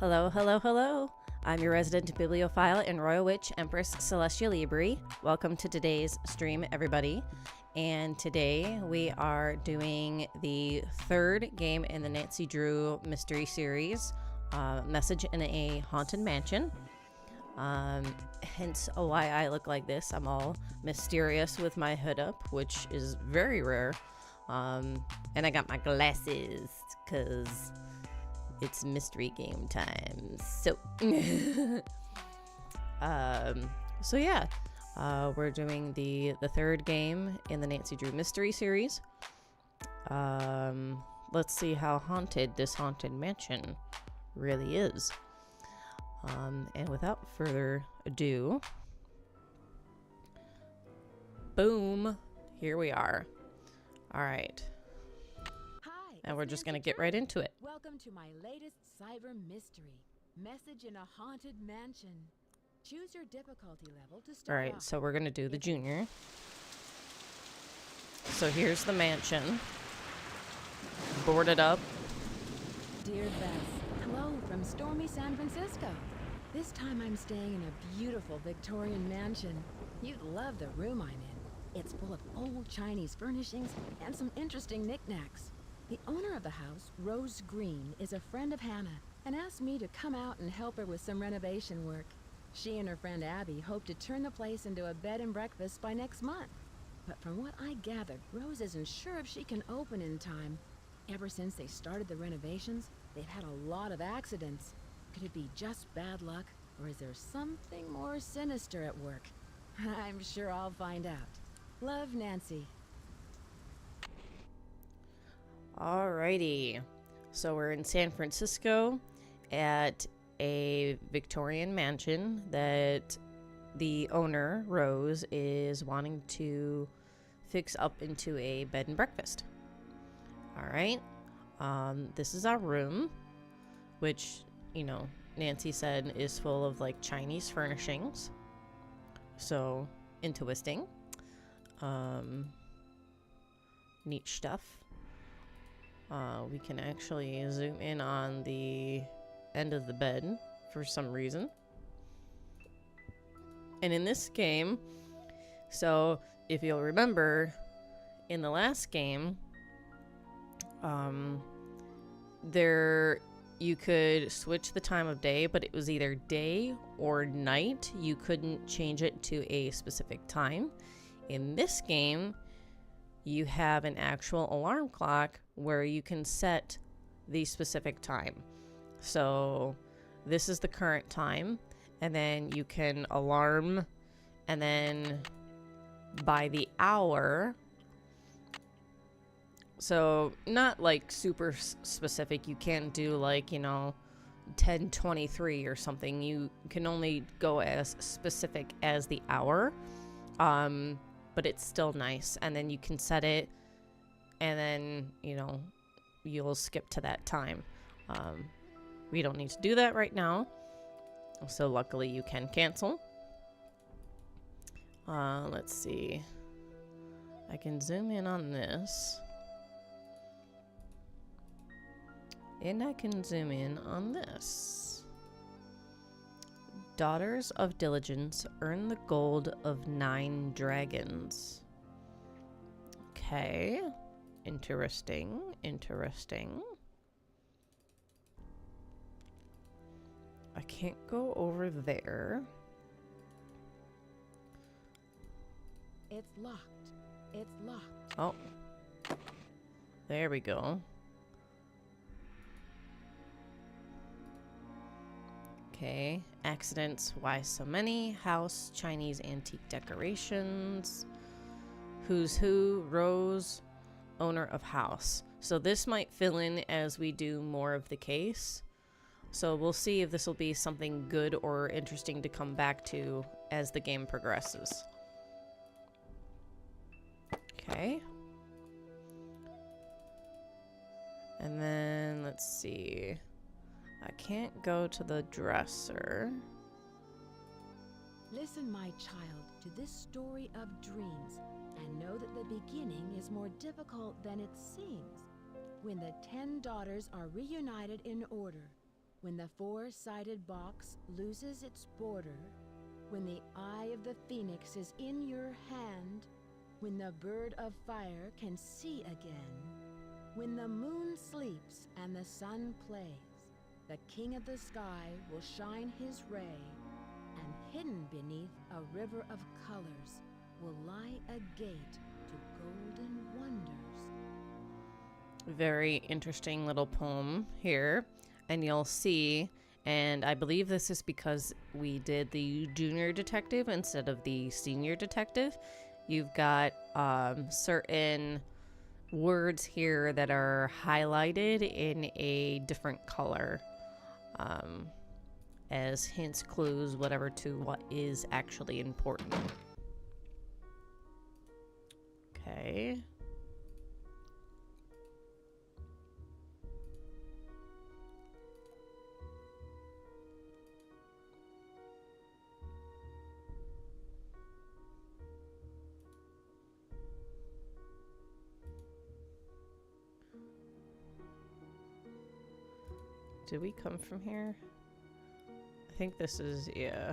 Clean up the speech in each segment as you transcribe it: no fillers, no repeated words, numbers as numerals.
Hello, hello, hello. I'm your resident bibliophile and Royal Witch Empress Celestia Libri. Welcome to today's stream, everybody. And today we are doing the third game in the Nancy Drew mystery series, Message in a Haunted Mansion. Hence why I look like this. I'm all mysterious with my hood up, which is very rare. And I got my glasses because it's mystery game time. So, so yeah, we're doing the third game in the Nancy Drew mystery series. Let's see how haunted this haunted mansion really is. And without further ado, boom, here we are. All right. Hi, and we're just gonna get right into it. Welcome to my latest cyber mystery, Message in a Haunted Mansion. Choose your difficulty level to start. All right, off. so we're gonna do the junior. So here's the mansion, boarded up. Dear Bess, hello from stormy San Francisco. This time I'm staying in a beautiful Victorian mansion. You'd love the room I'm in. It's full of old Chinese furnishings and some interesting knickknacks. The owner of the house, Rose Green, is a friend of Hannah and asked me to come out and help her with some renovation work. She and her friend Abby hope to turn the place into a bed and breakfast by next month. But from what I gathered, Rose isn't sure if she can open in time. Ever since they started the renovations, they've had a lot of accidents. Could it be just bad luck, or is there something more sinister at work? I'm sure I'll find out. Love, Nancy. Alrighty, so we're in San Francisco at a Victorian mansion that the owner, Rose, is wanting to fix up into a bed and breakfast. Alright, this is our room, which, you know, Nancy said is full of like Chinese furnishings. So, interesting. Neat stuff. We can actually zoom in on the end of the bed for some reason. And in this game, so if you'll remember, in the last game, you could switch the time of day, but it was either day or night. You couldn't change it to a specific time. In this game, you have an actual alarm clock where you can set the specific time. So this is the current time, and then you can alarm, and then by the hour. So not like super specific. You can't do like, you know, 10:23 or something. You can only go as specific as the hour. But it's still nice. And then you can set it, and then, you know, you'll skip to that time. We don't need to do that right now. So luckily you can cancel. Let's see. I can zoom in on this. And I can zoom in on this. Daughters of Diligence earn the gold of 9 dragons. Okay. Interesting. Interesting. I can't go over there. It's locked. It's locked. Oh. There we go. Okay, accidents, why so many, house, Chinese antique decorations, who's who, Rose, owner of house. So this might fill in as we do more of the case. So we'll see if this will be something good or interesting to come back to as the game progresses. Okay. And then, let's see. I can't go to the dresser. Listen, my child, to this story of dreams, and know that the beginning is more difficult than it seems. When the 10 daughters are reunited in order, when the four-sided box loses its border, when the eye of the phoenix is in your hand, when the bird of fire can see again, when the moon sleeps and the sun plays, the king of the sky will shine his ray, and hidden beneath a river of colors will lie a gate to golden wonders. Very interesting little poem here. And you'll see, and I believe this is because we did the junior detective instead of the senior detective. You've got certain words here that are highlighted in a different color as hints, clues, whatever, to what is actually important. Okay. Did we come from here? I think this is, yeah.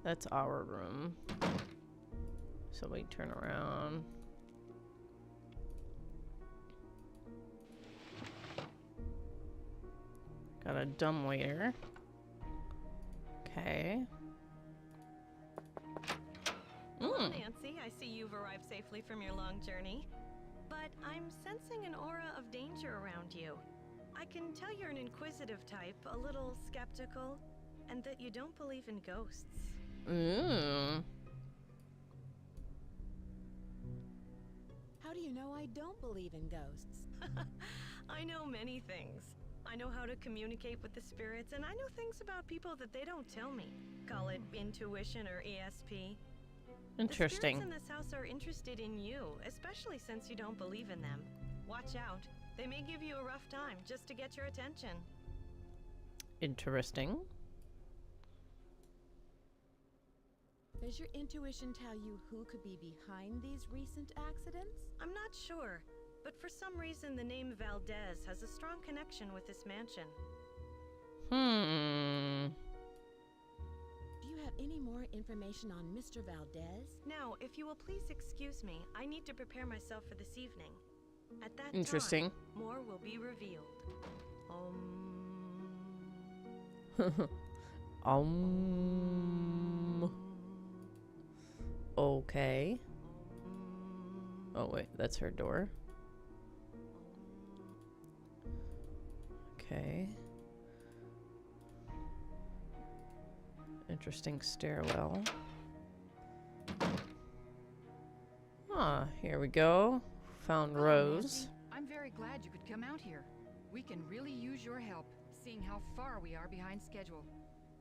That's our room. So we turn around. Got a dumbwaiter. Okay. Hello, Nancy. I see you've arrived safely from your long journey. But I'm sensing an aura of danger around you. I can tell you're an inquisitive type, a little skeptical, and that you don't believe in ghosts. How do you know I don't believe in ghosts? I know many things. I know how to communicate with the spirits, and I know things about people that they don't tell me. Call it intuition or ESP. Interesting. The spirits in this house are interested in you, especially since you don't believe in them. Watch out. They may give you a rough time just to get your attention. Interesting. Does your intuition tell you who could be behind these recent accidents? I'm not sure, but for some reason the name Valdez has a strong connection with this mansion. Do you have any more information on Mr. Valdez? Now, if you will please excuse me, I need to prepare myself for this evening. At that Interesting. time, more will be revealed. Okay. Oh wait, that's her door. Okay. Interesting stairwell. Ah, here we go. Found Hello, Rose. Nancy. I'm very glad you could come out here. We can really use your help, seeing how far we are behind schedule.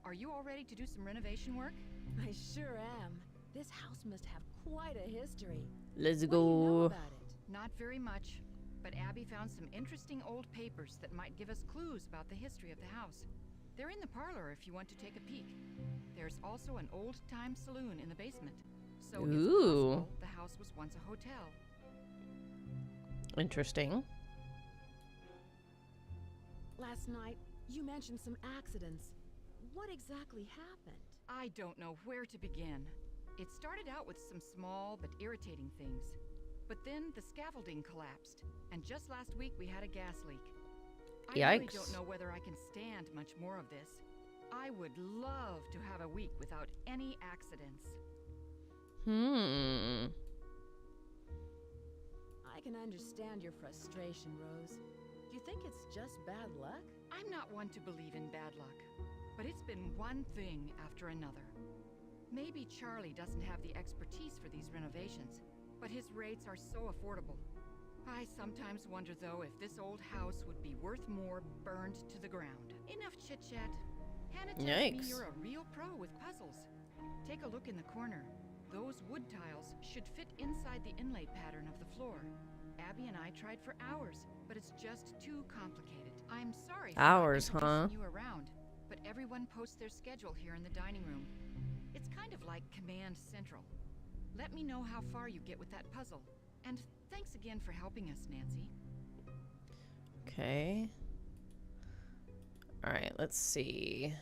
Are you all ready to do some renovation work? I sure am. This house must have quite a history. Let's What do you know go. about it? Not very much, but Abby found some interesting old papers that might give us clues about the history of the house. They're in the parlor if you want to take a peek. There's also an old-time saloon in the basement. So it's possible the house was once a hotel. Interesting. Last night, you mentioned some accidents. What exactly happened? I don't know where to begin. It started out with some small but irritating things. But then the scaffolding collapsed, and just last week we had a gas leak. I really Yikes. don't know whether I can stand much more of this. I would love to have a week without any accidents. I can understand your frustration, Rose. Do you think it's just bad luck? I'm not one to believe in bad luck, but it's been one thing after another. Maybe Charlie doesn't have the expertise for these renovations, but his rates are so affordable. I sometimes wonder, though, if this old house would be worth more burned to the ground. Enough chit-chat. Hannah tells me Yikes. you're a real pro with puzzles. Take a look in the corner. Those wood tiles should fit inside the inlay pattern of the floor. Abby and I tried for hours, but it's just too complicated. I'm sorry for Hours, not huh? introducing you around, but everyone posts their schedule here in the dining room. It's kind of like Command Central. Let me know how far you get with that puzzle. And thanks again for helping us, Nancy. Okay. Alright, let's see.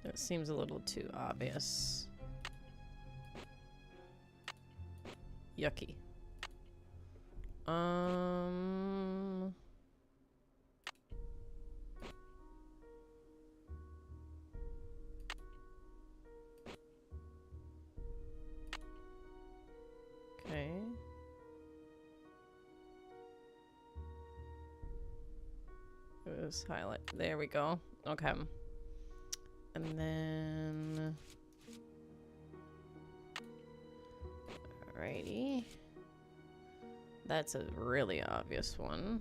That seems a little too obvious. Yucky. Okay. It was highlight. There we go. Okay. And then... Alrighty. That's a really obvious one.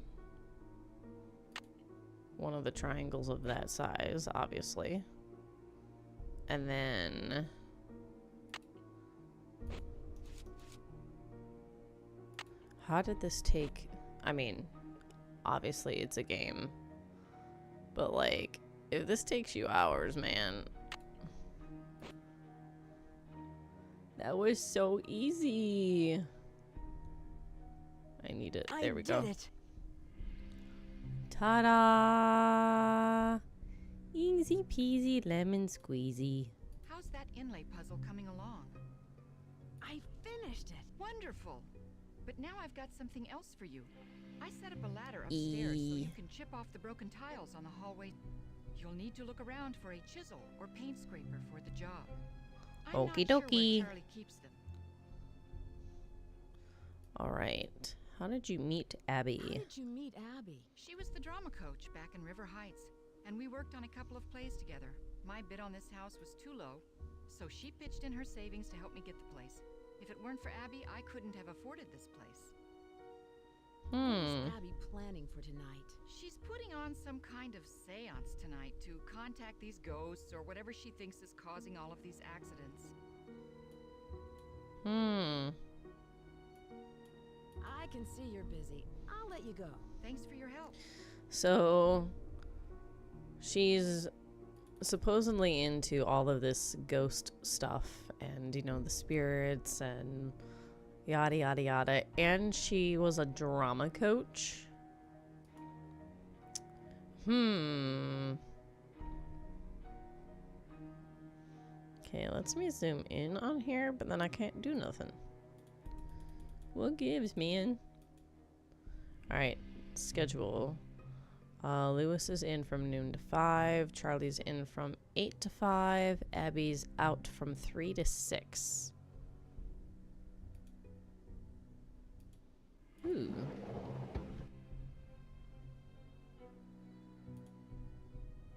One of the triangles of that size, obviously. And then... How did this take... I mean, obviously it's a game. But, like, if this takes you hours, man... That was so easy. I need it. There we go. Ta-da! Easy peasy lemon squeezy. How's that inlay puzzle coming along? I finished it. Wonderful. But now I've got something else for you. I set up a ladder upstairs so you can chip off the broken tiles on the hallway. You'll need to look around for a chisel or paint scraper for the job. I'm Okie not sure dokie. where Charlie keeps them. Alright. How did you meet Abby? How did you meet Abby? She was the drama coach back in River Heights, and we worked on a couple of plays together. My bid on this house was too low, so she pitched in her savings to help me get the place. If it weren't for Abby, I couldn't have afforded this place. What is Abby planning for tonight? She's putting on some kind of seance tonight to contact these ghosts or whatever she thinks is causing all of these accidents. I can see you're busy. I'll let you go. Thanks for your help. So, she's supposedly into all of this ghost stuff and, you know, the spirits and yada yada yada. And she was a drama coach. Okay, let's me zoom in on here, but then I can't do nothing. What gives, man? Alright, schedule. Lewis is in from noon to 5. Charlie's in from 8 to 5. Abby's out from 3 to 6. Ooh.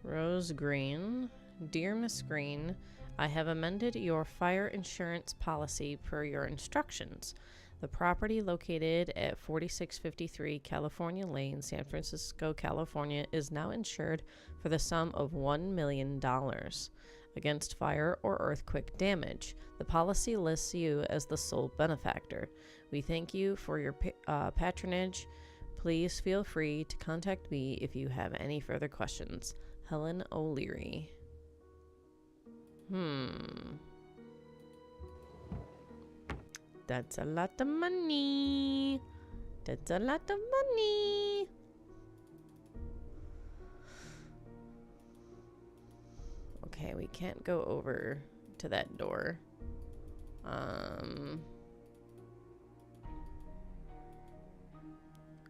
Rose Green. Dear Miss Green, I have amended your fire insurance policy per your instructions. The property located at 4653 California Lane, San Francisco, California, is now insured for the sum of $1 million against fire or earthquake damage. The policy lists you as the sole benefactor. We thank you for your patronage. Please feel free to contact me if you have any further questions. Helen O'Leary. That's a lot of money. That's a lot of money. Okay, we can't go over to that door.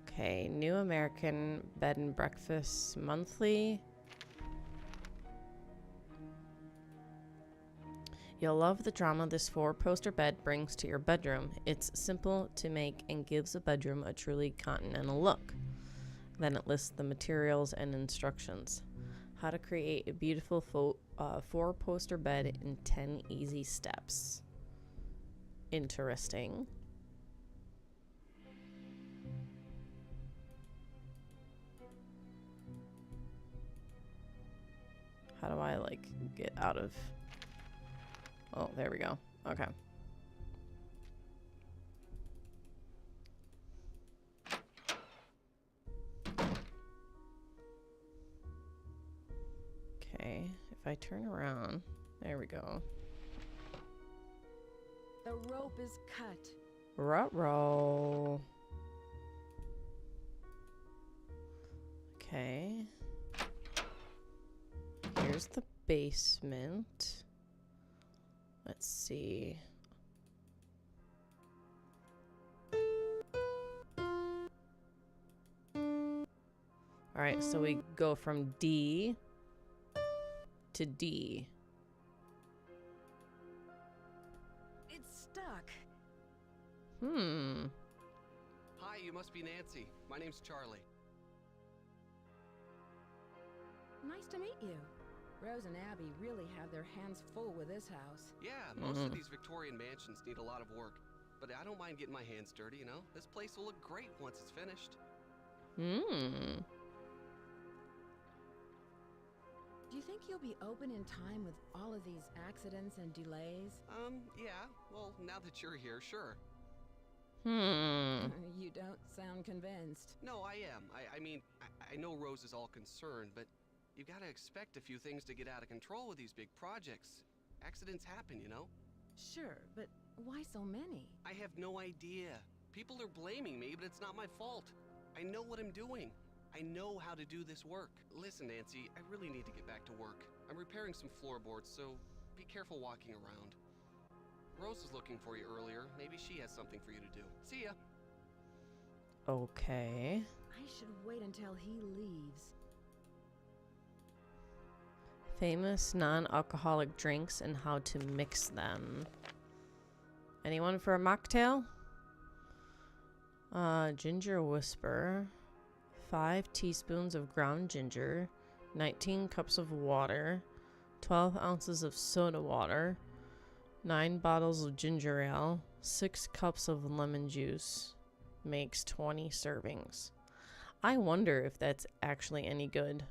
Okay, New American Bed and Breakfast Monthly. You'll love the drama this 4-poster bed brings to your bedroom. It's simple to make and gives the bedroom a truly continental look. Then it lists the materials and instructions. How to create a beautiful 4-poster bed in 10 easy steps. Interesting. How do I, like, get out of... Oh, there we go. Okay. Okay, if I turn around, there we go. The rope is cut. Ruh-roh. Okay. Here's the basement. Let's see. Alright, so we go from D to D. It's stuck. Hi, you must be Nancy. My name's Charlie. Nice to meet you. Rose and Abby really have their hands full with this house. Yeah, most of these Victorian mansions need a lot of work. But I don't mind getting my hands dirty, you know? This place will look great once it's finished. Do you think you'll be open in time with all of these accidents and delays? Yeah. Well, now that you're here, sure. You don't sound convinced. No, I am. I mean, I know Rose is all concerned, but you gotta expect a few things to get out of control with these big projects. Accidents happen, you know? Sure, but why so many? I have no idea. People are blaming me, but it's not my fault. I know what I'm doing. I know how to do this work. Listen, Nancy, I really need to get back to work. I'm repairing some floorboards, so be careful walking around. Rose was looking for you earlier. Maybe she has something for you to do. See ya. Okay. I should wait until he leaves. Famous non-alcoholic drinks and how to mix them. Anyone for a mocktail? Ginger Whisper. 5 teaspoons of ground ginger. 19 cups of water. 12 ounces of soda water. 9 bottles of ginger ale. 6 cups of lemon juice. Makes 20 servings. I wonder if that's actually any good.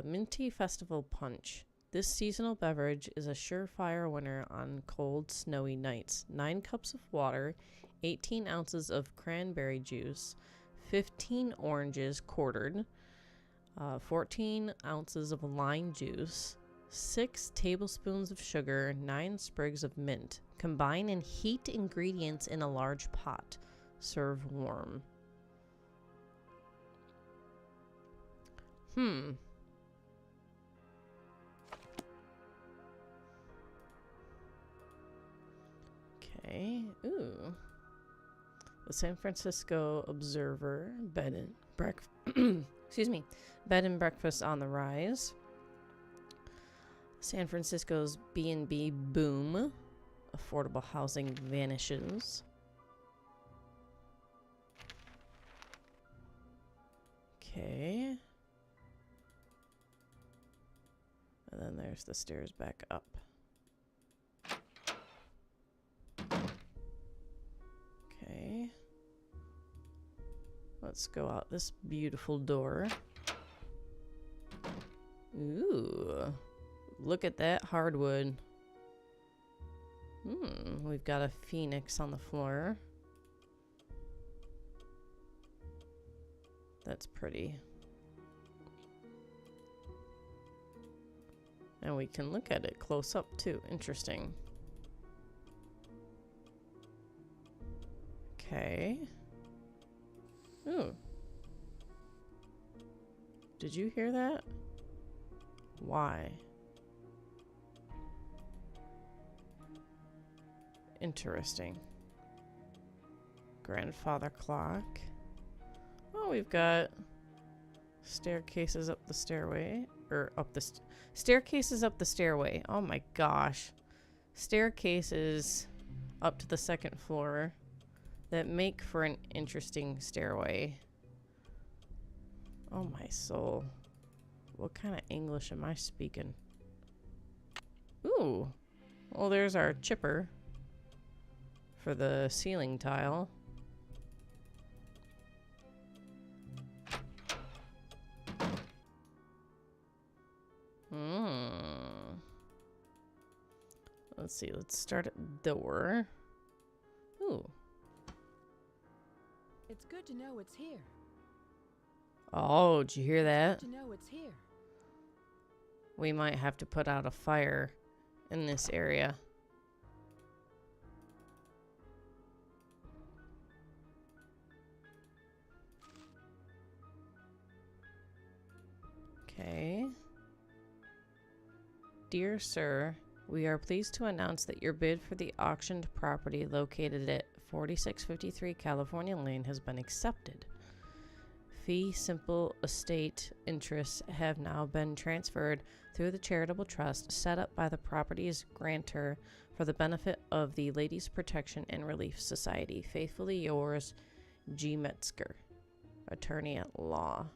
Minty Festival Punch. This seasonal beverage is a surefire winner on cold, snowy nights. 9 cups of water, 18 ounces of cranberry juice, 15 oranges quartered, 14 ounces of lime juice, 6 tablespoons of sugar, 9 sprigs of mint. Combine and heat ingredients in a large pot. Serve warm. Okay. Ooh. The San Francisco Observer bed and breakfast. Excuse me. Bed and breakfast on the rise. San Francisco's B&B boom. Affordable housing vanishes. Okay. And then there's the stairs back up. Okay. Let's go out this beautiful door. Ooh. Look at that hardwood. We've got a phoenix on the floor. That's pretty. And we can look at it close up too. Interesting. Okay. Ooh. Did you hear that? Why? Interesting. Grandfather clock. Oh, we've got staircases up the stairway. Or up the staircases up the stairway. Oh my gosh. Staircases up to the second floor that make for an interesting stairway. Oh my soul. What kind of English am I speaking? Ooh. Well, there's our chipper for the ceiling tile. Let's see. Let's start at door. Ooh. It's good to know it's here. Oh, did you hear that? Good to know it's here. We might have to put out a fire in this area. Okay. Dear Sir, we are pleased to announce that your bid for the auctioned property located at 4653 California Lane has been accepted. Fee simple estate interests have now been transferred through the charitable trust set up by the property's grantor for the benefit of the Ladies Protection and Relief Society. Faithfully yours, G. Metzger, attorney at law.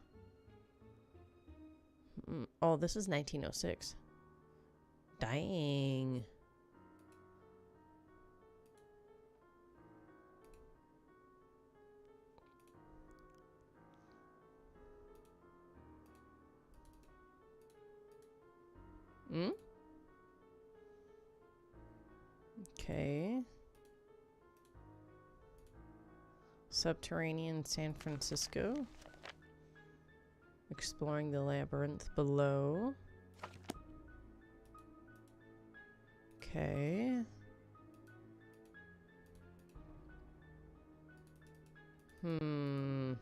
Oh, this is 1906. Dang. Okay. Subterranean San Francisco. Exploring the labyrinth below. Okay. Ooh.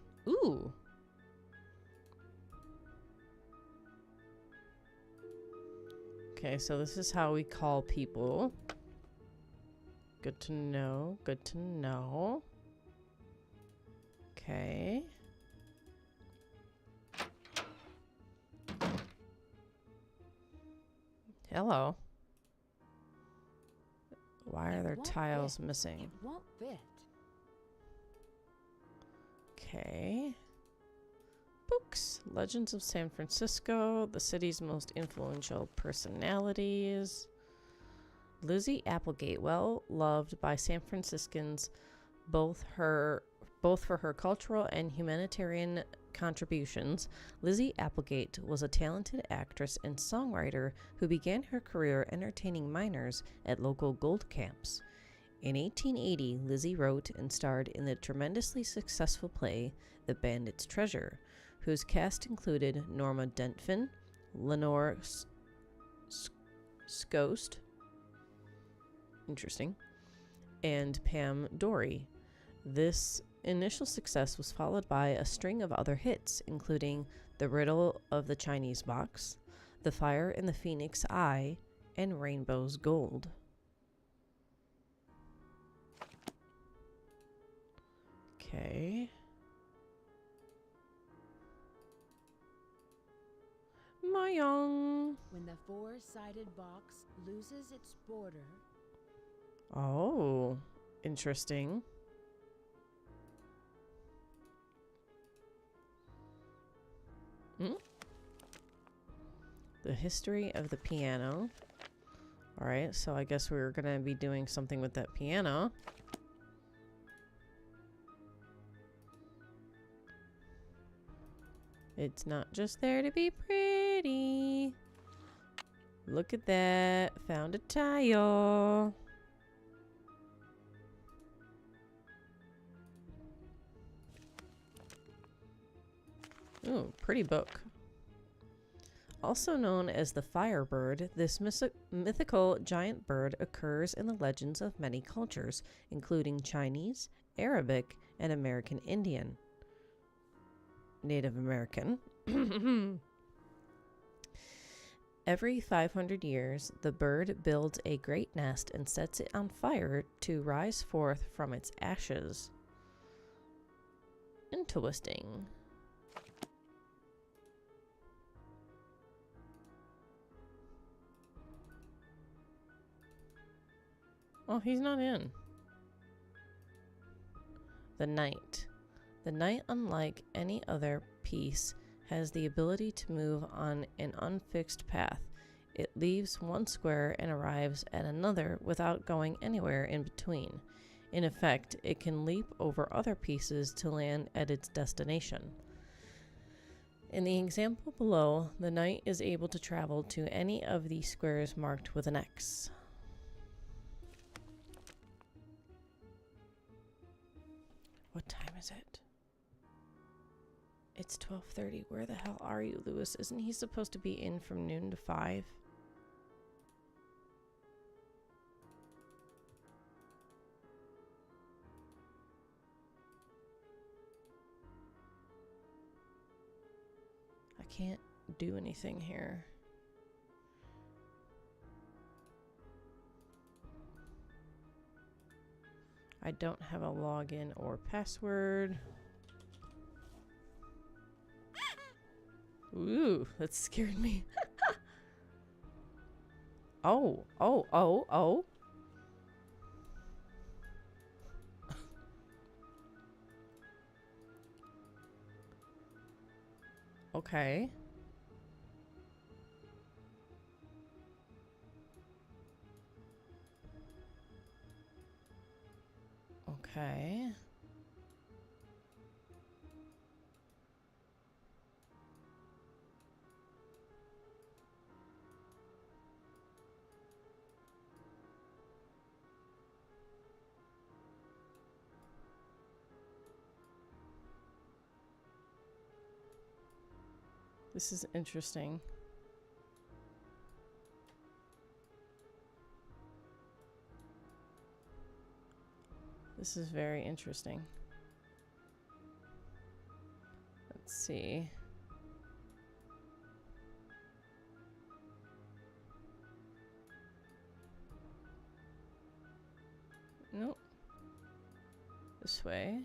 Okay, so this is how we call people. Good to know. Good to know. Okay. Hello. Why are there tiles missing? It won't fit. Okay. Books. Legends of San Francisco. The city's most influential personalities. Lizzie Applegate, well loved by San Franciscans, both for her cultural and humanitarian contributions. Lizzie Applegate was a talented actress and songwriter who began her career entertaining miners at local gold camps. In 1880, Lizzie wrote and starred in the tremendously successful play The Bandit's Treasure, whose cast included Norma Dentfin, Lenore Scost, interesting, and Pam Dory. This initial success was followed by a string of other hits, including The Riddle of the Chinese Box, The Fire in the Phoenix Eye, and Rainbow's Gold. Okay. Mayong. When the four-sided box loses its border. Oh, interesting. The history of the piano. Alright, so I guess we're gonna be doing something with that piano. It's not just there to be pretty. Look at that. Found a tile. Ooh, pretty book. Also known as the Firebird, this mythical giant bird occurs in the legends of many cultures, including Chinese, Arabic, and American Indian. Native American. Every 500 years, the bird builds a great nest and sets it on fire to rise forth from its ashes. Interesting. Oh, he's not in. The Knight. The Knight, unlike any other piece, has the ability to move on an unfixed path. It leaves one square and arrives at another without going anywhere in between. In effect, it can leap over other pieces to land at its destination. In the example below, the knight is able to travel to any of the squares marked with an X. What time is it? It's 12:30. Where the hell are you, Lewis? Isn't he supposed to be in from noon to 5? I can't do anything here. I don't have a login or password. Ooh, that scared me. Oh. Okay. Okay. This is interesting. This is very interesting. Let's see. Nope. This way.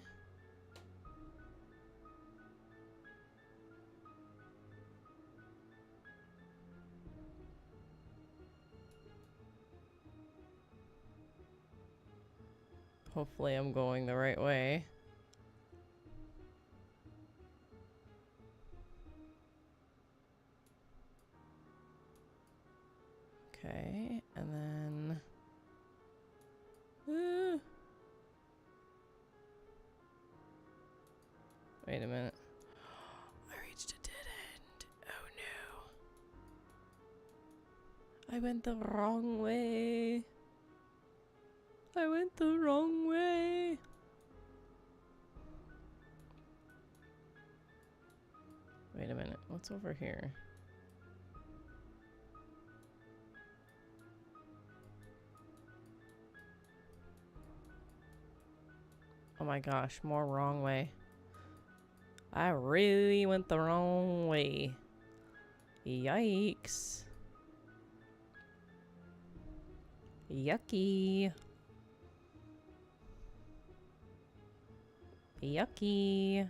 Hopefully I'm going the right way. Okay, and then... Wait a minute. I reached a dead end. Oh no. I went the wrong way. I went the wrong way. Wait a minute. What's over here? Oh my gosh, more wrong way. I really went the wrong way. Yikes. Yucky. Yucky.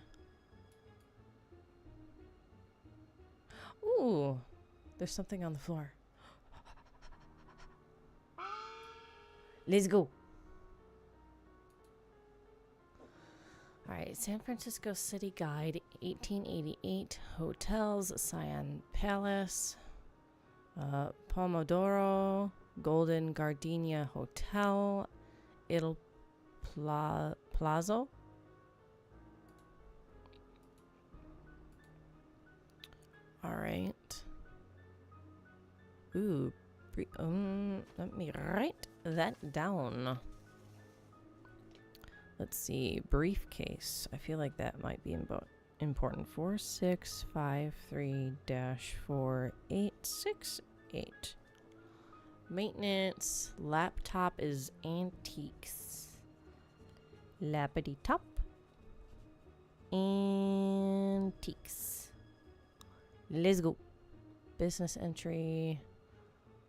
Ooh, there's something on the floor. Let's go. Alright, San Francisco City Guide, 1888, hotels, Cyan Palace, Pomodoro, Golden Gardenia Hotel, Il Plazo. Alright. Ooh, let me write that down. Let's see, briefcase. I feel like that might be important. 4653-4868. Maintenance. Laptop is antiques. Lappity top. Antiques. Let's go. Business entry.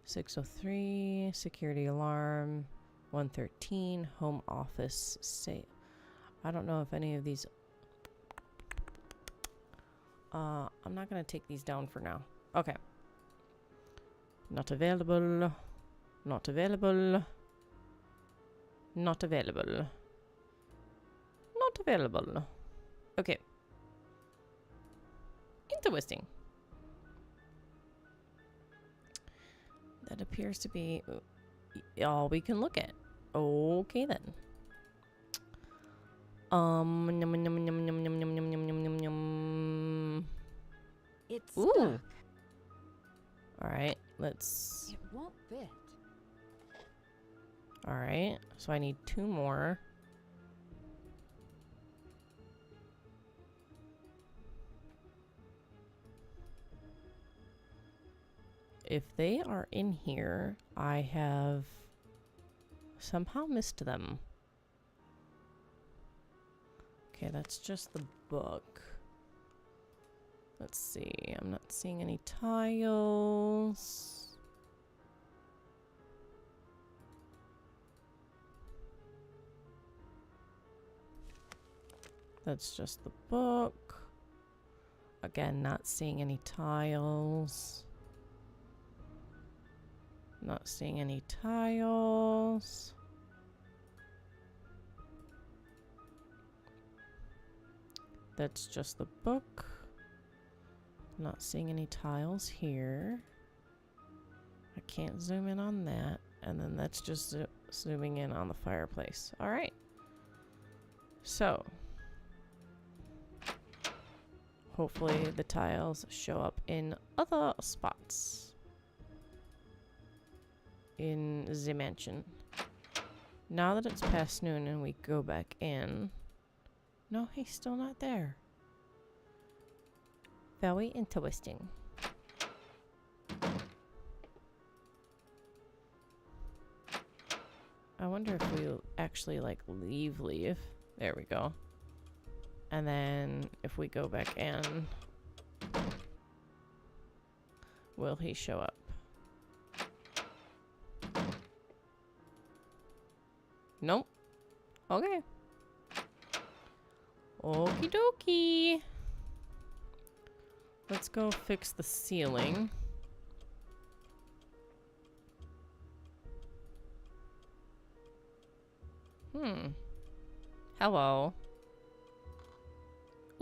603. Security alarm. 113, home office, say. I don't know if any of these... I'm not going to take these down for now. Okay. Not available. Not available. Not available. Not available. Okay. Interesting. That appears to be... all we can look at. Okay then. It's Ooh. stuck. All right, let's. It won't fit. All right, so I need 2 more. If they are in here, I have somehow missed them. Okay, that's just the book. Let's see. I'm not seeing any tiles. That's just the book. Again, not seeing any tiles. Not seeing any tiles. That's just the book. Not seeing any tiles here. I can't zoom in on that. And then that's just zooming in on the fireplace. All right. So, hopefully the tiles show up in other spots in the mansion. Now that it's past noon and we go back in. No, he's still not there. Very interesting. I wonder if we'll actually like leave. There we go. And then if we go back in, will he show up? Nope. Okay. Okie dokie. Let's go fix the ceiling. Hello.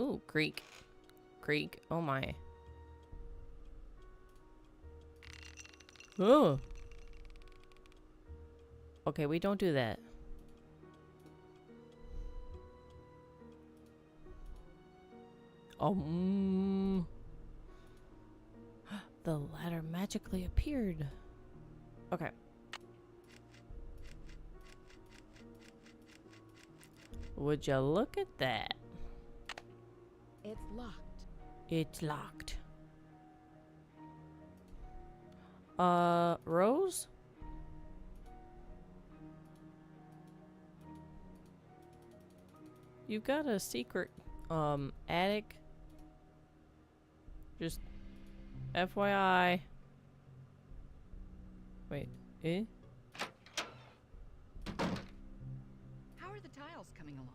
Ooh, Greek. Greek. Oh my. Oh. Okay, we don't do that. The ladder magically appeared. Okay. Would you look at that? It's locked. It's locked. Rose? You've got a secret, attic. Just FYI. Wait, eh? How are the tiles coming along?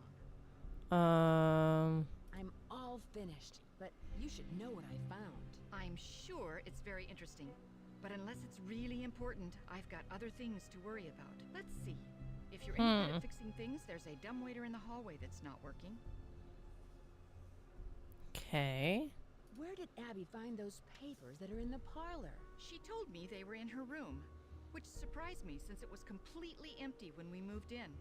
I'm all finished, but you should know what I found. I'm sure it's very interesting. But unless it's really important, I've got other things to worry about. Let's see. If you're any good at fixing things, there's a dumbwaiter in the hallway that's not working. Okay. Where did Abby find those papers that are in the parlor? She told me they were in her room, which surprised me since it was completely empty when we moved in.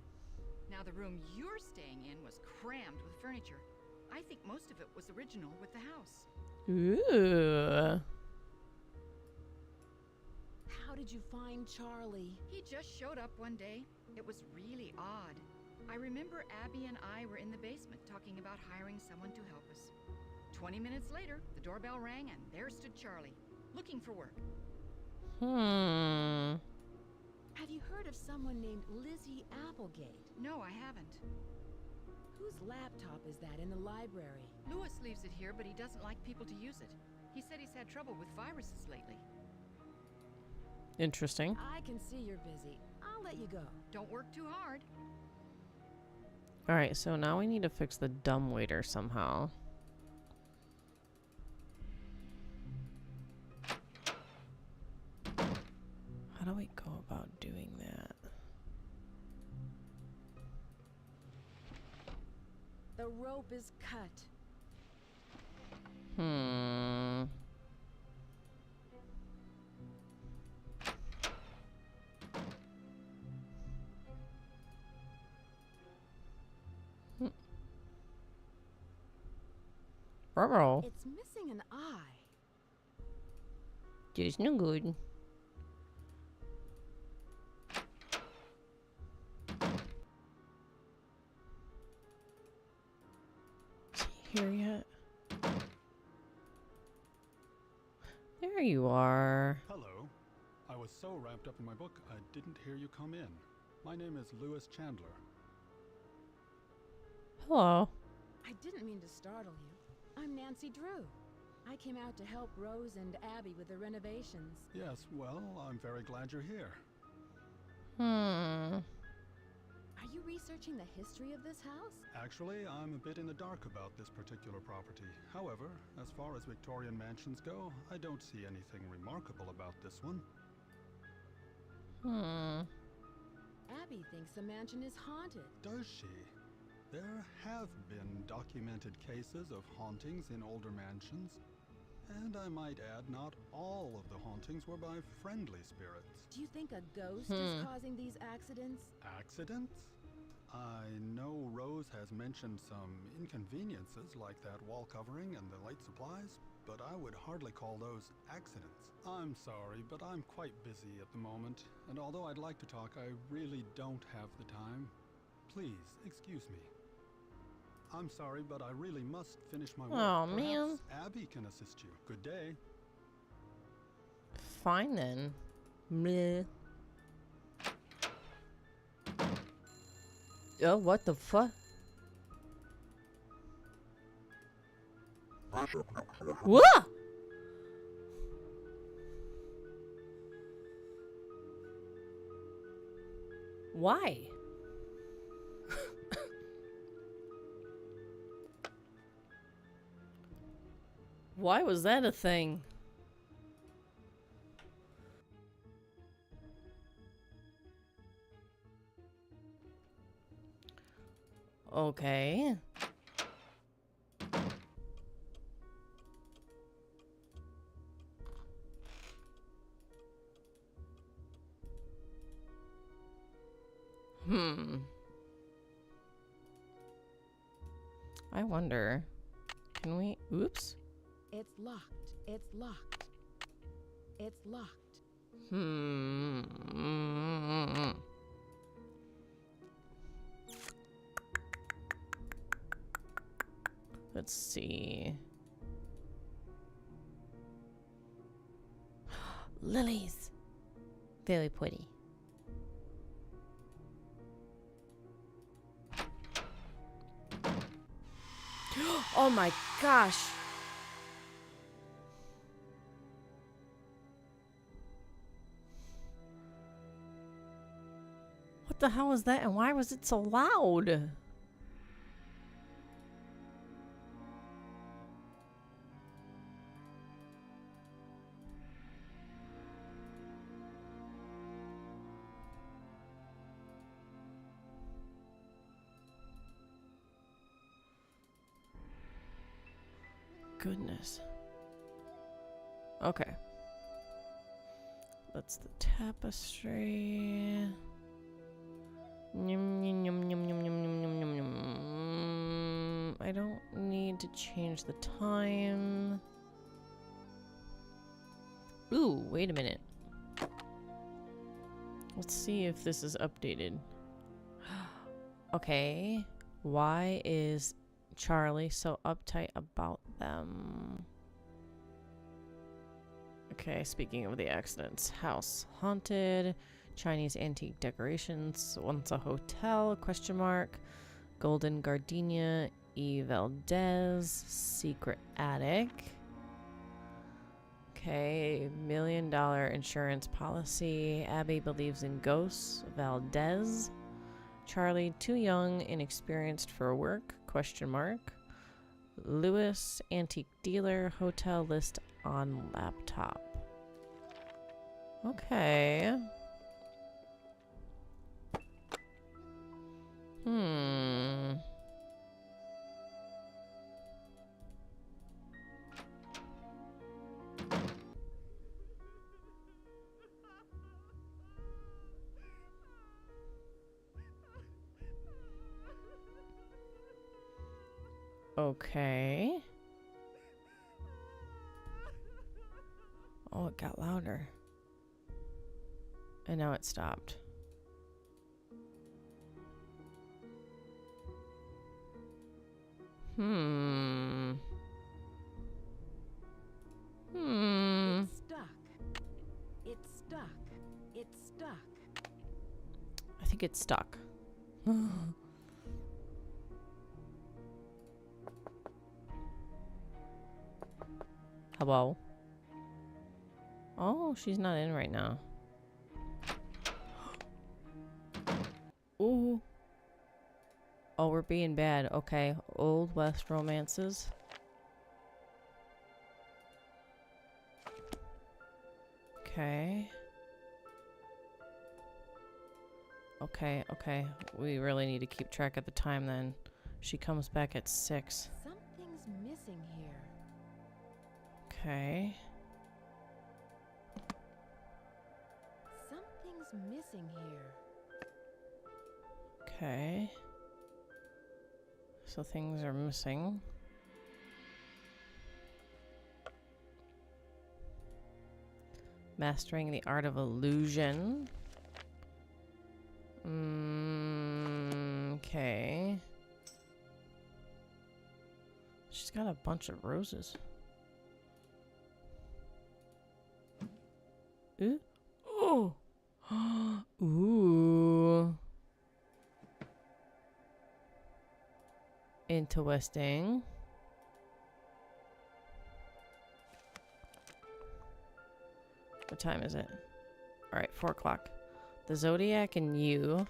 Now the room you're staying in was crammed with furniture. I think most of it was original with the house. Ooh. How did you find Charlie? He just showed up one day. It was really odd. I remember Abby and I were in the basement talking about hiring someone to help us. 20 minutes later, the doorbell rang and there stood Charlie, looking for work. Have you heard of someone named Lizzie Applegate? No, I haven't. Whose laptop is that in the library? Lewis leaves it here, but he doesn't like people to use it. He said he's had trouble with viruses lately. Interesting. I can see you're busy. I'll let you go. Don't work too hard. Alright, so now we need to fix the dumbwaiter somehow. How do we go about doing that? The rope is cut. Ruh-roh. It's missing an eye. It's no good. Is he here yet? There you are. Hello. I was so wrapped up in my book, I didn't hear you come in. My name is Lewis Chandler. Hello. I didn't mean to startle you. I'm Nancy Drew. I came out to help Rose and Abby with the renovations. Yes, well, I'm very glad you're here. Are you researching the history of this house? Actually, I'm a bit in the dark about this particular property. However, as far as Victorian mansions go, I don't see anything remarkable about this one. Abby thinks the mansion is haunted. Does she? There have been documented cases of hauntings in older mansions. And I might add, not all of the hauntings were by friendly spirits. Do you think a ghost is causing these accidents? Accidents? I know Rose has mentioned some inconveniences like that wall covering and the light supplies, but I would hardly call those accidents. I'm sorry, but I'm quite busy at the moment, and although I'd like to talk, I really don't have the time. Please, excuse me. I'm sorry, but I really must finish my work. Oh, Perhaps man. Abby can assist you. Good day. Fine then. Meh. Oh, what the fuck? What? Why? Why was that a thing? Okay. I wonder. Can we? Oops. It's locked. It's locked. It's locked. Let's see. Lilies. Very pretty. Oh my gosh. What the hell was that and why was it so loud? Goodness. Okay. That's the tapestry. Yum, yum, yum, yum, yum, yum, yum, yum, yum, yum. I don't need to change the time. Ooh, wait a minute. Let's see if this is updated. Okay. Why is Charlie so uptight about them? Okay, speaking of the accidents. House haunted. Chinese antique decorations. Once a hotel, question mark. Golden gardenia. E. Valdez. Secret attic. Okay, $1 million insurance policy. Abby believes in ghosts. Valdez. Charlie, too young, inexperienced for work, question mark. Lewis, antique dealer, hotel list on laptop. Okay. Okay. Oh, it got louder. And now it stopped. It's stuck. It's stuck. It's stuck. I think it's stuck. Hello? Oh, she's not in right now. Ooh. Oh, we're being bad. Okay. Old West romances. Okay. Okay, okay. We really need to keep track of the time then. She comes back at 6. Something's missing here. Okay. Something's missing here. Okay. So things are missing. Mastering the art of illusion. Okay. She's got a bunch of roses. Ooh. Oh. Ooh. Interesting. What time is it? Alright, 4 o'clock. The zodiac and you.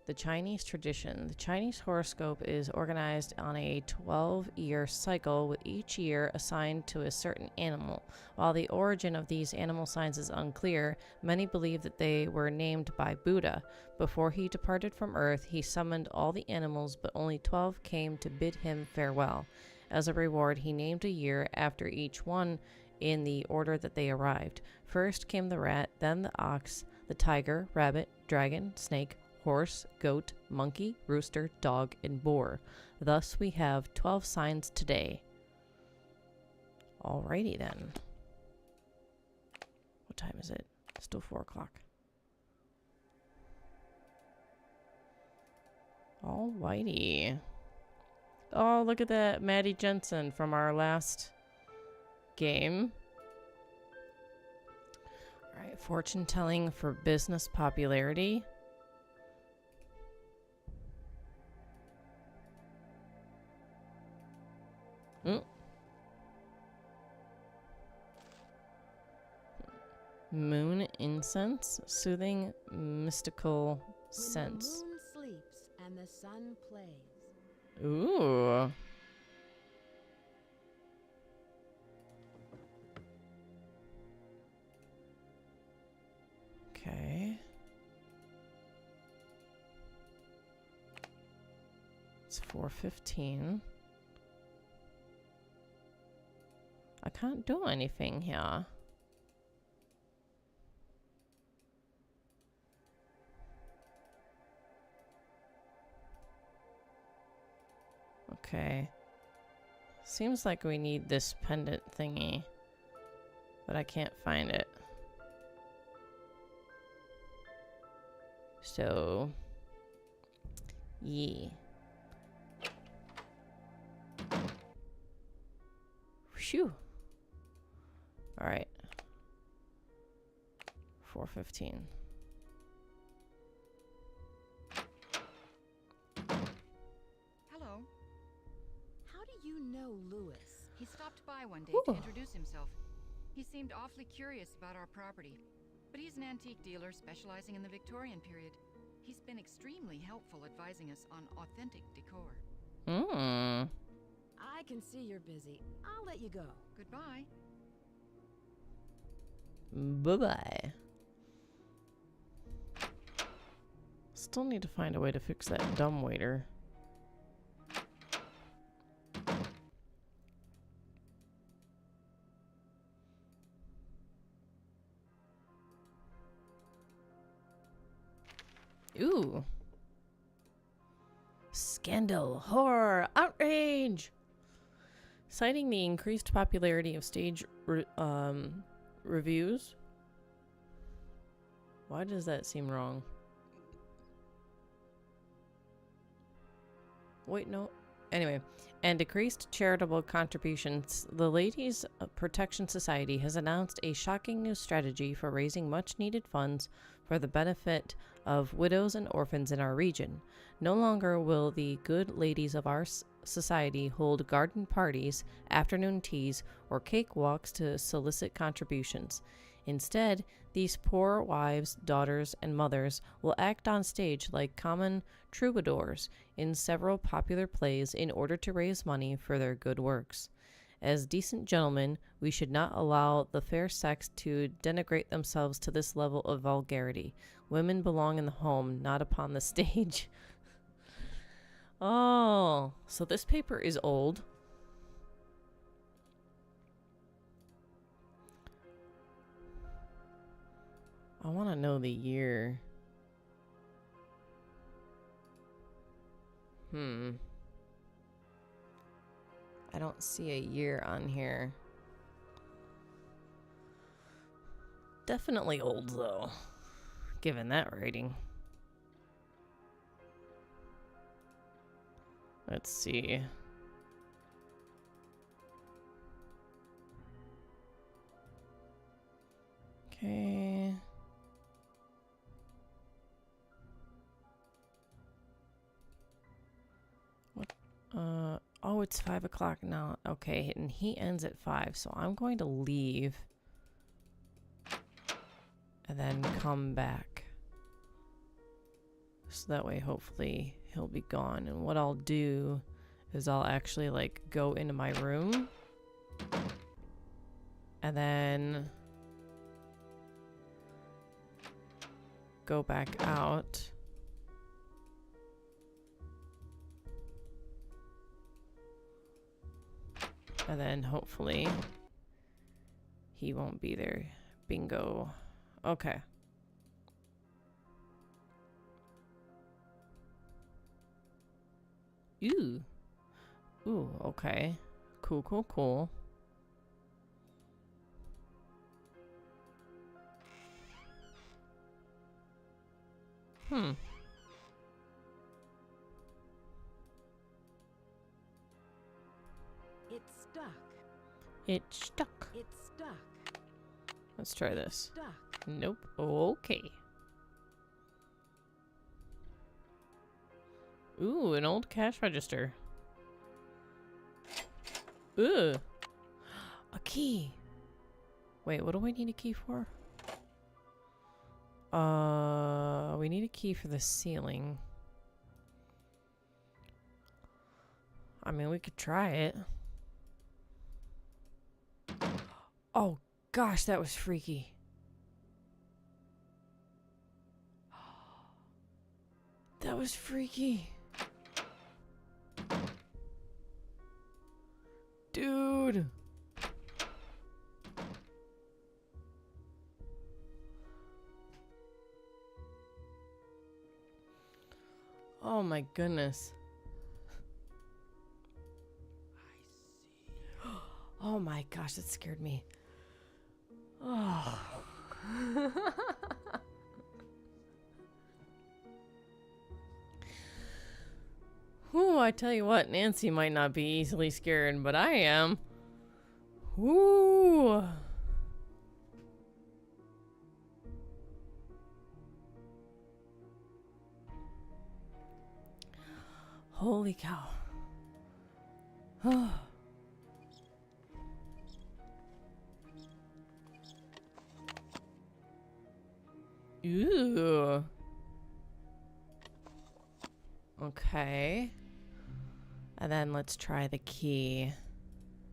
The Chinese tradition. The Chinese horoscope is organized on a 12-year cycle, with each year assigned to a certain animal. While the origin of these animal signs is unclear, many believe that they were named by Buddha. Before he departed from Earth, he summoned all the animals, but only 12 came to bid him farewell. As a reward, he named a year after each one in the order that they arrived. First came the rat, then the ox, the tiger, rabbit, dragon, snake, horse, goat, monkey, rooster, dog, and boar. Thus we have 12 signs today. Alrighty then. What time is it? Still 4 o'clock. Alrighty. Oh, look at that. Maddie Jensen from our last game. Alright, fortune telling for business popularity. Moon incense, soothing mystical sense. The moon sleeps and the sun plays. Ooh. Okay. It's 4:15. I can't do anything here. Okay. Seems like we need this pendant thingy, but I can't find it. So, yeah. Phew. All right. 4:15. Hello. How do you know Lewis? He stopped by one day Ooh. to introduce himself. He seemed awfully curious about our property, but he's an antique dealer specializing in the Victorian period. He's been extremely helpful advising us on authentic decor. I can see you're busy. I'll let you go. Goodbye. Bye-bye. Still need to find a way to fix that dumb waiter. Ooh. Scandal, horror, outrage. Citing the increased popularity of stage reviews. Why does that seem wrong? Wait, no. Anyway, and decreased charitable contributions, the Ladies Protection Society has announced a shocking new strategy for raising much needed funds for the benefit of widows and orphans in our region. No longer will the good ladies of our society hold garden parties, afternoon teas, or cakewalks to solicit contributions. Instead, these poor wives, daughters, and mothers will act on stage like common troubadours in several popular plays in order to raise money for their good works. As decent gentlemen, we should not allow the fair sex to denigrate themselves to this level of vulgarity. Women belong in the home, not upon the stage. Oh, so this paper is old. I want to know the year. I don't see a year on here. Definitely old, though, given that rating. Let's see. Okay. What? Oh, it's 5 o'clock now. Okay, and he ends at 5, so I'm going to leave and then come back. So that way, hopefully, he'll be gone. And what I'll do is I'll actually, like, go into my room and then go back out. And then hopefully he won't be there. Bingo. Okay. Ooh. Ooh, okay. Cool, cool, cool. It's stuck. It's stuck. It's stuck. Let's try this. Stuck. Nope. Okay. Ooh, an old cash register. Ooh. A key. Wait, what do we need a key for? We need a key for the ceiling. I mean, we could try it. Oh, gosh, that was freaky. That was freaky. Dude. Oh my goodness. Oh my gosh, that scared me. Oh. Ooh, I tell you what, Nancy might not be easily scared, but I am. Ooh. Holy cow. Oh. Ooh. Okay. And then let's try the key,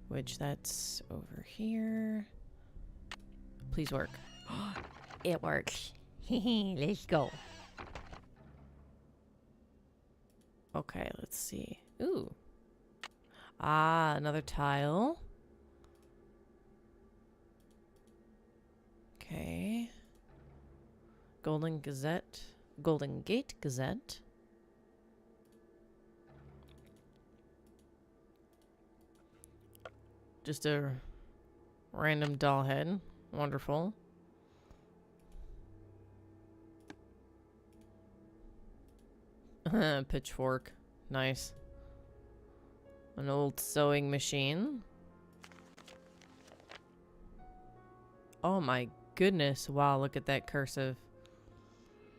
which that's over here. Please work. It works. Let's go. Okay, let's see. Ooh. Ah, another tile. Okay. Golden Gate Gazette. Just a random doll head. Wonderful. Pitchfork. Nice. An old sewing machine. Oh my goodness. Wow, look at that cursive.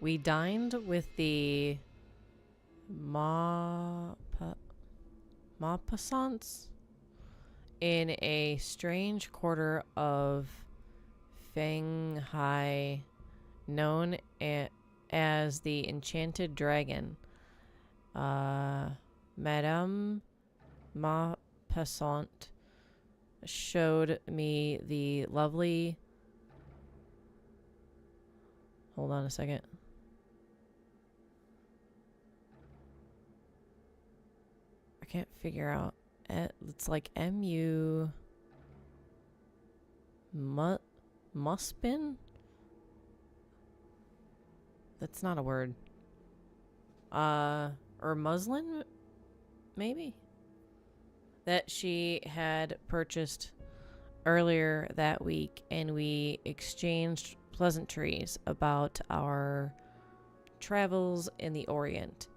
We dined with the Maupassants in a strange quarter of Shanghai known as the Enchanted Dragon. Madame Maupassant showed me the lovely... Hold on a second. I can't figure out. It's like M-U... Muspin? That's not a word. Or muslin? Maybe? That she had purchased earlier that week, and we exchanged pleasantries about our travels in the Orient.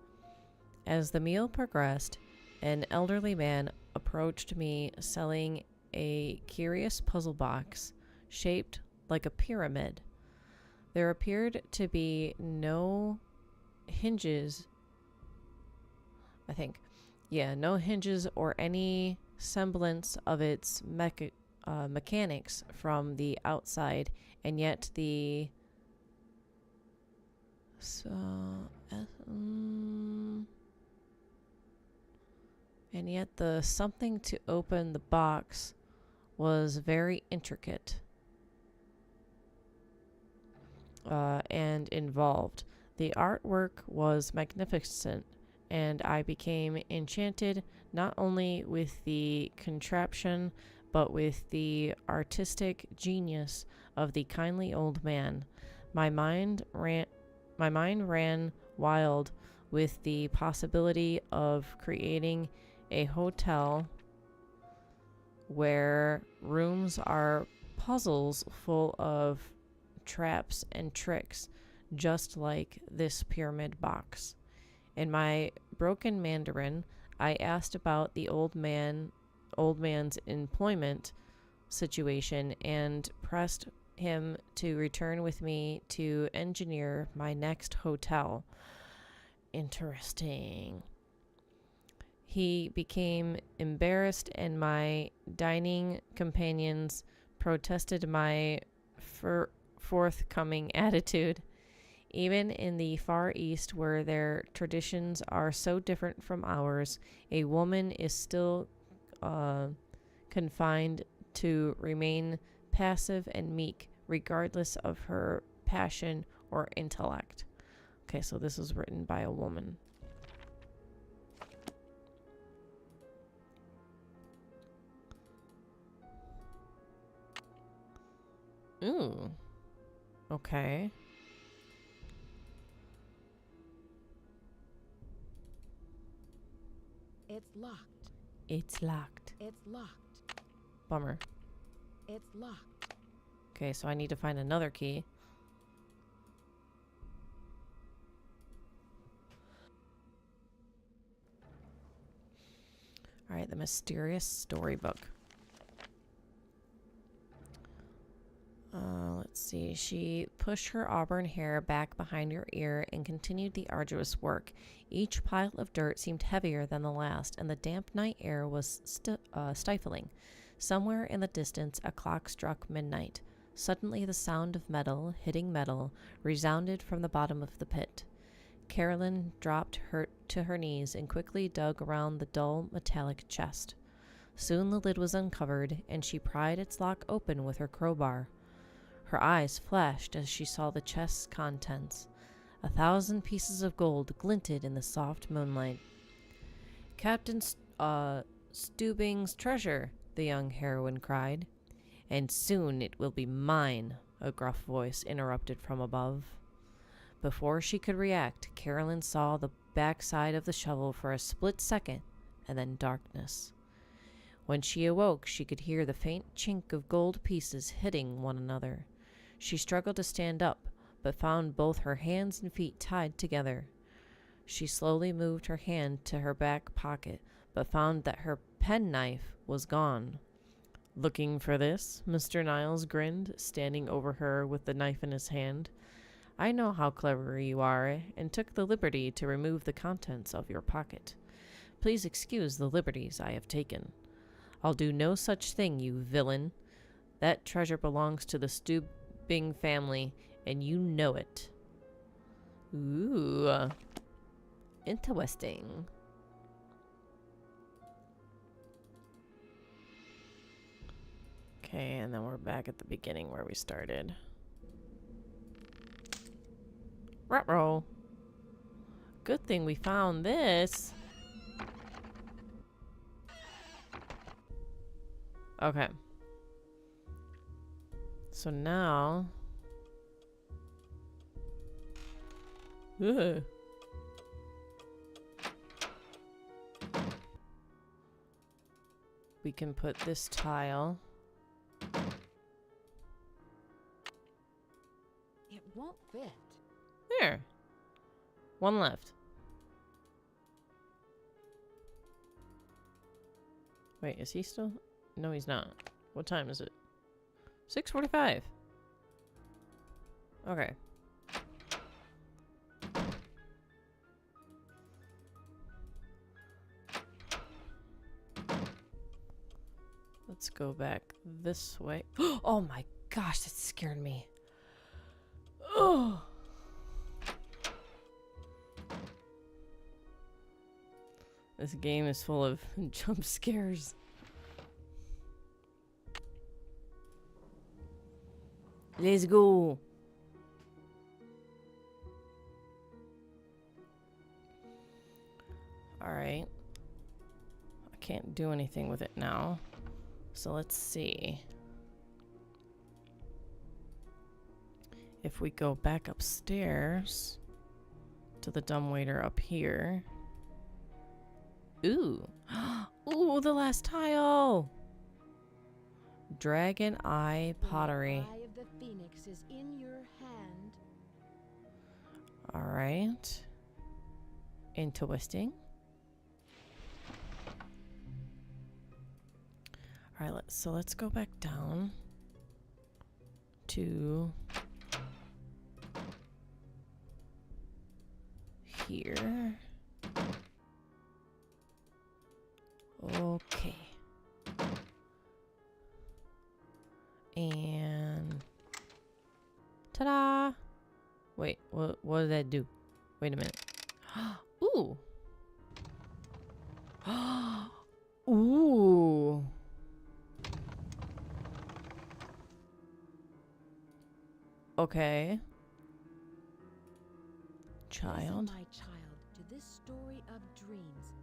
As the meal progressed, an elderly man approached me selling a curious puzzle box shaped like a pyramid. There appeared to be no hinges, I think. Yeah, no hinges or any semblance of its mechanics from the outside, and yet the something to open the box was very intricate and involved. The artwork was magnificent, and I became enchanted not only with the contraption, but with the artistic genius of the kindly old man. My mind ran wild with the possibility of creating a hotel where rooms are puzzles full of traps and tricks, just like this pyramid box. In my broken Mandarin, I asked about the old man's employment situation and pressed him to return with me to engineer my next hotel. Interesting. He became embarrassed, and my dining companions protested my forthcoming attitude. Even in the Far East, where their traditions are so different from ours, a woman is still confined to remain passive and meek, regardless of her passion or intellect. Okay, so this is written by a woman. Ooh. Okay. It's locked. It's locked. It's locked. Bummer. It's locked. Okay, so I need to find another key. Alright, the mysterious storybook. Let's see. She pushed her auburn hair back behind her ear and continued the arduous work. Each pile of dirt seemed heavier than the last, and the damp night air was stifling. Somewhere in the distance, a clock struck midnight. Suddenly, the sound of metal hitting metal resounded from the bottom of the pit. Carolyn dropped to her knees and quickly dug around the dull metallic chest. Soon the lid was uncovered, and she pried its lock open with her crowbar. Her eyes flashed as she saw the chest's contents. 1,000 pieces of gold glinted in the soft moonlight. "Captain Stubing's treasure," the young heroine cried. "And soon it will be mine," a gruff voice interrupted from above. Before she could react, Carolyn saw the backside of the shovel for a split second, and then darkness. When she awoke, she could hear the faint chink of gold pieces hitting one another. She struggled to stand up, but found both her hands and feet tied together. She slowly moved her hand to her back pocket, but found that her penknife was gone. "Looking for this?" Mr. Niles grinned, standing over her with the knife in his hand. "I know how clever you are, and took the liberty to remove the contents of your pocket. Please excuse the liberties I have taken. I'll do no such thing, you villain. That treasure belongs to the Stubbing family, and you know it. Ooh. Interesting. Okay, and then we're back at the beginning where we started. Ruh-roh. Good thing we found this. Okay. So now... Ugh. We can put this tile. It won't fit. There. One left. Wait, is he still? No, he's not. What time is it? 6:45. Okay. Let's go back this way. Oh my gosh, that scared me. Oh. This game is full of jump scares. Let's go. All right. I can't do anything with it now. So let's see. If we go back upstairs to the dumbwaiter up here. Ooh. Ooh, the last tile. Dragon Eye Pottery. The eye of the phoenix is in your hand. All right. Interesting. All right, so let's go back down to here. Okay. And ta-da! Wait, what did that do? Wait a minute. Ooh. Ooh. Okay. Child. Listen, my child, to this story of dreams.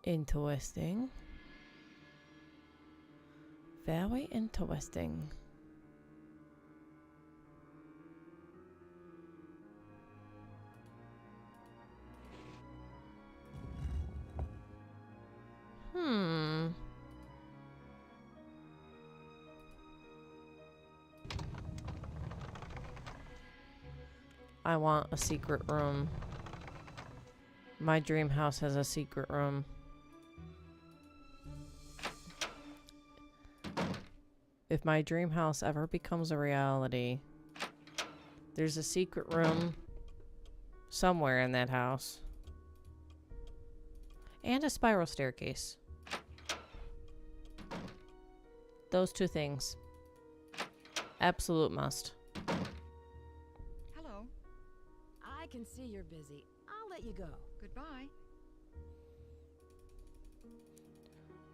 Interesting. Very interesting. I want a secret room. My dream house has a secret room. If my dream house ever becomes a reality, there's a secret room somewhere in that house. And a spiral staircase. Those two things. Absolute must. Hello. I can see you're busy. I'll let you go. Goodbye.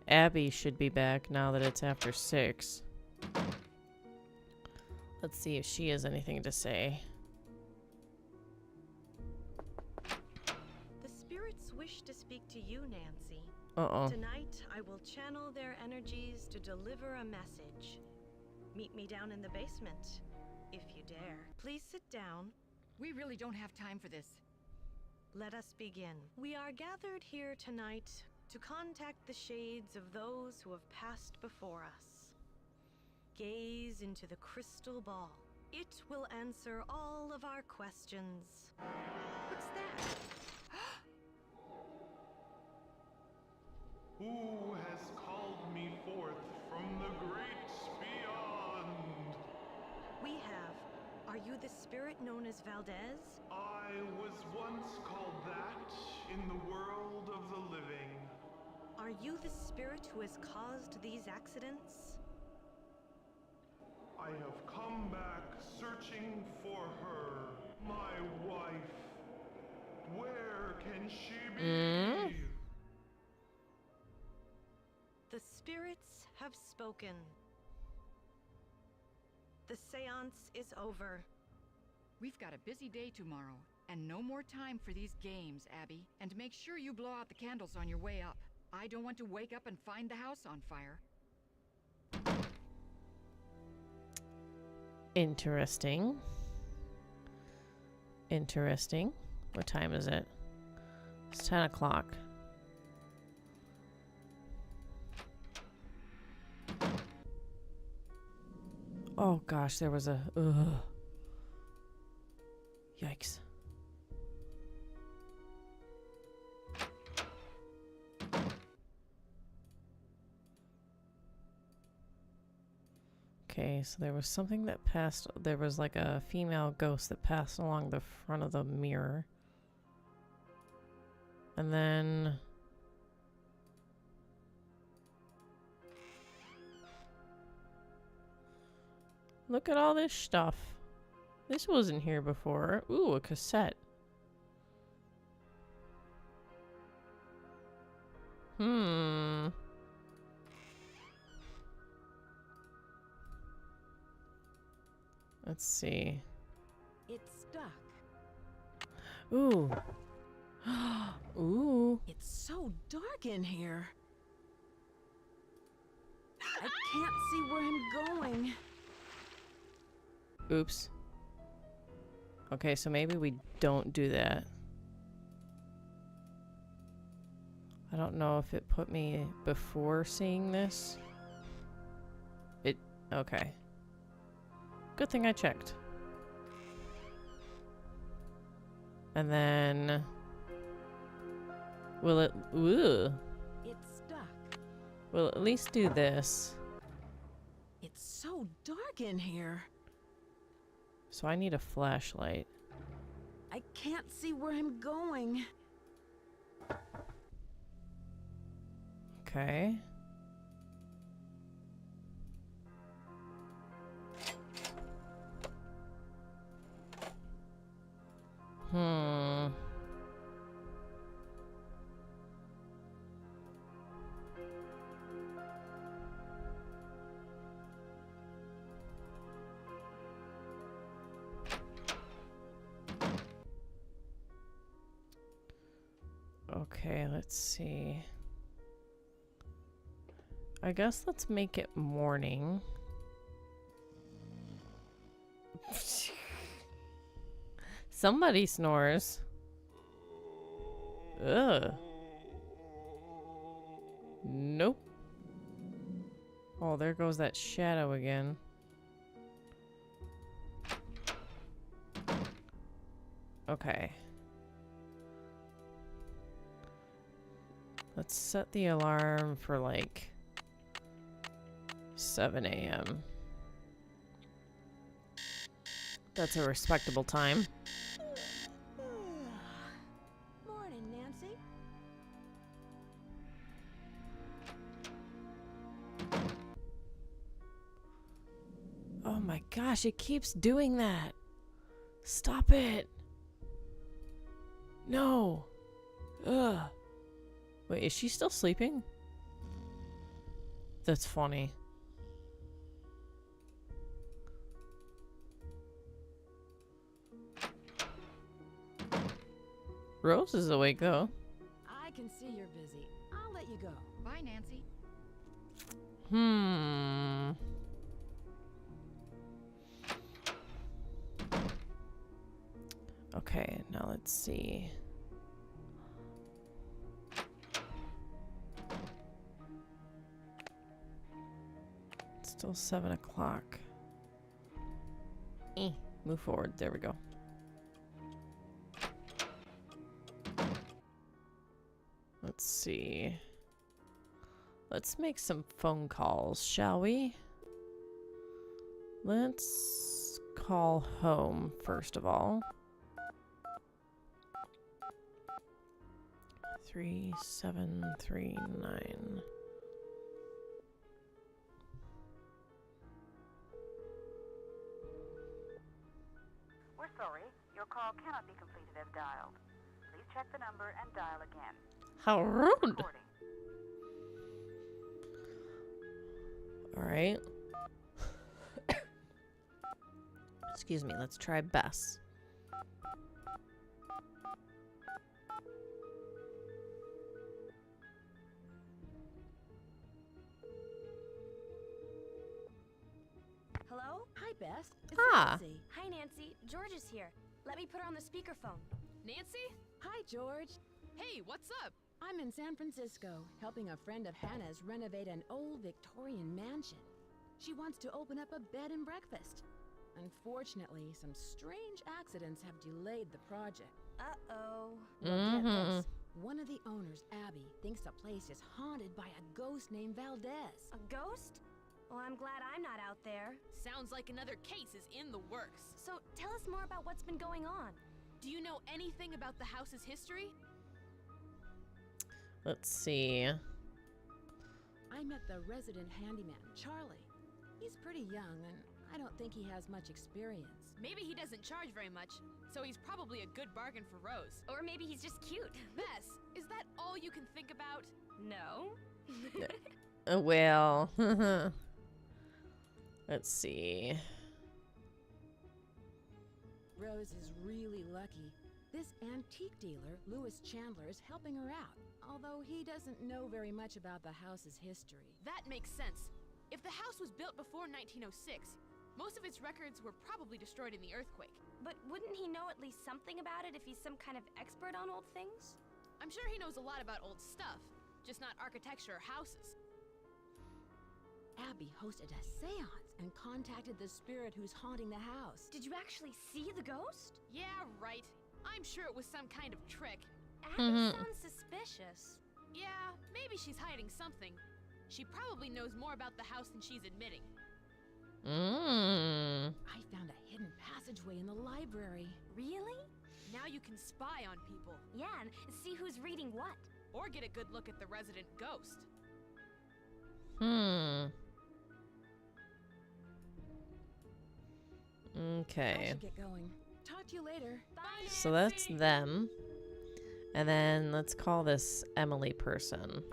Abby should be back now that it's after 6. Let's see if she has anything to say. The spirits wish to speak to you, Nancy. Uh-oh. Tonight, I will channel their energies to deliver a message. Meet me down in the basement, if you dare. Please sit down. We really don't have time for this. Let us begin. We are gathered here tonight to contact the shades of those who have passed before us. Gaze into the crystal ball. It will answer all of our questions. What's that? Who has called me you the spirit known as Valdez? I was once called that in the world of the living. Are you the spirit who has caused these accidents? I have come back searching for her, my wife. Where can she be? The spirits have spoken. The seance is over. We've got a busy day tomorrow, and no more time for these games, Abby. And make sure you blow out the candles on your way up. I don't want to wake up and find the house on fire. Interesting. Interesting. What time is it? It's 10 o'clock. Oh gosh, there was a... Ugh. Yikes. Okay, so there was something that passed. There was like a female ghost that passed along the front of the mirror. And then... Look at all this stuff. This wasn't here before. Ooh, a cassette. Let's see. It's stuck. Ooh. Ooh. It's so dark in here. I can't see where I'm going. Oops. Okay, so maybe we don't do that. I don't know if it put me before seeing this. It... Okay. Good thing I checked. And then... Will it... Ooh. It's stuck. We'll at least do this. It's so dark in here. So I need a flashlight. I can't see where I'm going. Okay. Okay, let's see. I guess let's make it morning. Somebody snores. Ugh. Nope. Oh, there goes that shadow again. Okay. Let's set the alarm for like 7 a.m. That's a respectable time. Morning, Nancy. Oh my gosh, it keeps doing that. Stop it. No. Ugh. Wait, is she still sleeping? That's funny. Rose is awake though. I can see you're busy. I'll let you go. Bye, Nancy. Okay, now let's see. It's still 7 o'clock. Move forward. There we go. Let's see. Let's make some phone calls, shall we? Let's call home first of all. 3739. We're sorry. Your call cannot be completed as dialed. Please check the number and dial again. How rude! Recording. Alright. Excuse me, let's try Bess. Hello? Hi, Bess. It's Ah. Nancy. Hi, Nancy. George is here. Let me put her on the speakerphone. Nancy? Hi, George. Hey, what's up? I'm in San Francisco, helping a friend of Hannah's renovate an old Victorian mansion. She wants to open up a bed and breakfast. Unfortunately, some strange accidents have delayed the project. Uh-oh. Well, get this. One of the owners, Abby, thinks the place is haunted by a ghost named Valdez. A ghost? Well, I'm glad I'm not out there. Sounds like another case is in the works. So tell us more about what's been going on. Do you know anything about the house's history? Let's see. I met the resident handyman, Charlie. He's pretty young, and I don't think he has much experience. Maybe he doesn't charge very much, so he's probably a good bargain for Rose. Or maybe he's just cute. Bess, is that all you can think about? No. Well, let's see. Rose is really lucky. This antique dealer, Louis Chandler, is helping her out, although he doesn't know very much about the house's history. That makes sense. If the house was built before 1906, most of its records were probably destroyed in the earthquake. But wouldn't he know at least something about it if he's some kind of expert on old things? I'm sure he knows a lot about old stuff, just not architecture or houses. Abby hosted a seance and contacted the spirit who's haunting the house. Did you actually see the ghost? Yeah, right. I'm sure it was some kind of trick. Abby sounds suspicious. Yeah, maybe she's hiding something. She probably knows more about the house than she's admitting. I found a hidden passageway in the library. Really? Now you can spy on people, Yeah, and see who's reading what. or get a good look at the resident ghost. I Okay. should get going. Talk to you later. Bye, So that's them. And then let's call this Emily person.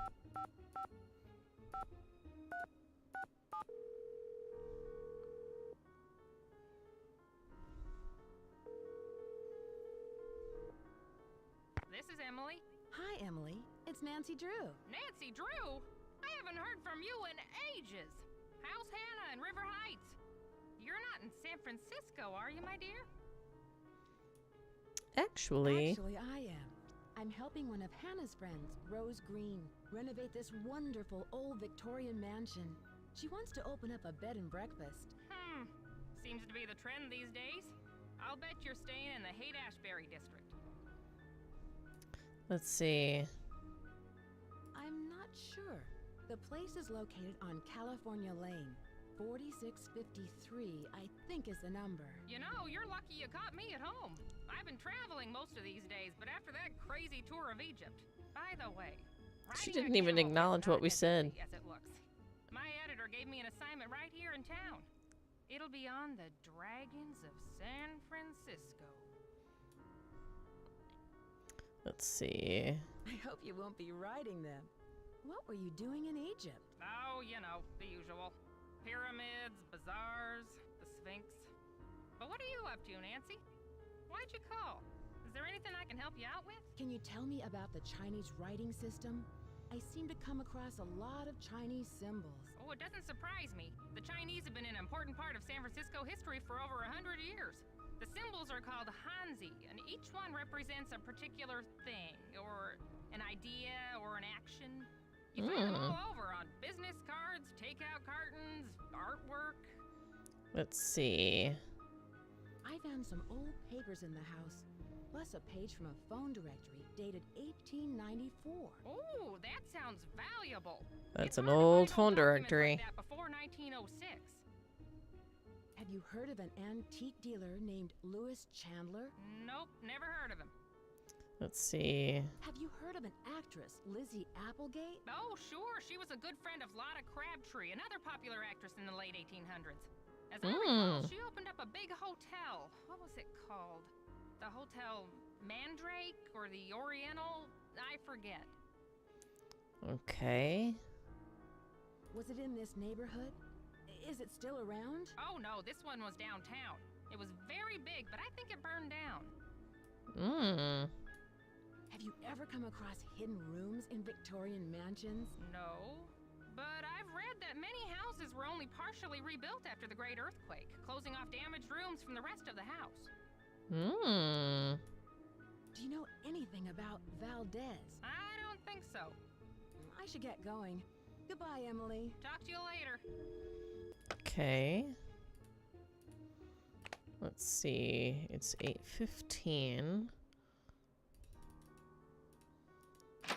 This is Emily. Hi, Emily. It's Nancy Drew. Nancy Drew? I haven't heard from you in ages. How's Hannah in River Heights? You're not in San Francisco, are you, my dear? Actually, I am. I'm helping one of Hannah's friends, Rose Green, renovate this wonderful old Victorian mansion. She wants to open up a bed and breakfast. Seems to be the trend these days. I'll bet you're staying in the Haight-Ashbury district. let's see. I'm not sure. The place is located on California Lane. 4653, I think is the number. You know, you're lucky you caught me at home. I've been traveling most of these days, but after that crazy tour of Egypt. By the way, She riding a didn't even camel is acknowledge not what we as said. easy as it looks. My editor gave me an assignment right here in town. It'll be on the Dragons of San Francisco. Let's see. I hope you won't be riding them. What were you doing in Egypt? Oh, you know, the usual. Pyramids, bazaars, the Sphinx. But what are you up to, Nancy? Why'd you call? Is there anything I can help you out with? Can you tell me about the Chinese writing system? I seem to come across a lot of Chinese symbols. Oh, it doesn't surprise me. The Chinese have been an important part of San Francisco history for over 100 years. The symbols are called Hanzi, and each one represents a particular thing, or an idea, or an action. You find them all over on business cards, takeout cartons, artwork. Let's see. I found some old papers in the house, plus a page from a phone directory dated 1894. Oh, that sounds valuable. That's It's an hard to old find phone documents directory. like that before 1906. Have you you heard of an antique dealer named Louis Chandler? Nope, never heard of him. Let's see. Have you heard of an actress, Lizzie Applegate? Oh, sure. She was a good friend of Lotta Crabtree, another popular actress in the late 1800s. As I recall, she opened up a big hotel. What was it called? The Hotel Mandrake or the Oriental? I forget. Okay. Was it in this neighborhood? Is it still around? Oh, no, this one was downtown. It was very big, but I think it burned down. Have you ever come across hidden rooms in Victorian mansions? No, but I've read that many houses were only partially rebuilt after the Great Earthquake, closing off damaged rooms from the rest of the house. Do you know anything about Valdez? I don't think so. I should get going. Goodbye, Emily. Talk to you later. Okay. Let's see. It's 8:15.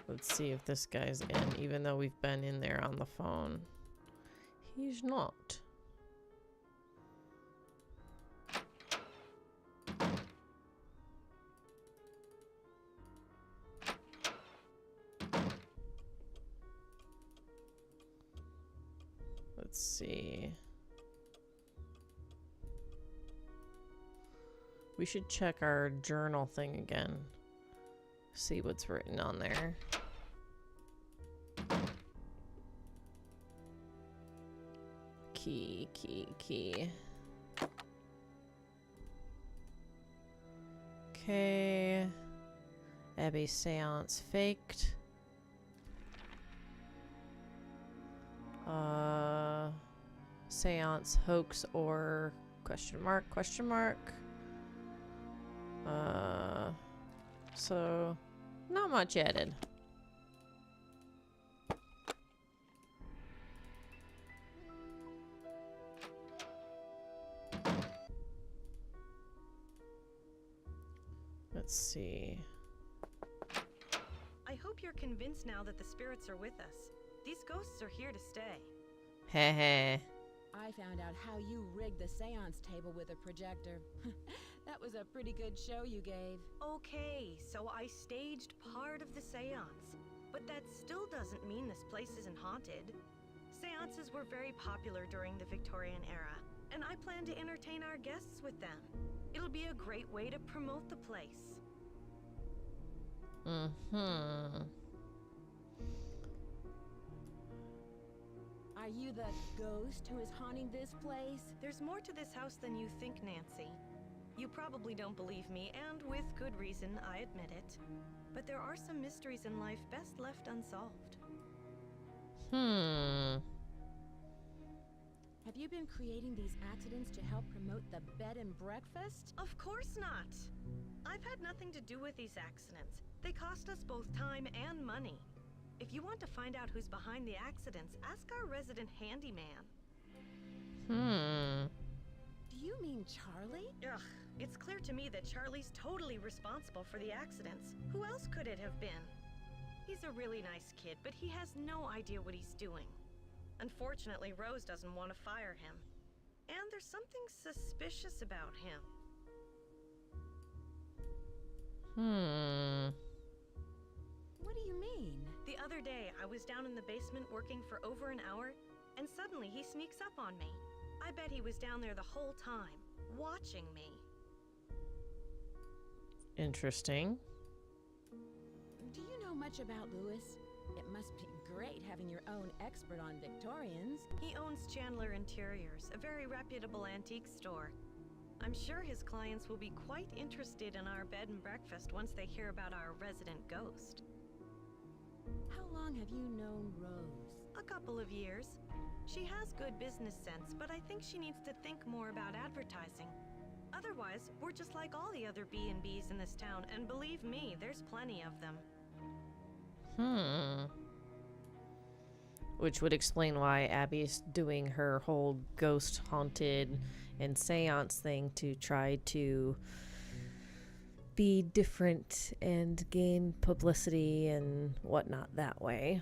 Let's see if this guy's in, even though we've been in there on the phone. He's not. Let's see. We should check our journal thing again. See what's written on there. Key. Okay. Abby seance faked. Seance hoax or question mark. So not much added. Let's see. I hope you're convinced now that the spirits are with us. These ghosts are here to stay. Heh. I found out how you rigged the seance table with a projector. That was a pretty good show you gave. Okay, so I staged part of the seance. But that still doesn't mean this place isn't haunted. Seances were very popular during the Victorian era, and I plan to entertain our guests with them. It'll be a great way to promote the place. Are you the ghost who is haunting this place? There's more to this house than you think, Nancy. You probably don't believe me, and with good reason, I admit it. But there are some mysteries in life best left unsolved. Have you been creating these accidents to help promote the bed and breakfast? Of course not. I've had nothing to do with these accidents. They cost us both time and money. If you want to find out who's behind the accidents, ask our resident handyman. Do you mean Charlie? Ugh, it's clear to me that Charlie's totally responsible for the accidents. Who else could it have been? He's a really nice kid, but he has no idea what he's doing. Unfortunately, Rose doesn't want to fire him. And there's something suspicious about him. What do you mean? The other day, I was down in the basement working for over an hour, and suddenly he sneaks up on me. I bet he was down there the whole time, watching me. Interesting. Do you know much about Louis? It must be great having your own expert on Victorians. He owns Chandler Interiors, a very reputable antique store. I'm sure his clients will be quite interested in our bed and breakfast once they hear about our resident ghost. How long have you known Rose? A couple of years. She has good business sense, but I think she needs to think more about advertising. Otherwise, we're just like all the other B&Bs in this town, and believe me, there's plenty of them. Which would explain why Abby's doing her whole ghost haunted and seance thing to try to be different and gain publicity and whatnot that way.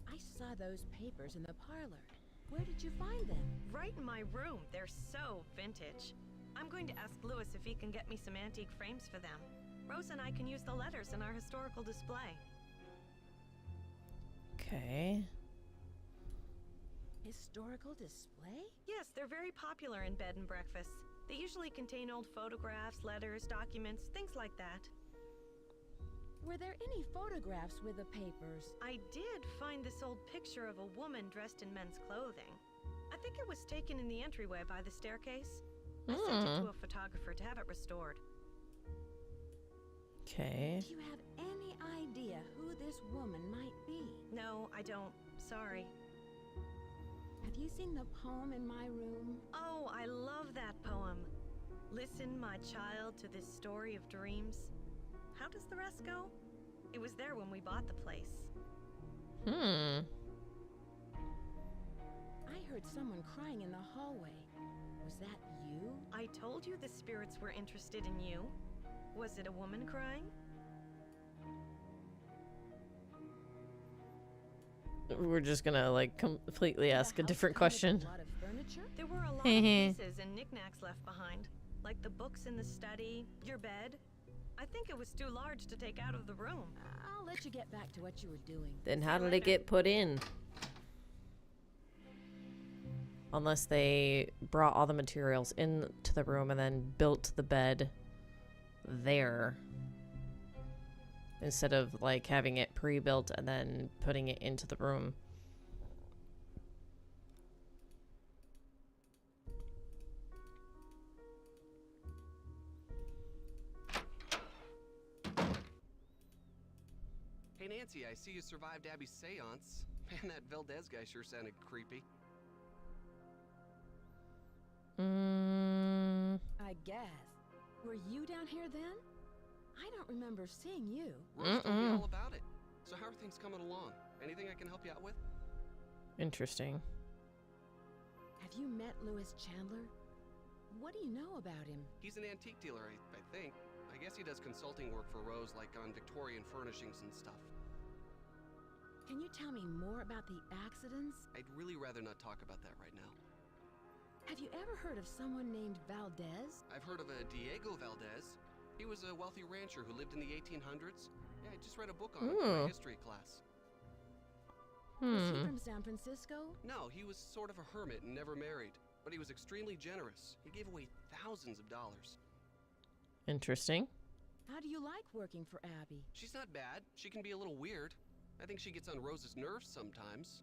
I saw those papers in the parlor. Where did you find them? Right in my room. They're so vintage. I'm going to ask Louis if he can get me some antique frames for them. Rose and I can use the letters in our historical display. Okay. Historical display? Yes, they're very popular in bed and breakfasts. They usually contain old photographs, letters, documents, things like that. Were there any photographs with the papers? I did find this old picture of a woman dressed in men's clothing. I think it was taken in the entryway by the staircase. I sent it to a photographer to have it restored. Okay. Do you have any idea who this woman might be? No, I don't. Sorry. Have you seen the poem in my room? Oh, I love that poem. Listen, my child, to this story of dreams. How does the rest go? It was there when we bought the place. I heard someone crying in the hallway. Was that you? I told you the spirits were interested in you. Was it a woman crying? We're just gonna like completely ask a The house different come with question. A lot of furniture? There were a lot of pieces and knickknacks left behind, like the books in the study, your bed. I think it was too large to take out of the room. I'll let you get back to what you were doing. Then how did it get put in? Unless they brought all the materials into the room and then built the bed there. Instead of like having it pre-built and then putting it into the room. Hey Nancy, I see you survived Abby's seance. Man, that Valdez guy sure sounded creepy. I guess. Were you down here then? I don't remember seeing you. Rose told me all about it. So how are things coming along? Anything I can help you out with? Interesting. Have you met Louis Chandler? What do you know about him? He's an antique dealer, I think. I guess he does consulting work for Rose, like on Victorian furnishings and stuff. Can you tell me more about the accidents? I'd really rather not talk about that right now. Have you ever heard of someone named Valdez? I've heard of a Diego Valdez. He was a wealthy rancher who lived in the 1800s. Yeah, I just read a book on him for my history class. Was he from San Francisco? No, he was sort of a hermit and never married. But he was extremely generous. He gave away thousands of dollars. Interesting. How do you like working for Abby? She's not bad. She can be a little weird. I think she gets on Rose's nerves sometimes.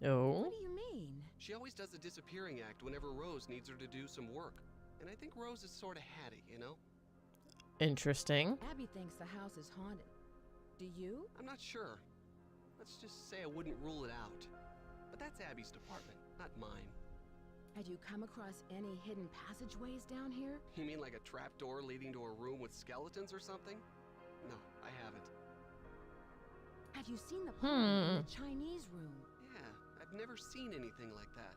Oh. What do you mean? She always does a disappearing act whenever Rose needs her to do some work. And I think Rose is sort of hatty, you know? Interesting. Abby thinks the house is haunted. Do you? I'm not sure. Let's just say I wouldn't rule it out. But that's Abby's department, not mine. Had you come across any hidden passageways down here? You mean like a trapdoor leading to a room with skeletons or something? No, I haven't. Have you seen the poem in the Chinese room? Yeah, I've never seen anything like that.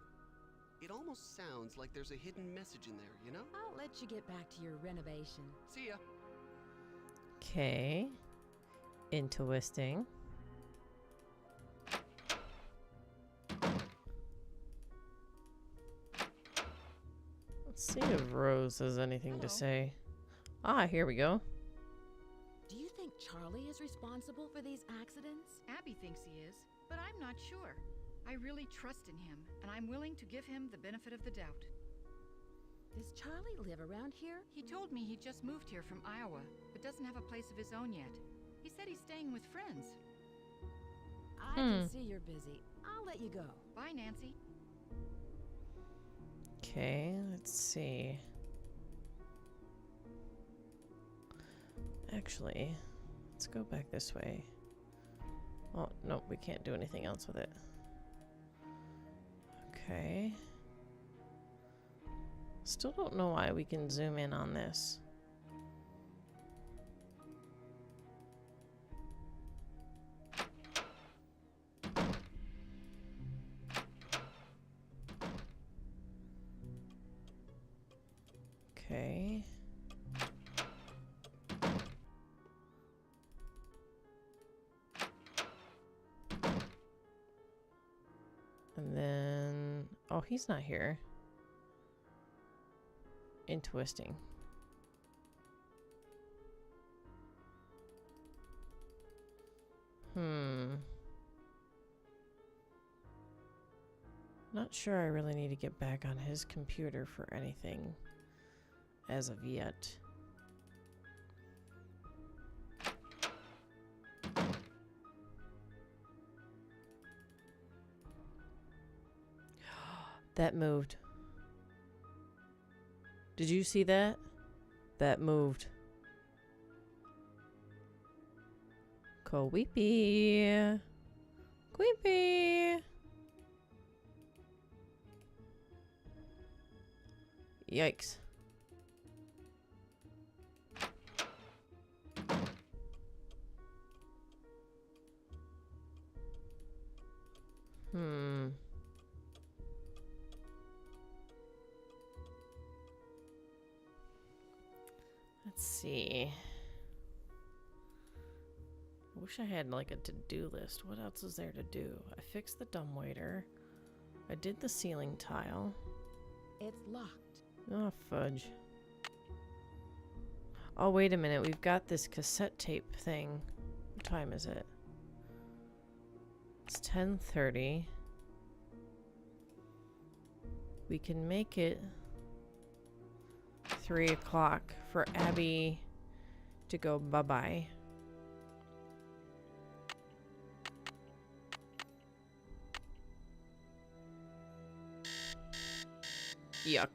It almost sounds like there's a hidden message in there, you know? I'll let you get back to your renovation. See ya. Okay. Interesting. Let's see if Rose has anything to say. Ah, here we go. Do you think Charlie is responsible for these accidents? Abby thinks he is, but I'm not sure. I really trust in him, and I'm willing to give him the benefit of the doubt. Does Charlie live around here? He told me he just moved here from Iowa, but doesn't have a place of his own yet. He said he's staying with friends. I can see you're busy. I'll let you go. Bye, Nancy. Okay, let's see. Actually, let's go back this way. Oh, no, we can't do anything else with it. Okay. Still don't know why we can zoom in on this. Okay. And then he's not here. Interesting. Not sure I really need to get back on his computer for anything as of yet. That moved. Did you see that? That moved. Weepy. Weepy. Yikes. Let's see. I wish I had like a to-do list. What else is there to do? I fixed the dumbwaiter. I did the ceiling tile. It's locked. Oh, fudge. Oh, wait a minute. We've got this cassette tape thing. What time is it? It's 10:30. We can make it 3 o'clock for Abby to go bye-bye. Yuck.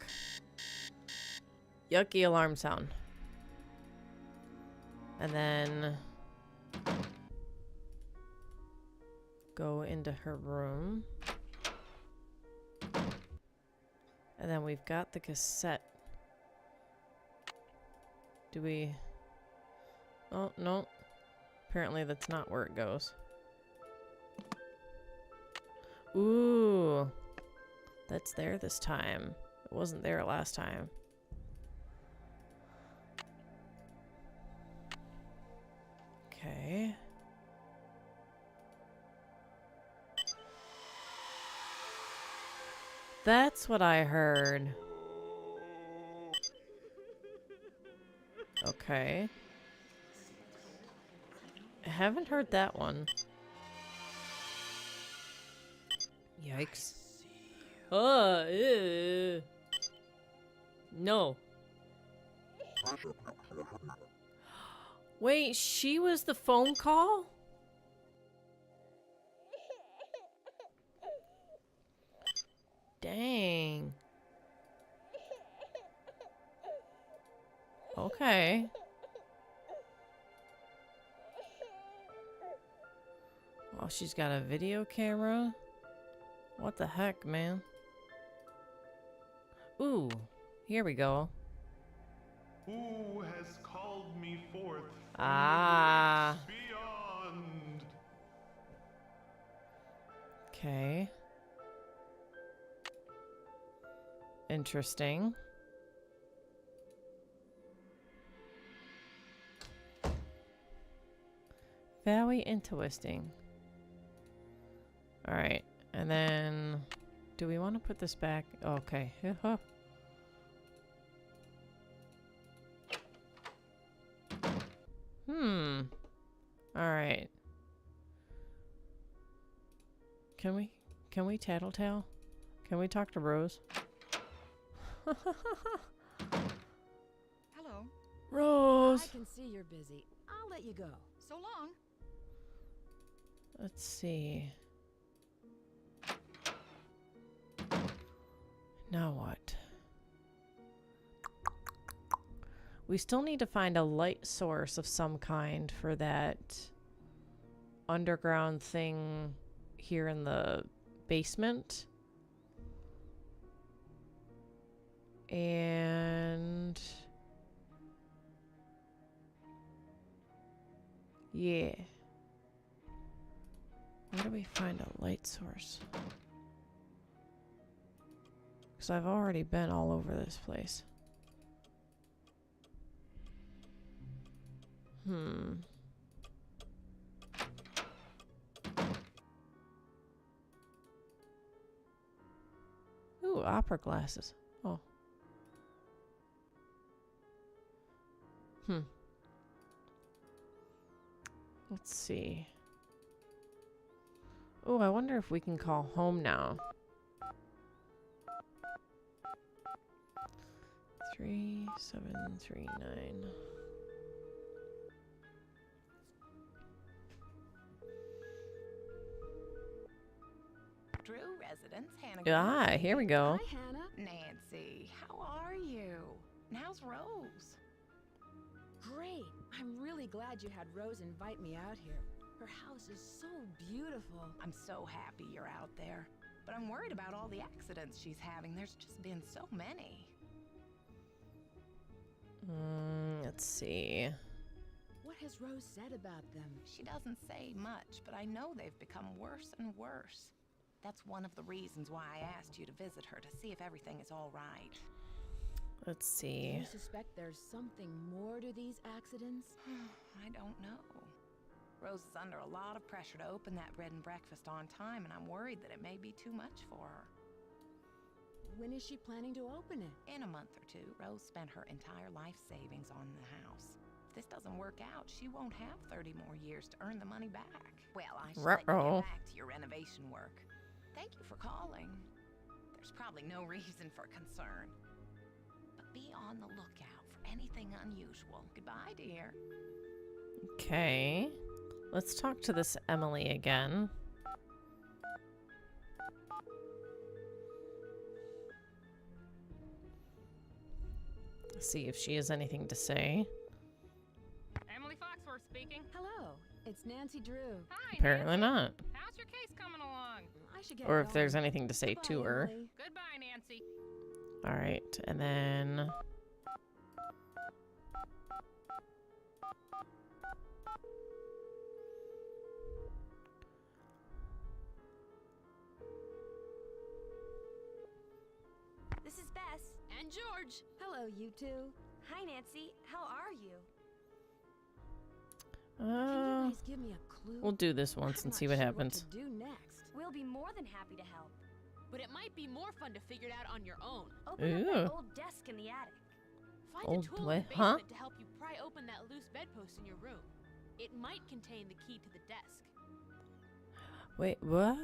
Yucky alarm sound. And then go into her room. And then we've got the cassette. Do we... Oh, no. Apparently that's not where it goes. Ooh. That's there this time. It wasn't there last time. Okay. That's what I heard. Okay. I haven't heard that one. Yikes. Ew. No. Wait, she was the phone call? Dang. Okay. Oh, she's got a video camera? What the heck, man? Ooh, here we go. Who has called me forth from Ah. the great beyond? Okay. Interesting. Very interesting. Alright, and then... Do we want to put this back? Oh, okay. Alright. Can we tattletale? Can we talk to Rose? Hello. Rose! I can see you're busy. I'll let you go. So long. Let's see. Now what? We still need to find a light source of some kind for that underground thing here in the basement. And... yeah. Where do we find a light source? Because I've already been all over this place. Ooh, opera glasses. Oh. Let's see. Oh, I wonder if we can call home now. 3739. Drew residence, Hannah. Ah, here we go. Hi, Hannah. Nancy, how are you? And how's Rose? Great. I'm really glad you had Rose invite me out here. Her house is so beautiful. I'm so happy you're out there. But I'm worried about all the accidents she's having. There's just been so many. Let's see. What has Rose said about them? She doesn't say much, but I know they've become worse and worse. That's one of the reasons why I asked you to visit her, to see if everything is all right. Let's Do see. you suspect there's something more to these accidents? I don't know. Rose is under a lot of pressure to open that bed and breakfast on time, and I'm worried that it may be too much for her. When is she planning to open it? In a month or two, Rose spent her entire life savings on the house. If this doesn't work out, she won't have 30 more years to earn the money back. Well, I should let you Ruh-roh. get back to your renovation work. Thank you for calling. There's probably no reason for concern. But be on the lookout for anything unusual. Goodbye, dear. Okay. Let's talk to this Emily again. See if she has anything to say. Emily Foxworth speaking. Hello, it's Nancy Drew. Hi, Apparently Nancy. not. How's your case coming along? I should get Or if going. there's anything to say Goodbye, to her. Emily. Goodbye, Nancy. All right, and then This is Bess. And George. Hello, you two. Hi, Nancy. How are you? Can you guys give me a clue? we'll do this once I'm and not see what sure happens. What to do next? We'll be more than happy to help. But it might be more fun to figure it out on your own. Open up Ooh. that old desk in the attic. Find Old a tool boy, in the huh? basement to help you pry open that loose bedpost in your room. It might contain the key to the desk. Wait, what?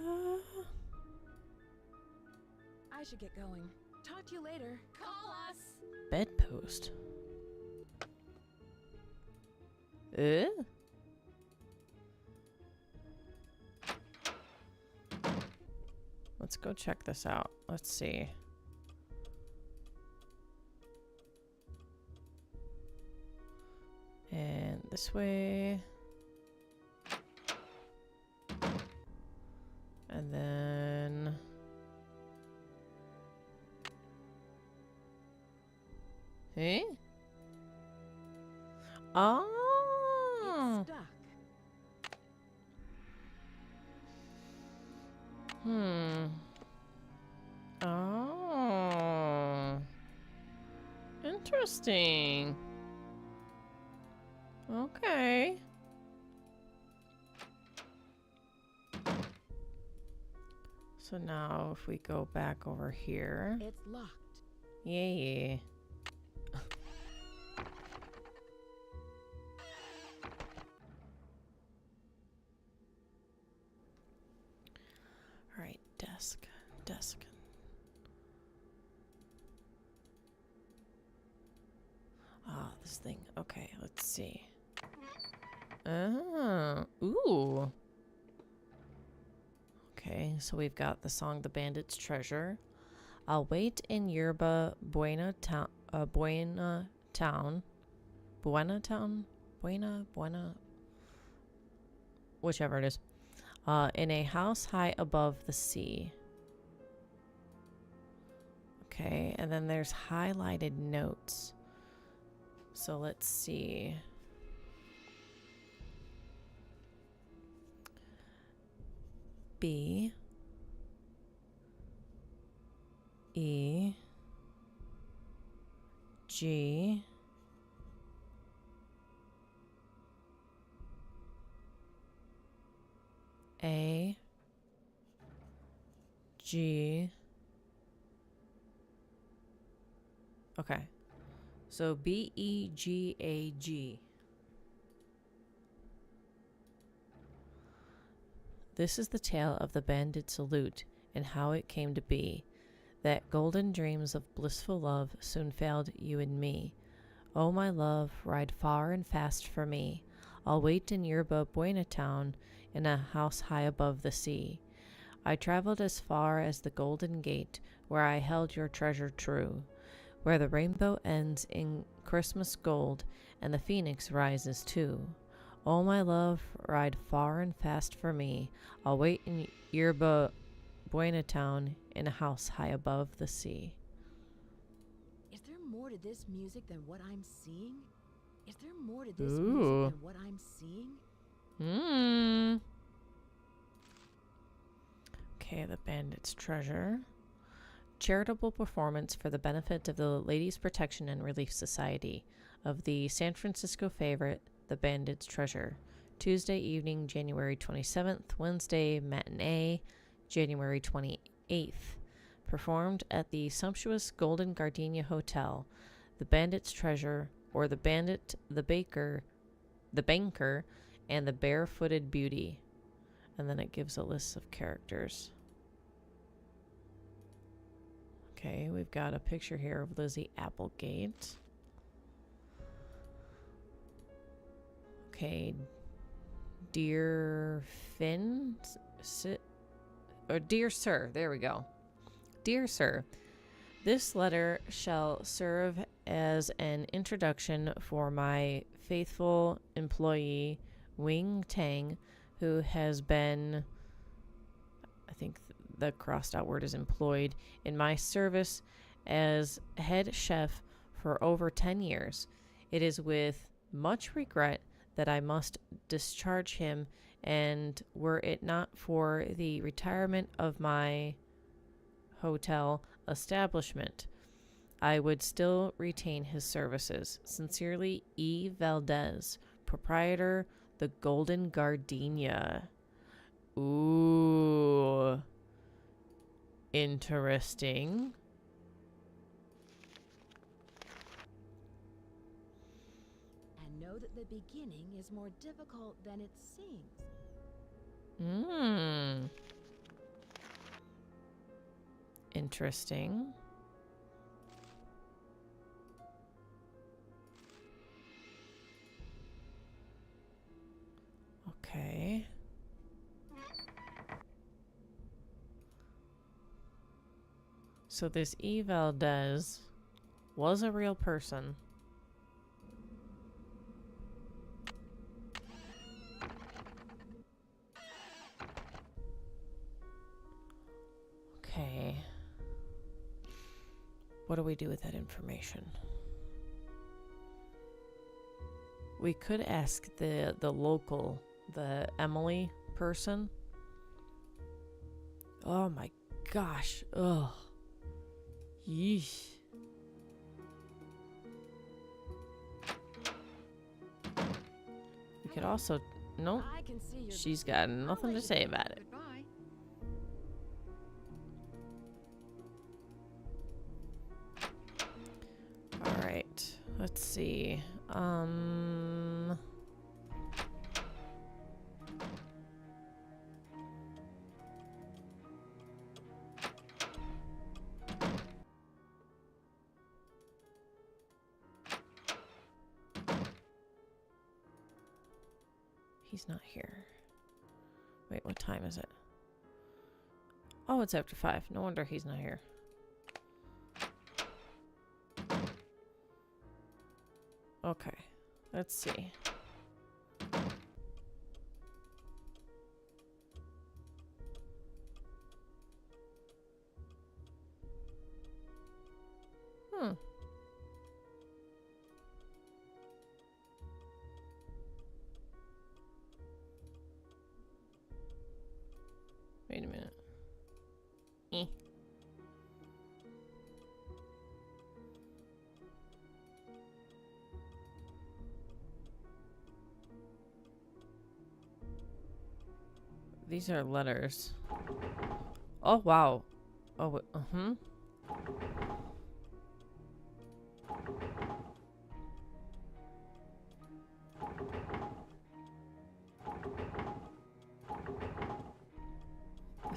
I should get going. Talk to you later. Call us! Bedpost. Let's go check this out. Let's see. And this way. And then... Hey? Oh! It's stuck. Oh. Interesting. Okay. So now if we go back over here. It's locked. Yeah. All right, desk. Ah, this thing. Okay, let's see. Oh, ooh. Okay, so we've got the song "The Bandit's Treasure." I'll wait in Yerba Buena Town. Whichever it is. In a house high above the sea. Okay, and then there's highlighted notes. So let's see. B E G A G Okay. So BEGAG. This is the tale of the bandit salute and how it came to be that golden dreams of blissful love soon failed you and me. Oh, my love, ride far and fast for me. I'll wait in Yerba Buena town in a house high above the sea. I traveled as far as the Golden Gate, where I held your treasure true, where the rainbow ends in Christmas gold and the phoenix rises too. Oh, my love, ride far and fast for me. I'll wait in Yerba Buena town in a house high above the sea. Is there more to this music than what I'm seeing? Is there more to this Ooh. music than what I'm seeing? Okay, the bandit's treasure. Charitable performance for the benefit of the Ladies Protection and Relief Society of the San Francisco favorite, The Bandit's Treasure. Tuesday evening, January 27th. Wednesday matinee, January 28th. Performed at the sumptuous Golden Gardenia Hotel. The Bandit's Treasure, or The Bandit, the Baker, the Banker, and the Barefooted Beauty. And then it gives a list of characters. Okay, we've got a picture here of Lizzie Applegate. Okay, Dear Finn, or Dear Sir, there we go. Dear Sir, this letter shall serve as an introduction for my faithful employee, Wing Tang, who has been, I think the crossed out word is employed, in my service as head chef for over 10 years. It is with much regret that I must discharge him, and were it not for the retirement of my hotel establishment, I would still retain his services. Sincerely, E. Valdez, proprietor, the Golden Gardenia. Ooh. Interesting. And know that the beginning is more difficult than it seems. Interesting. Okay. So this E. Valdez was a real person. Okay. What do we do with that information? We could ask the local, the Emily person. Oh my gosh. Ugh. Yeesh. We could also... Nope. I can see your She's got nothing to say about it. Goodbye. Alright. Let's see. He's not here. Wait, what time is it? Oh, it's after 5. No wonder he's not here. Okay, let's see. Wait a minute. These are letters. Oh, wow. Oh,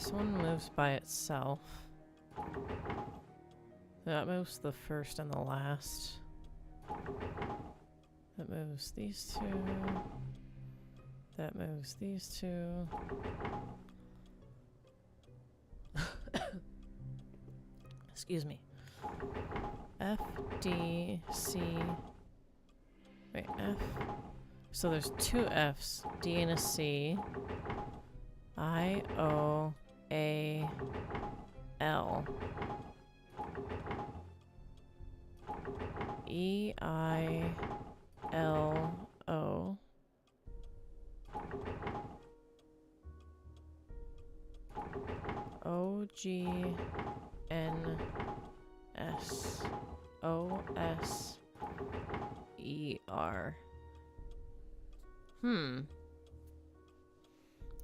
This one moves by itself. That moves the first and the last. That moves these two. That moves these two. Excuse me. F, D, C. Wait, F. So there's two Fs, D and a C. I, O, A, L. E, I, L, O. O, G, N, S. O, S, E, R.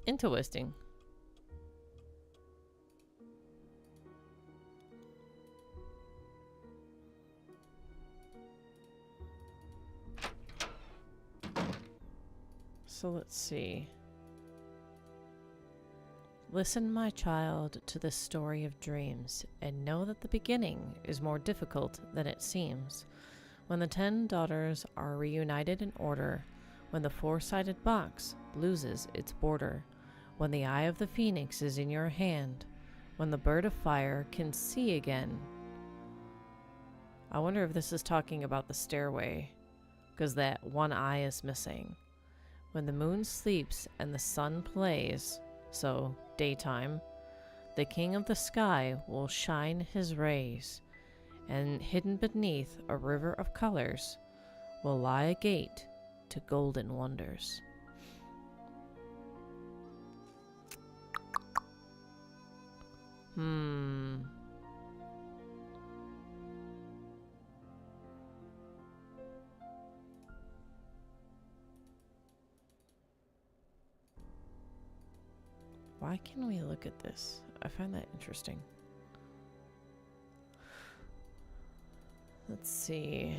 Interesting. So let's see. Listen, my child, to this story of dreams, and know that the beginning is more difficult than it seems. When the 10 daughters are reunited in order, when the 4-sided box loses its border, when the eye of the phoenix is in your hand, when the bird of fire can see again. I wonder if this is talking about the stairway, because that one eye is missing. When the moon sleeps and the sun plays, so daytime, the king of the sky will shine his rays, and hidden beneath a river of colors will lie a gate to golden wonders. Why can we look at this? I find that interesting. Let's see.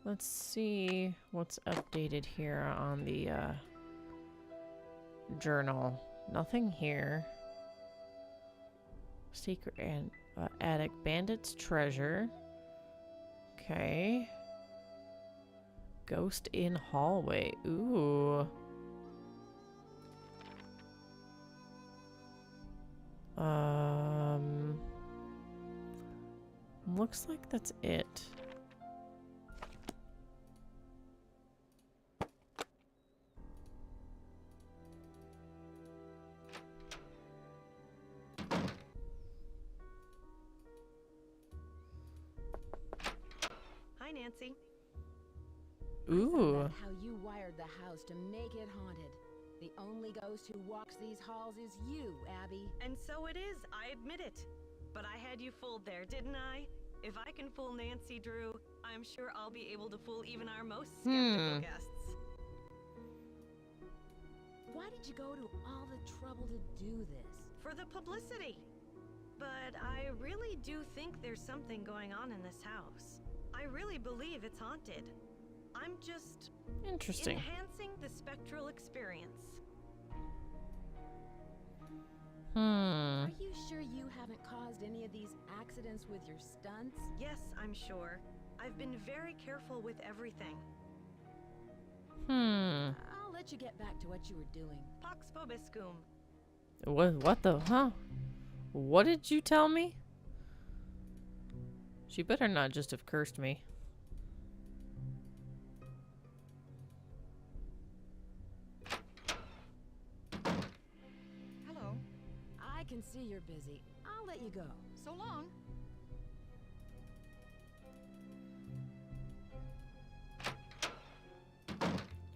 Let's see what's updated here on the journal. Nothing here. Secret and attic bandit's treasure. Okay. Ghost in hallway. Ooh. Looks like that's it. Hi, Nancy. I Ooh. found out how you wired the house to make it haunted. The only ghost who walks these halls is you, Abby. And so it is, I admit it. But I had you fooled there, didn't I? If I can fool Nancy Drew, I'm sure I'll be able to fool even our most skeptical guests. Why did you go to all the trouble to do this? For the publicity. But I really do think there's something going on in this house. I really believe it's haunted. I'm just Interesting. enhancing the spectral experience. Are you sure you haven't caused any of these accidents with your stunts? Yes, I'm sure. I've been very careful with everything. I'll let you get back to what you were doing. Pax vobiscum. What the, huh? What did you tell me? She better not just have cursed me. Hello. I can see you're busy. I'll let you go. So long.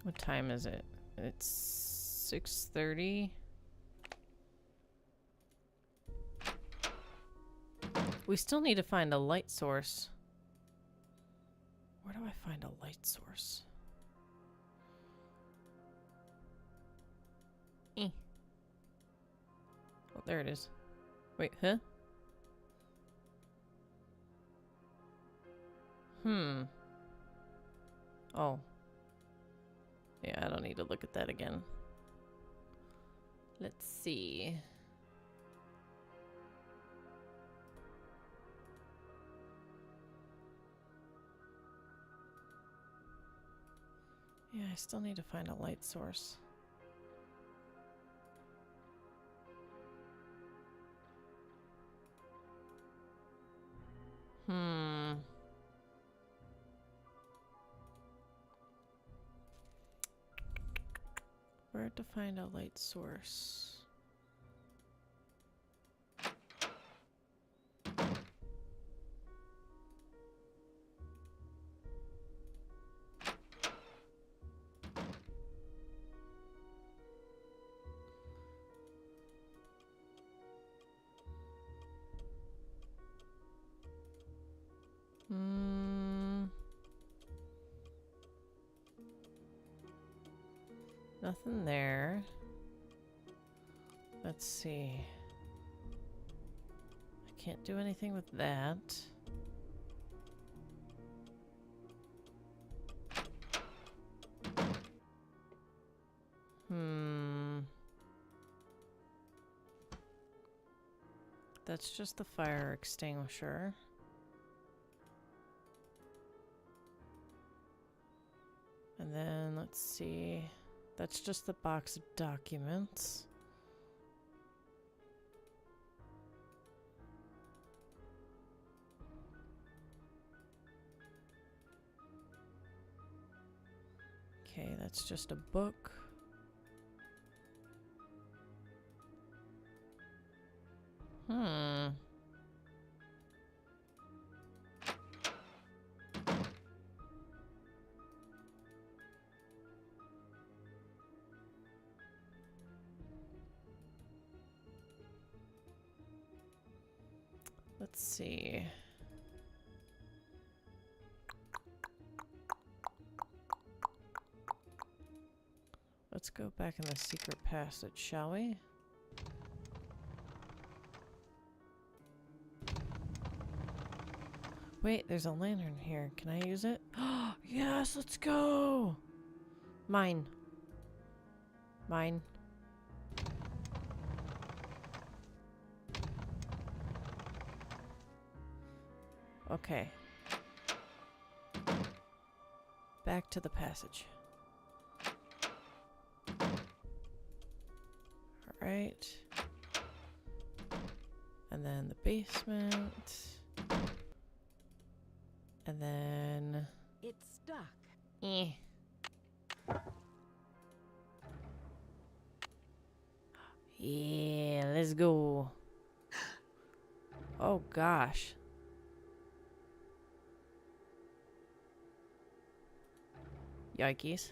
What time is it? It's 6:30. We still need to find a light source. Where do I find a light source? there it is. Wait, huh? Oh. Yeah, I don't need to look at that again. Let's see. Yeah, I still need to find a light source. Where to find a light source? Nothing there. Let's see. I can't do anything with that. That's just the fire extinguisher. And then, let's see. That's just the box of documents. Okay, that's just a book. Let's see. Let's go back in the secret passage, shall we? Wait, there's a lantern here. Can I use it? Oh, yes, let's go! Mine. Mine. Okay. Back to the passage. Alright. And then the basement. And then... It's stuck. Yeah, let's go. Oh gosh. Yikes.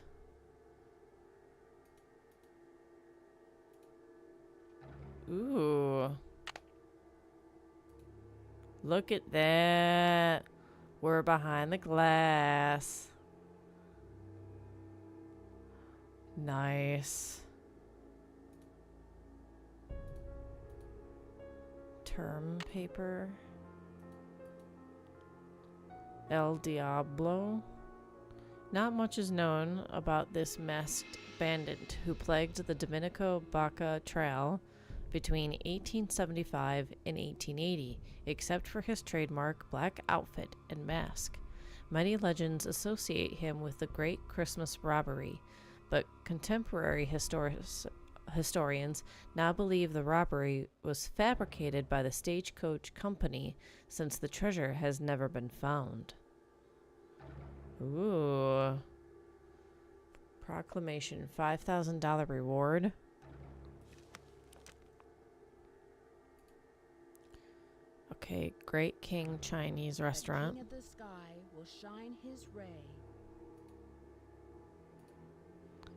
Ooh. Look at that. We're behind the glass. Nice. Term paper. El Diablo. Not much is known about this masked bandit who plagued the Dominico Baca Trail between 1875 and 1880, except for his trademark black outfit and mask. Many legends associate him with the Great Christmas Robbery, but contemporary historians now believe the robbery was fabricated by the Stagecoach Company, since the treasure has never been found. Ooh. Proclamation, $5,000 reward. Okay, Great King Chinese restaurant. The king of the sky will shine his ray.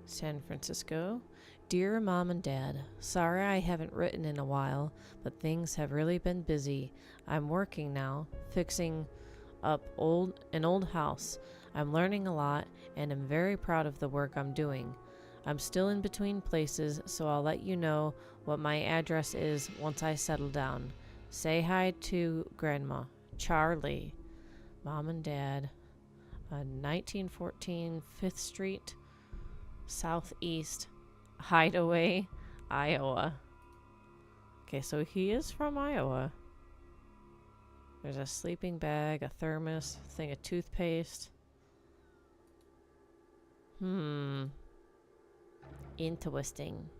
San Francisco. Dear Mom and Dad, sorry I haven't written in a while, but things have really been busy. I'm working now, fixing up an old house. I'm learning a lot, and am very proud of the work I'm doing. I'm still in between places, so I'll let you know what my address is once I settle down. Say hi to Grandma, Charlie, Mom and Dad, 1914 5th Street, Southeast, Hideaway, Iowa. Okay, so he is from Iowa. There's a sleeping bag, a thermos, thing of toothpaste. Interesting.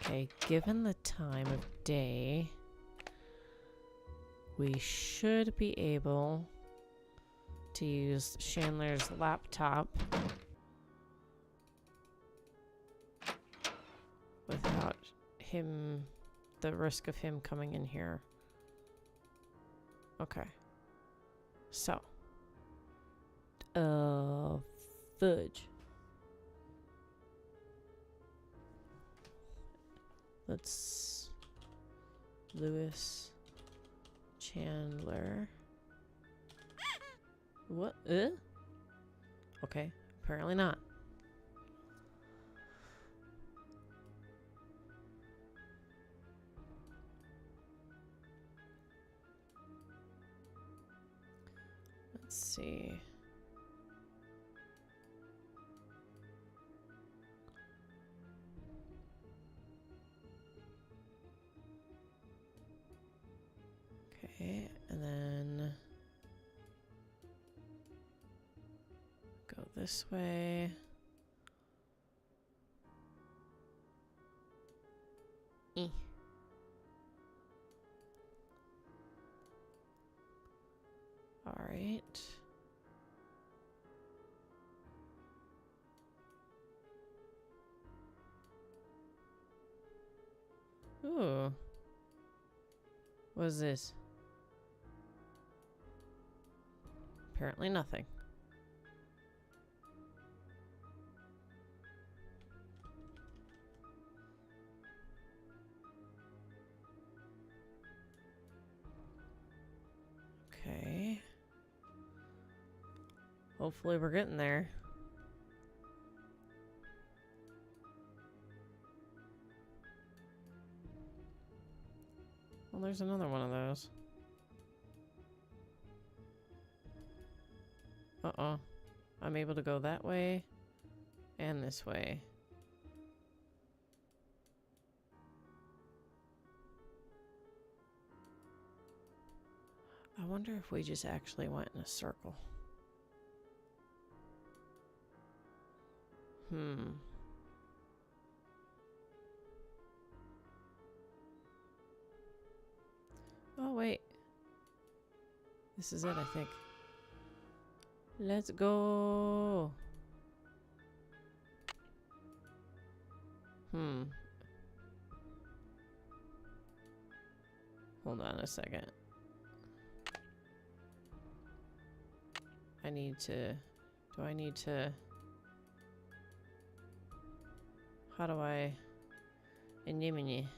Okay, given the time of day, we should be able to use Chandler's laptop without the risk of him coming in here. Okay. So. Fudge. Let's... Lewis Chandler. What? Okay, apparently not. Let's see. Okay, and then go this way. All right. Ooh. What is this? Apparently nothing. Okay. Hopefully we're getting there. Well, there's another one of those. Uh-oh. I'm able to go that way and this way. I wonder if we just actually went in a circle. Oh, wait. This is it, I think. Let's go. Hold on a second. Do I need to... How do I... Anemone.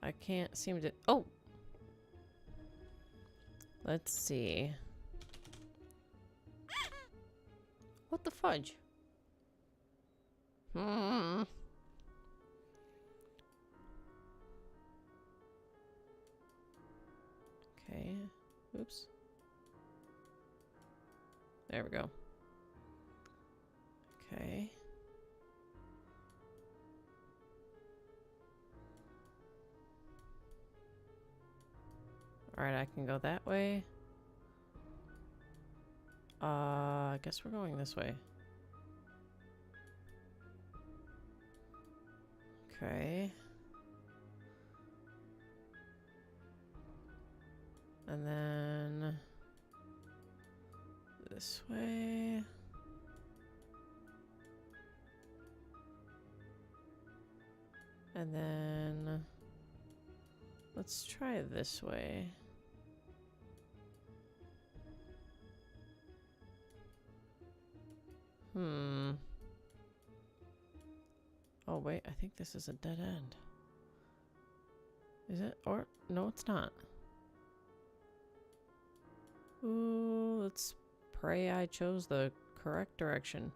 I can't seem to... Oh! Let's see. What the fudge? Okay. Oops. There we go. Okay. Alright, I can go that way. I guess we're going this way. Okay. And then this way. And then let's try this way. Hmm. Oh, wait. I think this is a dead end. Is it? Or, no, it's not. Ooh, let's pray I chose the correct direction.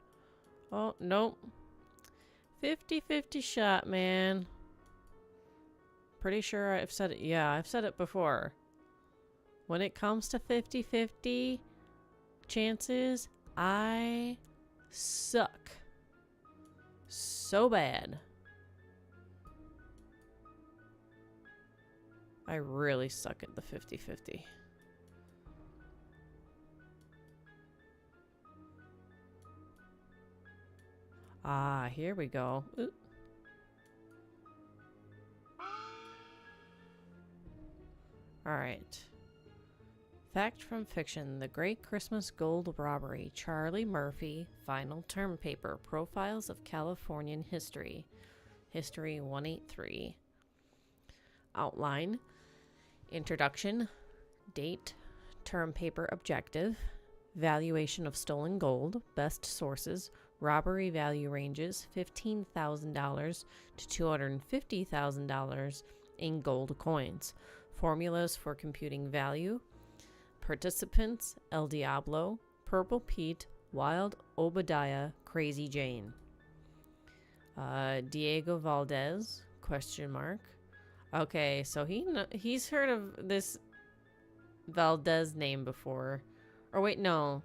Oh, nope. 50-50 shot, man. Pretty sure I've said it. Yeah, I've said it before. When it comes to 50-50 chances, I suck. So bad. I really suck at the 50-50. Ah, here we go. Ooh. All right. Fact from fiction. The Great Christmas Gold Robbery. Charlie Murphy. Final term paper. Profiles of Californian History. History 183. Outline. Introduction. Date. Term paper objective. Valuation of stolen gold. Best sources. Robbery value ranges $15,000 to $250,000 in gold coins. Formulas for computing value. Participants: El Diablo, Purple Pete, Wild Obadiah, Crazy Jane. Diego Valdez, question mark. Okay, so he's heard of this Valdez name before. Or wait, no.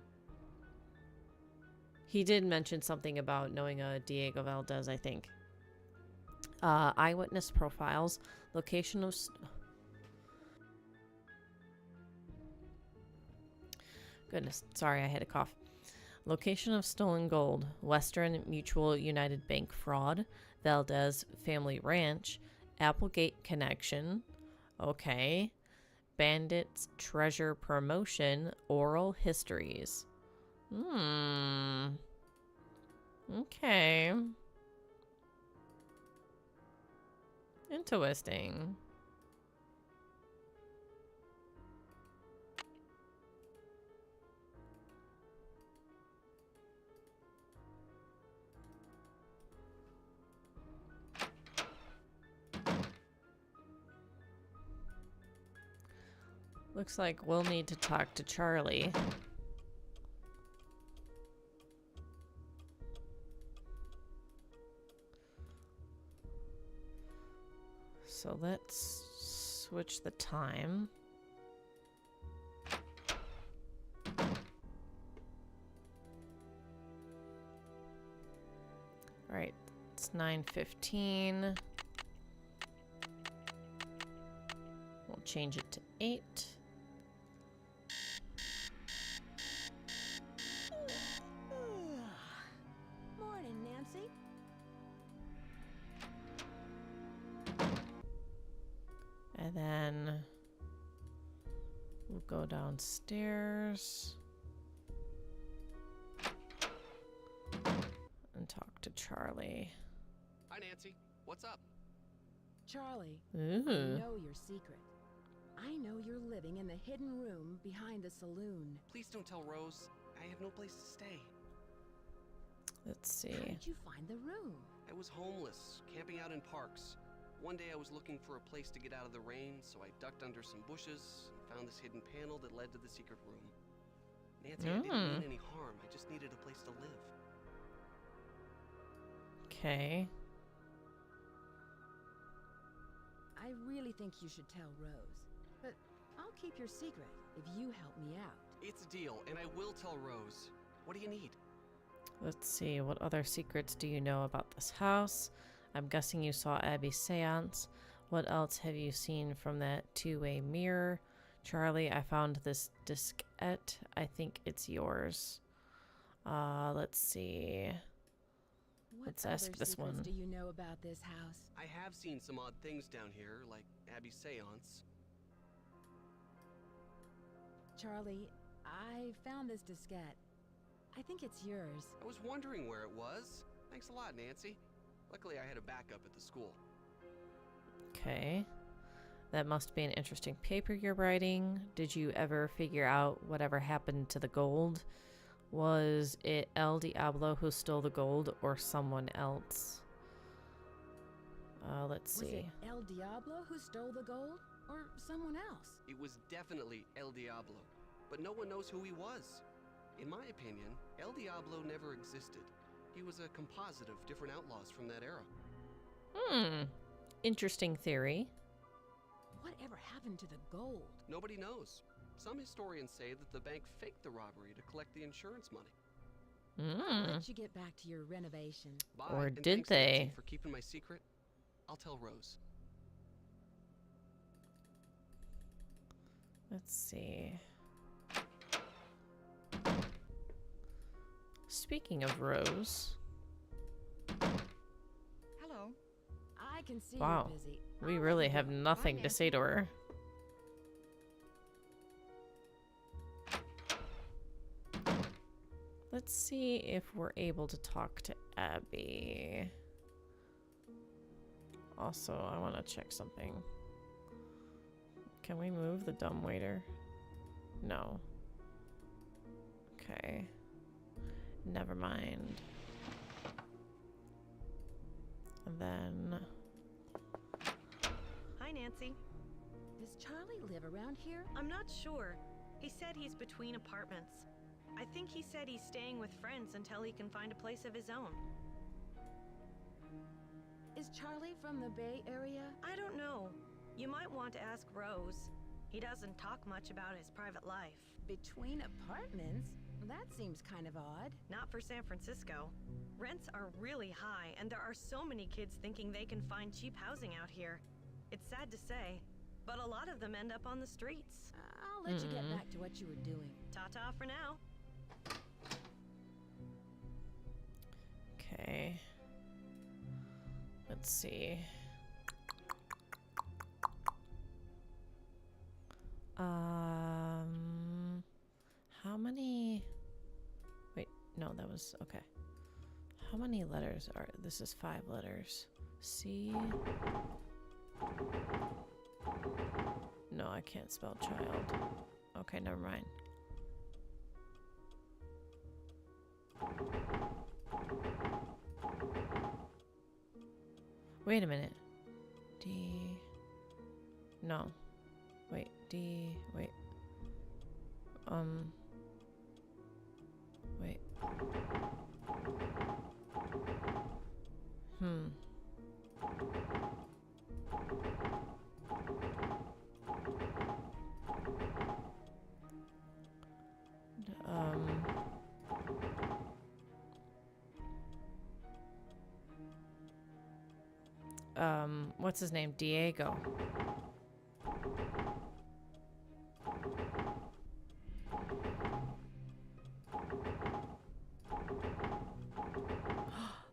He did mention something about knowing a Diego Valdez, I think. Eyewitness profiles. Location of... Goodness, sorry, I had a cough. Location of stolen gold. Western Mutual United Bank fraud. Valdez Family Ranch. Applegate connection. Okay. Bandits treasure promotion. Oral histories. Okay. Interesting. Looks like we'll need to talk to Charlie. So let's switch the time. All right, it's 9:15. We'll change it to 8. Morning, Nancy. And then we'll go downstairs and talk to Charlie. Hi, Nancy. What's up? Charlie, Ooh. I know your secret. I know you're living in the hidden room behind the saloon. Please don't tell Rose. I have no place to stay. Let's How see. did you find the room? I was homeless, camping out in parks. One day I was looking for a place to get out of the rain, so I ducked under some bushes and found this hidden panel that led to the secret room. Nancy, I didn't mean any harm. I just needed a place to live. Okay. I really think you should tell Rose. But I'll keep your secret if you help me out. It's a deal, and I will tell Rose. What do you need? Let's see. What other secrets do you know about this house? I'm guessing you saw Abby's seance. What else have you seen from that two-way mirror? Charlie, I found this diskette. I think it's yours. Let's see. What Let's other ask this secrets one. do you know about this house? I have seen some odd things down here, like Abby's seance. Charlie, I found this diskette. I think it's yours. I was wondering where it was. Thanks a lot, Nancy. Luckily, I had a backup at the school. Okay. That must be an interesting paper you're writing. Did you ever figure out whatever happened to the gold? Was it El Diablo who stole the gold or someone else? Let's Was see. it El Diablo who stole the gold, or someone else? It was definitely El Diablo, but no one knows who he was. In my opinion, El Diablo never existed. He was a composite of different outlaws from that era. Interesting theory. Whatever happened to the gold? Nobody knows. Some historians say that the bank faked the robbery to collect the insurance money. I'll let you get back to your renovation. Bye, Or and did thanks, they? Nancy, for keeping my secret. I'll tell Rose. Let's see. Speaking of Rose. Hello. I can see Wow. you're busy. We I'll really let you have go. nothing Bye, to say to her. Let's see if we're able to talk to Abby. Also, I want to check something. Can we move the dumbwaiter? No. Okay. Never mind. And then... Hi, Nancy. Does Charlie live around here? I'm not sure. He said he's between apartments. I think he said he's staying with friends until he can find a place of his own. Is Charlie from the Bay Area? I don't know. You might want to ask Rose. He doesn't talk much about his private life. Between apartments? That seems kind of odd. Not for San Francisco. Rents are really high, and there are so many kids thinking they can find cheap housing out here. It's sad to say, but a lot of them end up on the streets. I'll let you get back to what you were doing. Ta-ta for now. Okay. Let's see. How many... Wait, no, that was... Okay. How many letters are... This is 5 letters. C... No, I can't spell child. Okay, never mind. Wait a minute. D... No. Wait, D... Wait. Wait. What's his name? Diego.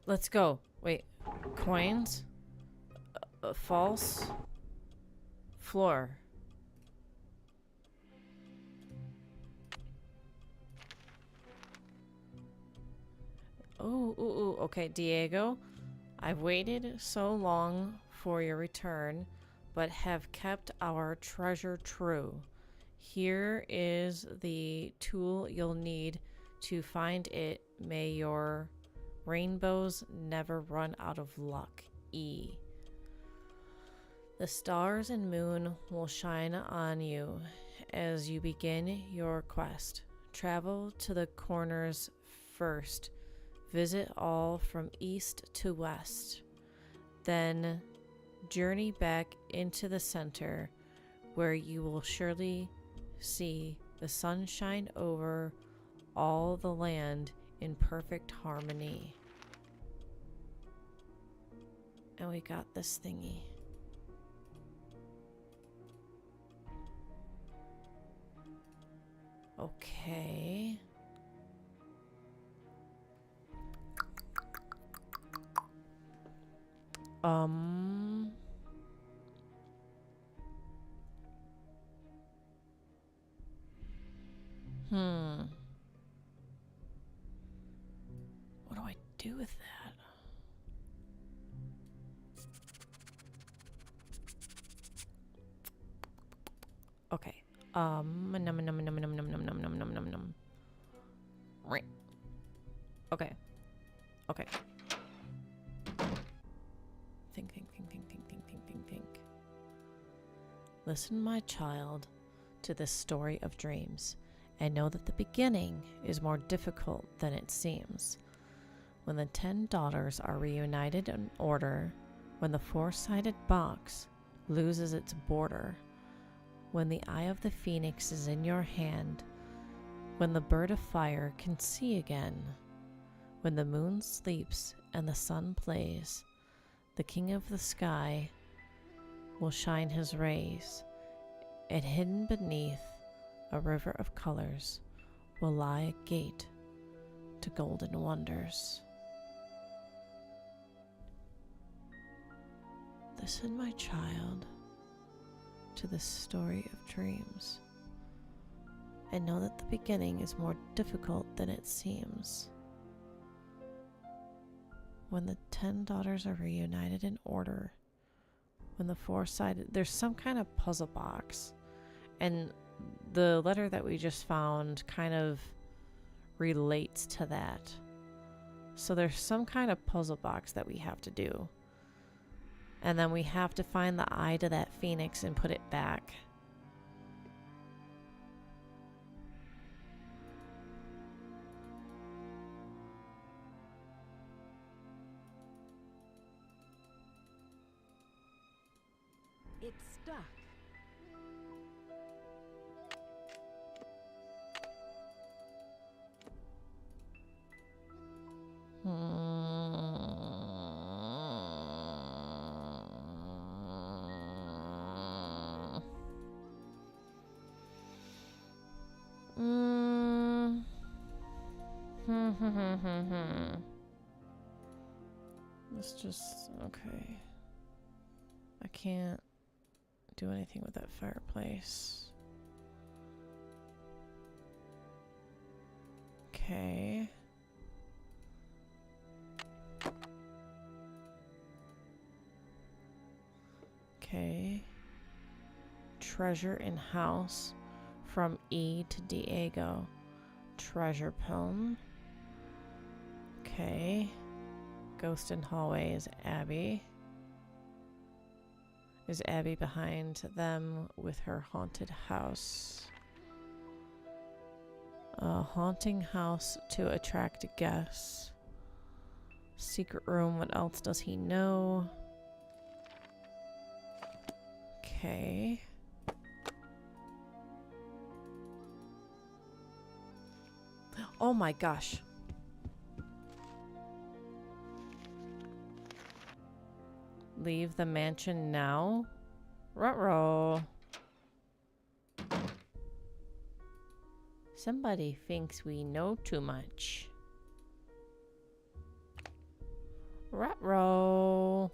Let's go. Wait. Coins? False? Floor. Ooh. Okay, Diego. I've waited so long for your return, but have kept our treasure true. Here is the tool you'll need to find it. May your rainbows never run out of luck. E. The stars and moon will shine on you as you begin your quest. Travel to the corners first. Visit all from east to west. Then journey back into the center, where you will surely see the sun shine over all the land in perfect harmony. And we got this thingy. Okay. What do I do with that? Okay. Num. Okay. Okay. Think, think, think, think, think, think, think, think, think. Listen, my child, to this story of dreams, and know that the beginning is more difficult than it seems. When the 10 daughters are reunited in order, when the four-sided box loses its border, when the eye of the phoenix is in your hand, when the bird of fire can see again, when the moon sleeps and the sun plays, the king of the sky will shine his rays, and hidden beneath a river of colors will lie a gate to golden wonders. Listen, my child, to this story of dreams, and know that the beginning is more difficult than it seems. When the 10 daughters are reunited in order, when the four-sided, there's some kind of puzzle box, and the letter that we just found kind of relates to that. So there's some kind of puzzle box that we have to do. And then we have to find the eye to that phoenix and put it back. It's stuck. Let's just, okay. I can't do anything with that fireplace. Okay. Okay. Treasure in house from E to Diego. Treasure poem. Okay. Ghost in hallway is Abby. Is Abby behind them with her haunted house? A haunting house to attract guests. Secret room, what else does he know? Okay. Oh my gosh. Leave the mansion now? Ruh-roh. Somebody thinks we know too much. Ruh-roh.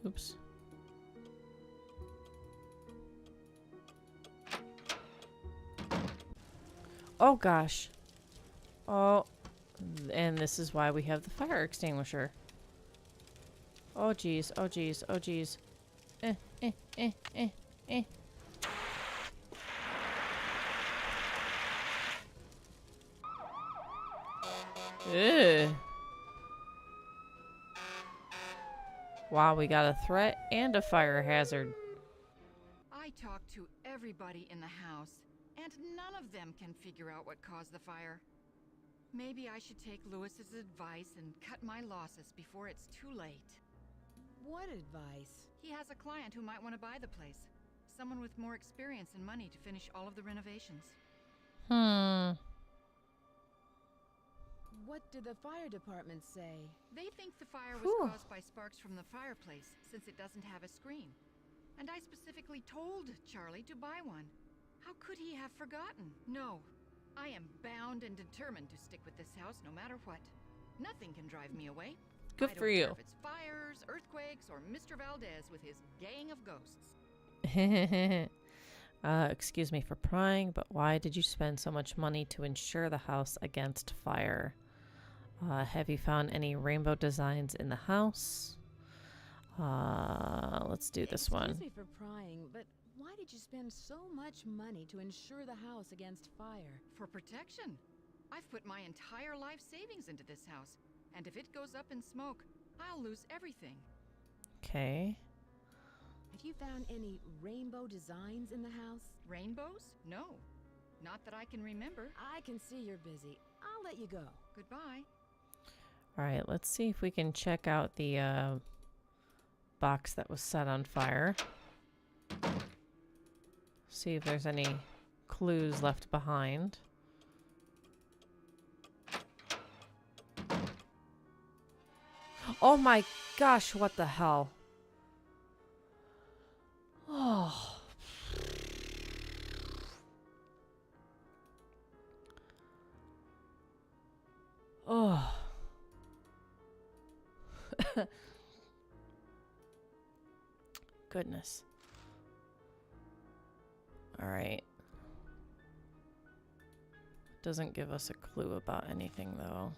Oops. Oh gosh. Oh, and this is why we have the fire extinguisher. Oh geez, oh geez, oh geez. Eh. Ugh. Wow, we got a threat and a fire hazard. I talked to everybody in the house, and none of them can figure out what caused the fire. Maybe I should take Lewis's advice and cut my losses before it's too late. What advice? He has a client who might want to buy the place. Someone with more experience and money to finish all of the renovations. What did the fire department say? They think the fire was caused by sparks from the fireplace, since it doesn't have a screen. And I specifically told Charlie to buy one. How could he have forgotten? No. I am bound and determined to stick with this house no matter what. Nothing can drive me away. Good for you. I don't care if it's fires, earthquakes, or Mr. Valdez with his gang of ghosts. Excuse me for prying, but why did you spend so much money to insure the house against fire? Have you found any rainbow designs in the house? Let's do this one. Excuse me for prying, but why did you spend so much money to insure the house against fire? For protection. I've put my entire life savings into this house, and if it goes up in smoke, I'll lose everything. Okay. Have you found any rainbow designs in the house? Rainbows? No. Not that I can remember. I can see you're busy. I'll let you go. Goodbye. All right, let's see if we can check out the box that was set on fire. See if there's any clues left behind. Oh my gosh, what the hell? Oh. Oh. Goodness. All right. Doesn't give us a clue about anything though.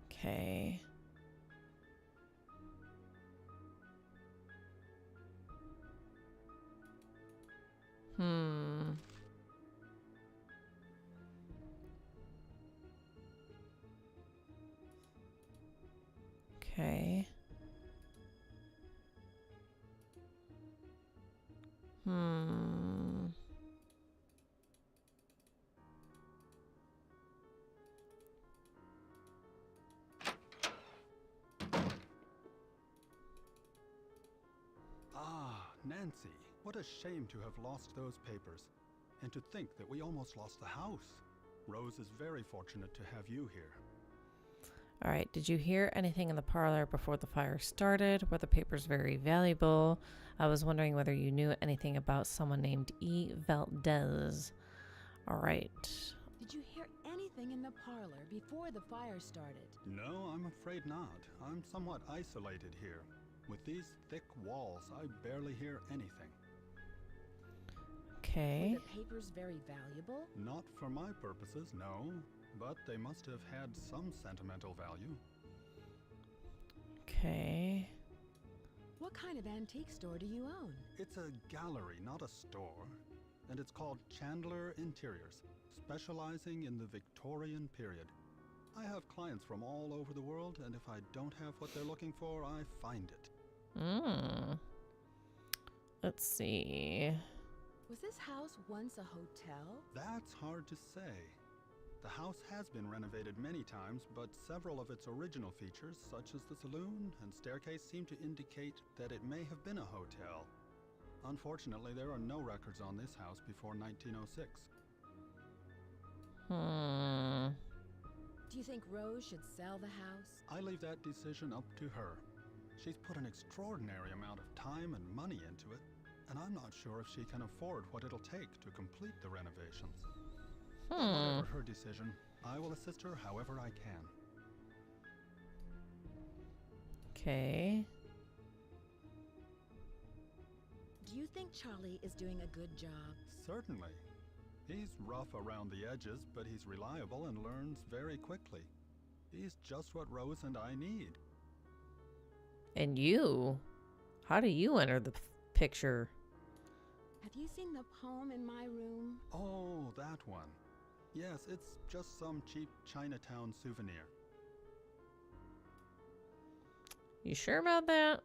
Okay. Okay. Ah, Nancy, what a shame to have lost those papers. And to think that we almost lost the house. Rose is very fortunate to have you here. All right. Did you hear anything in the parlor before the fire started? Were the papers very valuable? I was wondering whether you knew anything about someone named E. Valdez. All right. Did you hear anything in the parlor before the fire started? No, I'm afraid not. I'm somewhat isolated here. With these thick walls, I barely hear anything. Okay. Were the papers very valuable? Not for my purposes, no. But they must have had some sentimental value. Okay. What kind of antique store do you own? It's a gallery, not a store. And it's called Chandler Interiors, specializing in the Victorian period. I have clients from all over the world, and if I don't have what they're looking for, I find it. Let's see. Was this house once a hotel? That's hard to say. The house has been renovated many times, but several of its original features, such as the saloon and staircase, seem to indicate that it may have been a hotel. Unfortunately, there are no records on this house before 1906. Do you think Rose should sell the house? I leave that decision up to her. She's put an extraordinary amount of time and money into it, and I'm not sure if she can afford what it'll take to complete the renovations. Whatever her decision, I will assist her however I can. Okay. Do you think Charlie is doing a good job? Certainly. He's rough around the edges, but he's reliable and learns very quickly. He's just what Rose and I need. And you? How do you enter the picture? Have you seen the poem in my room? Oh, that one. Yes, it's just some cheap Chinatown souvenir. You sure about that?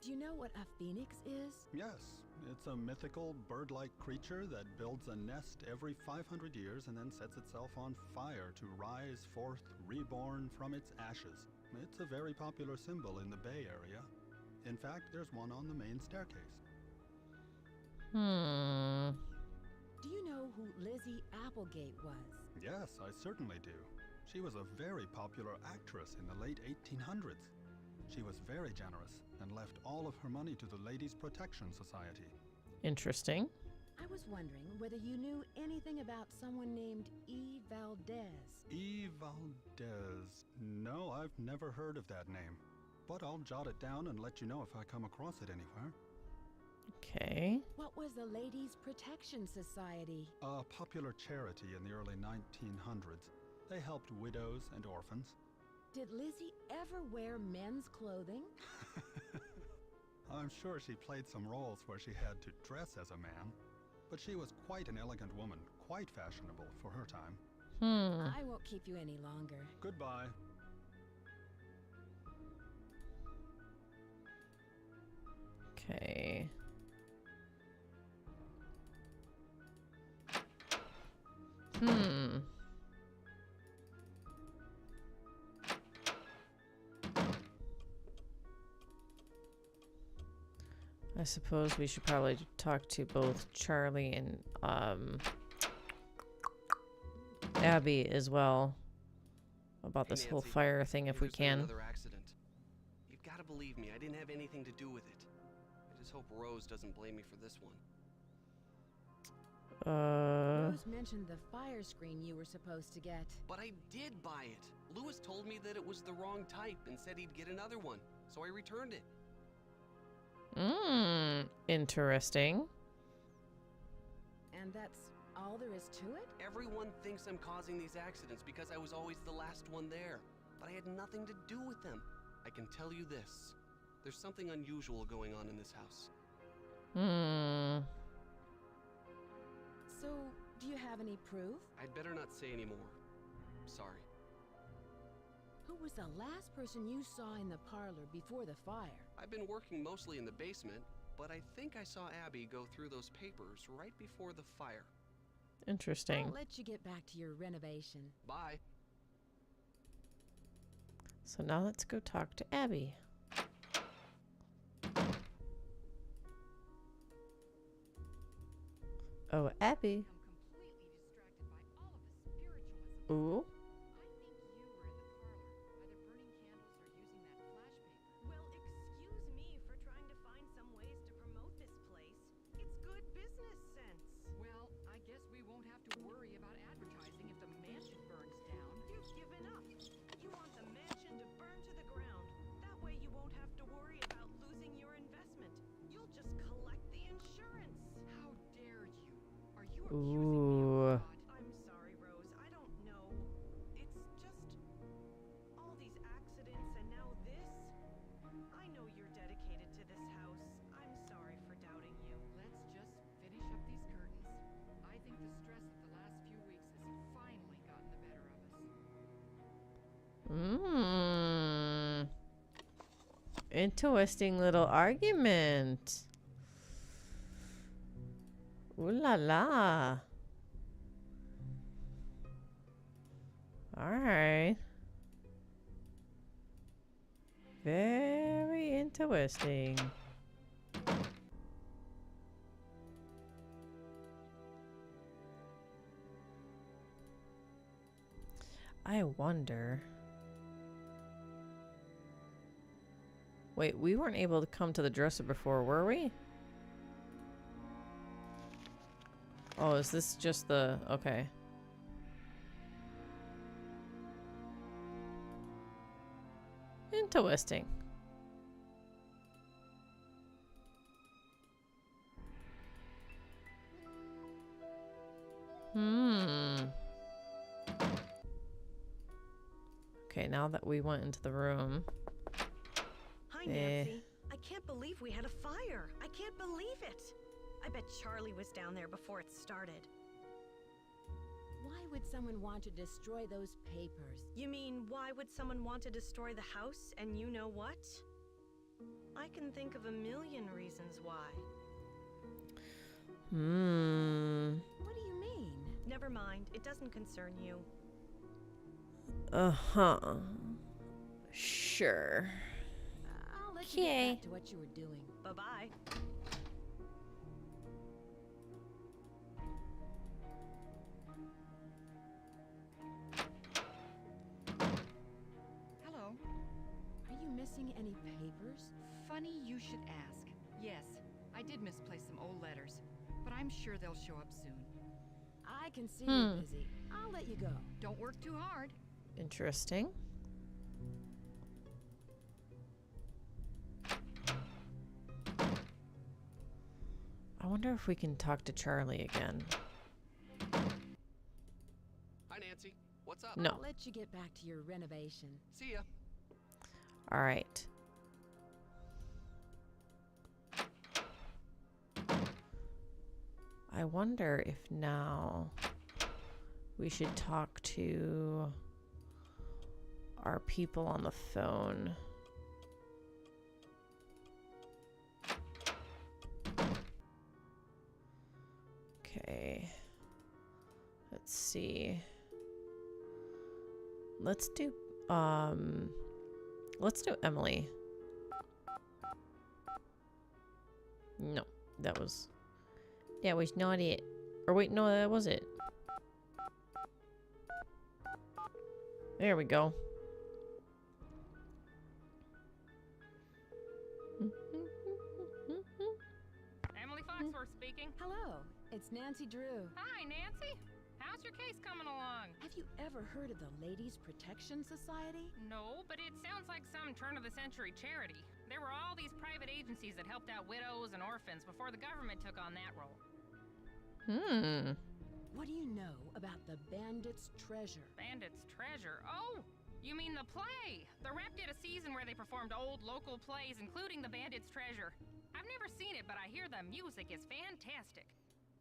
Do you know what a phoenix is? Yes, it's a mythical bird-like creature that builds a nest every 500 years and then sets itself on fire to rise forth reborn from its ashes. It's a very popular symbol in the Bay Area. In fact, there's one on the main staircase. Do you know who Lizzie Applegate was? Yes, I certainly do. She was a very popular actress in the late 1800s. She was very generous and left all of her money to the Ladies' Protection Society. Interesting. I was wondering whether you knew anything about someone named E. Valdez. E. Valdez. No, I've never heard of that name. But I'll jot it down and let you know if I come across it anywhere. Okay. What was the Ladies' Protection Society? A popular charity in the early 1900s. They helped widows and orphans. Did Lizzie ever wear men's clothing? I'm sure she played some roles where she had to dress as a man, but she was quite an elegant woman, quite fashionable for her time. I won't keep you any longer. Goodbye. Okay. I suppose we should probably talk to both Charlie and Abby as well about this whole Nancy, fire thing if we there's been can. Another accident. You've got to believe me. I didn't have anything to do with it. I just hope Rose doesn't blame me for this one. Rose mentioned the fire screen you were supposed to get. But I did buy it. Lewis told me that it was the wrong type and said he'd get another one, so I returned it. Interesting. And that's all there is to it? Everyone thinks I'm causing these accidents because I was always the last one there, but I had nothing to do with them. I can tell you this. There's something unusual going on in this house. So, do you have any proof? I'd better not say any more. Sorry. Who was the last person you saw in the parlor before the fire? I've been working mostly in the basement, but I think I saw Abby go through those papers right before the fire. Interesting. I'll let you get back to your renovation. Bye. So now let's go talk to Abby. Oh, Abby. Ooh. Well, excuse me for trying to find some ways to promote this place. It's good business sense. Well, I guess we won't have to worry about advertising if the mansion burns down. You've given up. You want the mansion to burn to the ground. That way you won't have to worry about losing your investment. You'll just collect the insurance. How dare you? Are you accusing me Ooh. of fraud? I'm sorry, Rose. I don't know. It's just all these accidents and now this. I know you're dedicated to this house. I'm sorry for doubting you. Let's just finish up these curtains. I think the stress of the last few weeks has finally gotten the better of us. Interesting little argument. Ooh la la. Alright. Very interesting. I wonder. Wait, we weren't able to come to the dresser before, were we? Oh, is this just the... Okay. Interesting. Okay, now that we went into the room. Hi, Nancy. I can't believe we had a fire. I can't believe it. I bet Charlie was down there before it started. Why would someone want to destroy those papers? You mean, why would someone want to destroy the house and you know what? I can think of a million reasons why. What do you mean? Never mind. It doesn't concern you. Uh-huh. Sure. I'll let you get back to what you were doing. Bye-bye. Hello. Are you missing any papers? Funny you should ask. Yes, I did misplace some old letters, but I'm sure they'll show up soon. I can see you're busy. I'll let you go. Don't work too hard. Interesting. I wonder if we can talk to Charlie again. Hi, Nancy. What's up? No. I'll let you get back to your renovation. See ya. All right. I wonder if now we should talk to our people on the phone. Okay. Let's see. Let's do Emily. No, that was not it. Or wait, no, that was it. There we go. Emily Foxworth speaking. Hello, it's Nancy Drew. Hi, Nancy. How's your case coming along? Have you ever heard of the Ladies Protection Society? No, but it sounds like some turn-of-the-century charity. There were all these private agencies that helped out widows and orphans before the government took on that role. What do you know about the Bandit's Treasure? Bandit's Treasure? Oh, you mean the play? The Rep did a season where they performed old local plays, including the Bandit's Treasure. I've never seen it, but I hear the music is fantastic.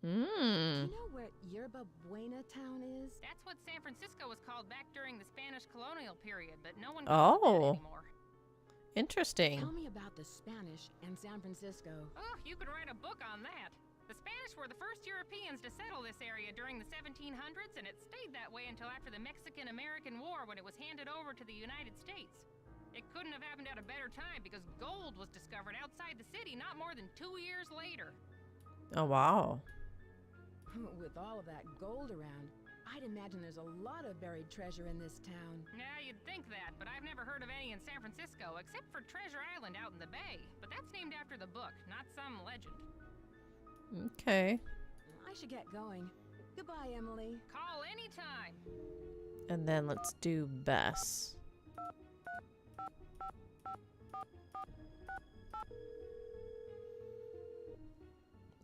Do you know where Yerba Buena town is? That's what San Francisco was called back during the Spanish colonial period, but no one calls it that anymore. Interesting. Tell me about the Spanish and San Francisco. Oh, you could write a book on that. The Spanish were the first Europeans to settle this area during the 1700s, and it stayed that way until after the Mexican-American War when it was handed over to the United States. It couldn't have happened at a better time because gold was discovered outside the city not more than 2 years later. Oh, wow. With all of that gold around, I'd imagine there's a lot of buried treasure in this town. Yeah, you'd think that, but I've never heard of any in San Francisco, except for Treasure Island out in the bay. But that's named after the book, not some legend. Okay. I should get going. Goodbye, Emily. Call anytime. And then let's do Bess.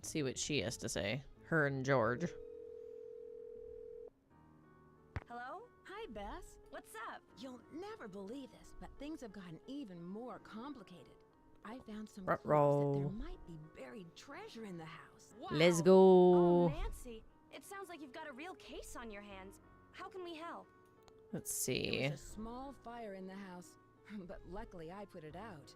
See what she has to say. Her and George. Hello? Hi, Bess. What's up? You'll never believe this, but things have gotten even more complicated. I found some clues Ruh-roh. that there might be buried treasure in the house. Wow. Let's Oh, go. Nancy, it sounds like you've got a real case on your hands. How can we help? Let's There see. was a small fire in the house, but luckily I put it out.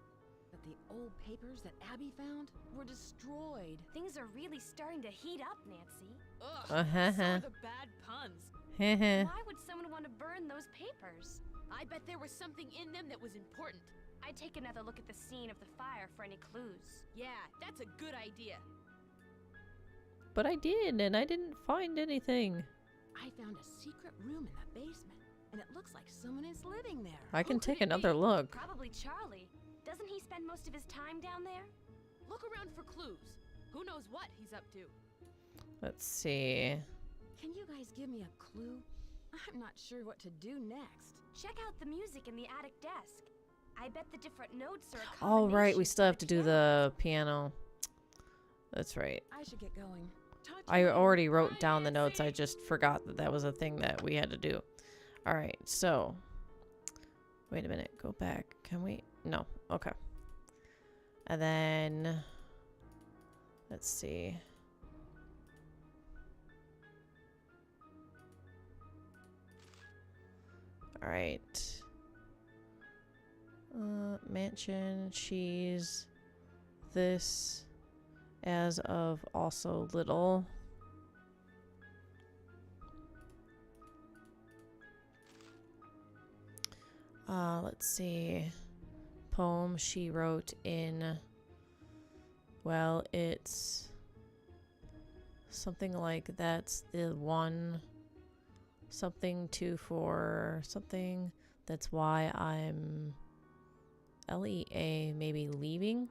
But the old papers that Abby found were destroyed. Things are really starting to heat up, Nancy. Ugh, Uh-huh. so are the bad puns. Why would someone want to burn those papers? I bet there was something in them that was important. I'd take another look at the scene of the fire for any clues. Yeah, that's a good idea. But I did, and I didn't find anything. I found a secret room in the basement, and it looks like someone is living there. I can Who could take it another be? look. Probably Charlie. Doesn't he spend most of his time down there? Look around for clues. Who knows what he's up to? Let's see. Can you guys give me a clue? I'm not sure what to do next. Check out the music in the attic desk. I bet the different notes are a Oh, right. We combination still have for to do piano. the piano. That's right. I should get going. Talk to I you later. already wrote down the notes. I just forgot that that was a thing that we had to do. All right. So, wait a minute. Go back. Can we? No. Okay. And then, let's see. All right. Mansion. She's this as of also little. Let's see. Poem she wrote in, well, it's something like that's the one, something two for something. That's why I'm LEA, maybe leaving.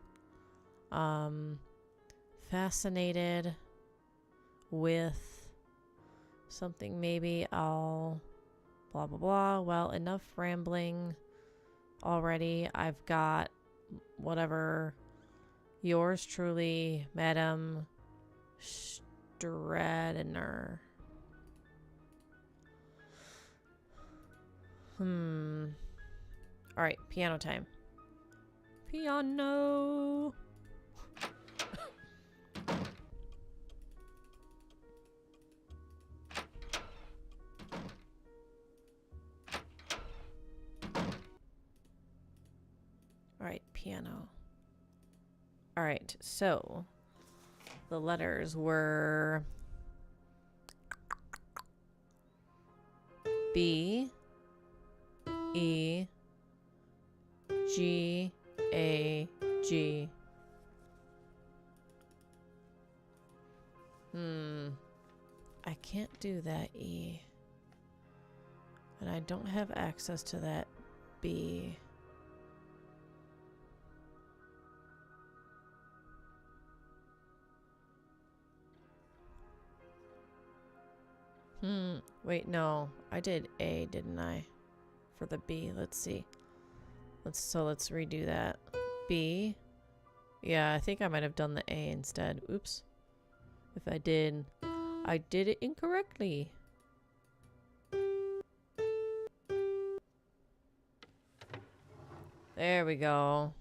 Fascinated with something, maybe I'll blah blah blah. Well, enough rambling already. I've got whatever. Yours truly, Madam Stradiner. Alright, piano time. Piano! Alright, piano. Alright, so the letters were B, E, G, A, G. I can't do that E. And I don't have access to that B. Wait, no. I did A, didn't I? For the B. Let's see. Let's redo that. B. Yeah, I think I might have done the A instead. Oops. If I did, I did it incorrectly. There we go.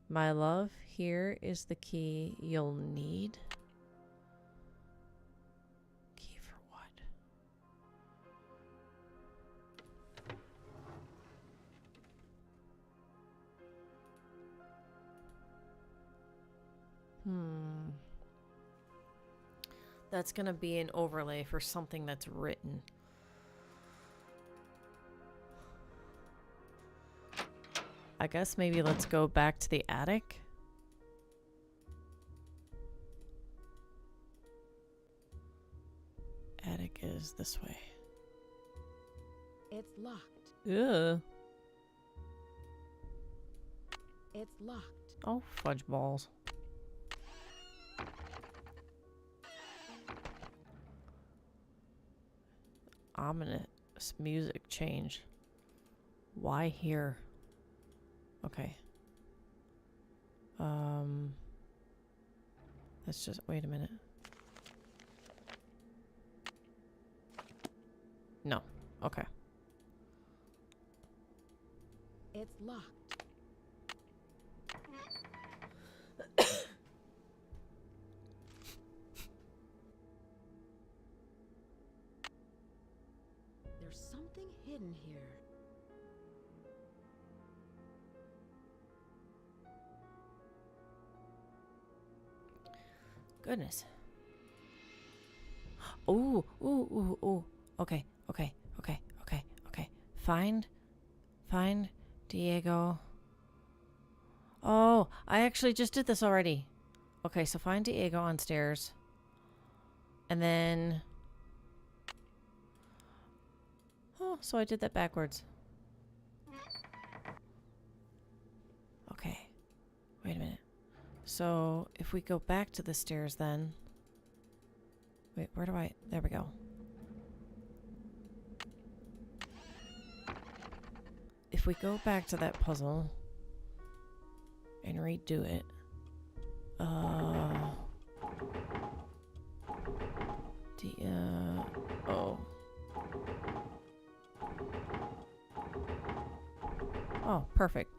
My love, here is the key you'll need. Key for what? That's gonna be an overlay for something that's written. I guess maybe let's go back to the attic. Attic is this way. It's locked. Ugh. It's locked. Oh, fudge balls. Ominous music change. Why here? Okay. Let's just wait a minute. No. Okay. It's locked. There's something hidden here. Goodness. Ooh, ooh, ooh, ooh. Okay, okay, okay, okay, okay. Find Diego. Oh, I actually just did this already. Okay, so find Diego on stairs. And then... Oh, so I did that backwards. Okay. Wait a minute. So, if we go back to the stairs then... Wait, where do I... There we go. If we go back to that puzzle... and redo it... Oh. Oh, perfect.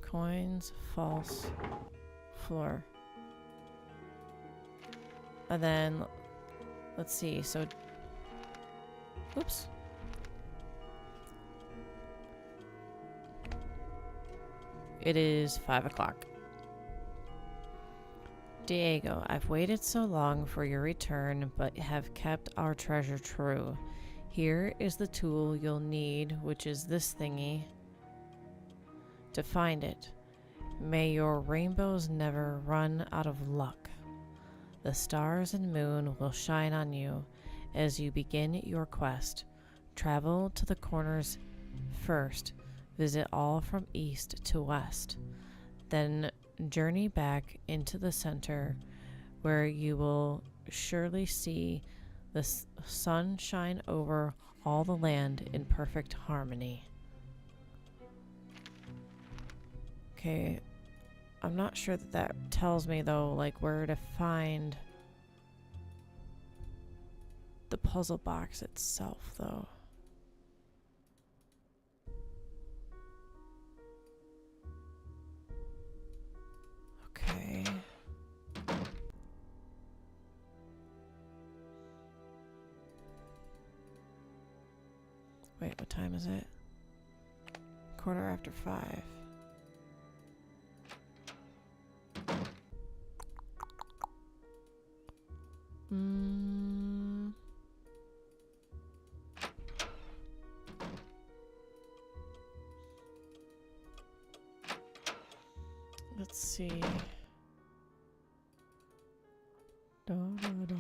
Coins, false, floor. And then, let's see, so... Oops. It is 5 o'clock. Diego, I've waited so long for your return, but have kept our treasure true. Here is the tool you'll need, which is this thingy. To find it, may your rainbows never run out of luck. The stars and moon will shine on you as you begin your quest. Travel to the corners first. Visit all from east to west. Then journey back into the center, where you will surely see the sun shine over all the land in perfect harmony. Okay, I'm not sure that that tells me, though, like, where to find the puzzle box itself, though. Okay. Wait, what time is it? 5:15. Let's see. Da, da, da.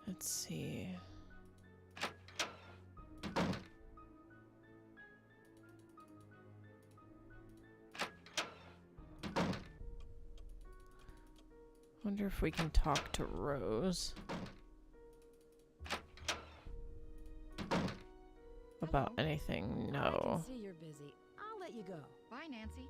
Let's see. Wonder if we can talk to Rose about anything. I No. can see you're busy. I'll let you go. Bye, Nancy.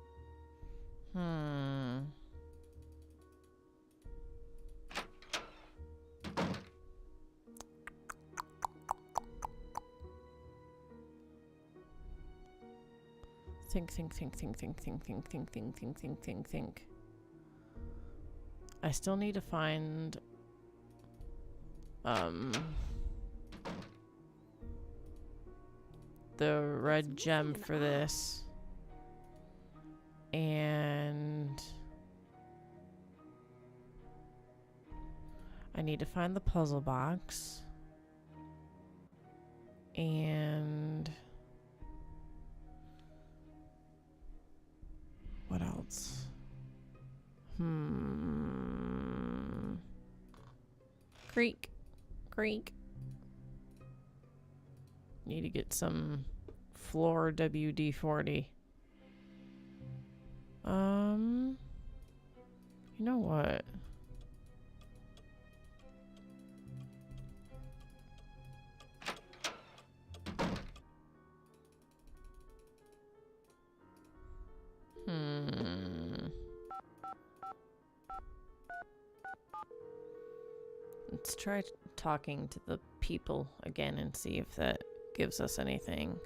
Think. I still need to find the red gem for this. And I need to find the puzzle box. And what else? Creek. Need to get some floor WD-40. You know what? Let's try talking to the people again and see if that gives us anything.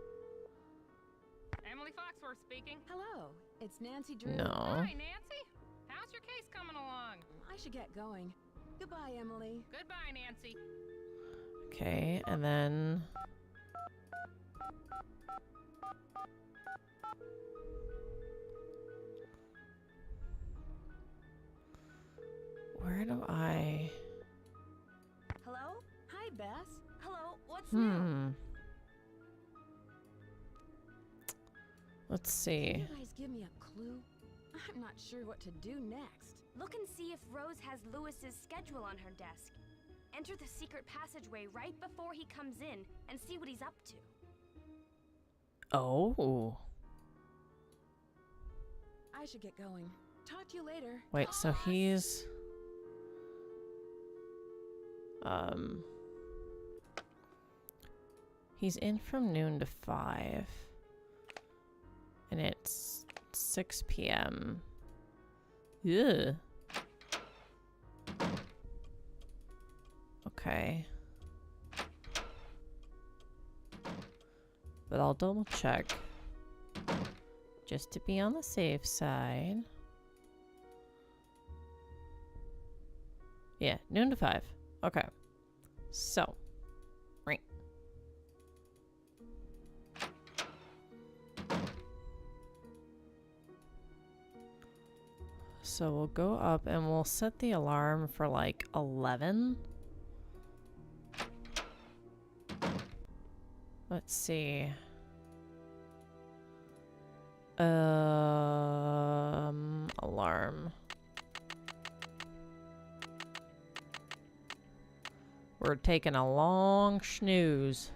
Emily Foxworth speaking. Hello, it's Nancy Drew. No. Hi, Nancy. How's your case coming along? I should get going. Goodbye, Emily. Goodbye, Nancy. Okay, and then where do I... Hello? Hi, Bess. Hello, what's new? Let's Can see. you guys give me a clue? I'm not sure what to do next. Look and see if Rose has Lewis's schedule on her desk. Enter the secret passageway right before he comes in and see what he's up to. Oh. I should get going. Talk to you later. Wait, so he's... He's in from noon to 5. And it's 6 p.m. Ugh. Okay. But I'll double check. Just to be on the safe side. Yeah, noon to 5. Okay. So. Right. So we'll go up and we'll set the alarm for like 11. Let's see. Alarm. We're taking a long snooze.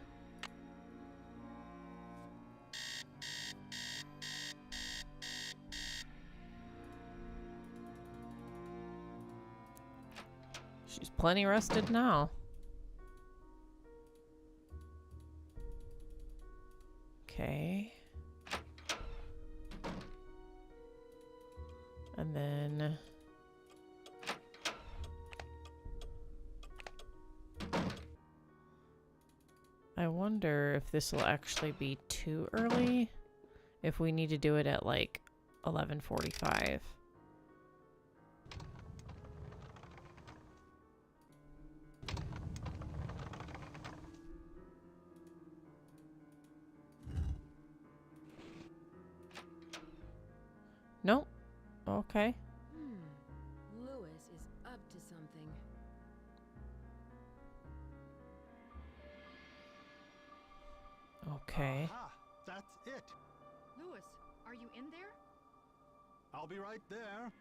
She's plenty rested now. Okay. And then... I wonder if this will actually be too early. If we need to do it at like 11:45. Nope. Okay. Lewis is up to something. Okay. Aha, that's it. Lewis, are you in there? I'll be right there.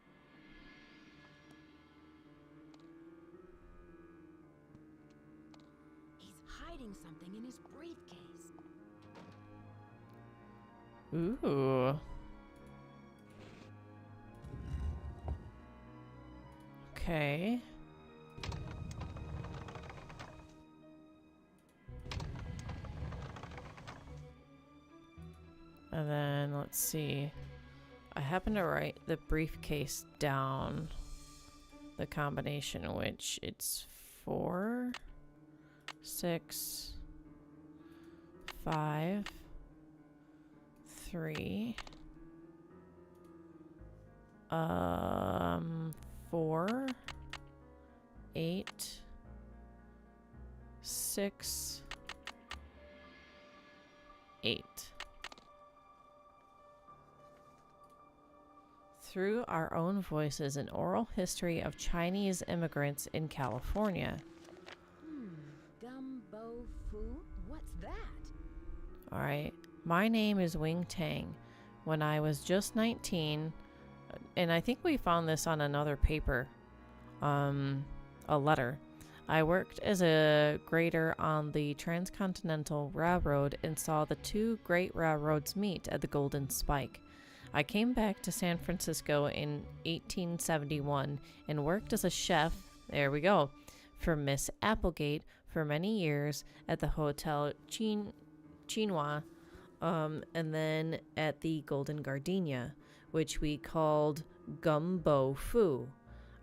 He's hiding something in his briefcase. Ooh. Okay. And then let's see. I happen to write the briefcase down. The combination, which it's 4, 6, 5, 3, 4, 8, 6, 8. Through our own voices, an oral history of Chinese immigrants in California. Gumbo Fu? What's that? Alright, my name is Wing Tang. When I was just 19, and I think we found this on another paper, a letter. I worked as a grader on the Transcontinental Railroad and saw the two great railroads meet at the Golden Spike. I came back to San Francisco in 1871 and worked as a chef, there we go, for Miss Applegate for many years at the Hotel Chinois, and then at the Golden Gardenia, which we called Gumbo Fu.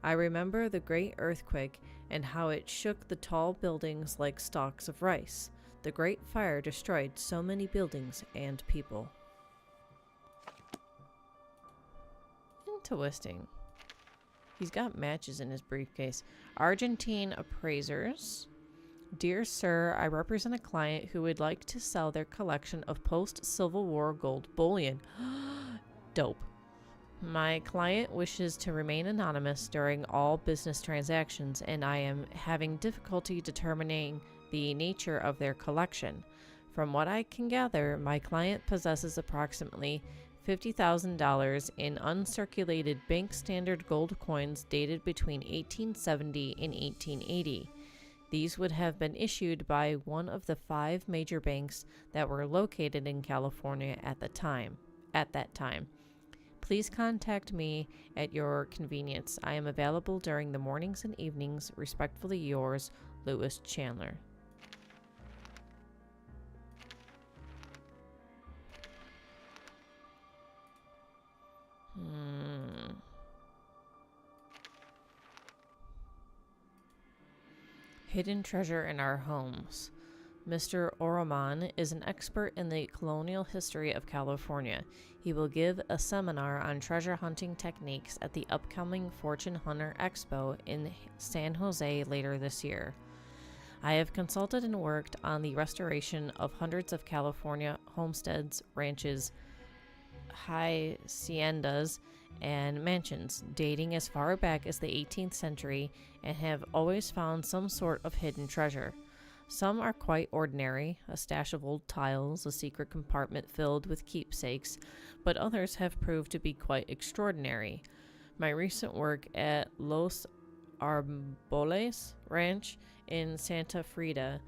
I remember the great earthquake and how it shook the tall buildings like stalks of rice. The great fire destroyed so many buildings and people. Interesting. He's got matches in his briefcase. Argentine appraisers. Dear sir, I represent a client who would like to sell their collection of post-Civil War gold bullion. Dope. My client wishes to remain anonymous during all business transactions, and I am having difficulty determining the nature of their collection. From what I can gather, my client possesses approximately $50,000 in uncirculated bank standard gold coins dated between 1870 and 1880. These would have been issued by one of the 5 major banks that were located in California at that time. Please contact me at your convenience. I am available during the mornings and evenings. Respectfully yours, Lewis Chandler. Hidden treasure in our homes. Mr. Oroman is an expert in the colonial history of California. He will give a seminar on treasure hunting techniques at the upcoming Fortune Hunter Expo in San Jose later this year. I have consulted and worked on the restoration of hundreds of California homesteads, ranches, haciendas, and mansions dating as far back as the 18th century and have always found some sort of hidden treasure. Some are quite ordinary, a stash of old tiles, a secret compartment filled with keepsakes, but others have proved to be quite extraordinary. My recent work at Los Arboles Ranch in Santa Frida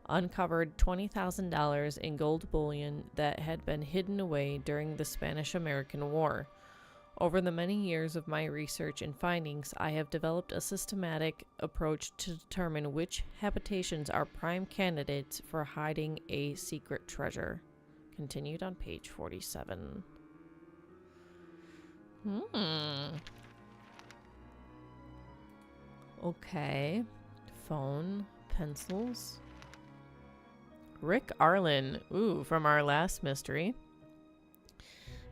uncovered $20,000 in gold bullion that had been hidden away during the Spanish-American War. Over the many years of my research and findings, I have developed a systematic approach to determine which habitations are prime candidates for hiding a secret treasure. Continued on page 47. Okay. Phone, pencils. Rick Arlen. Ooh, from our last mystery.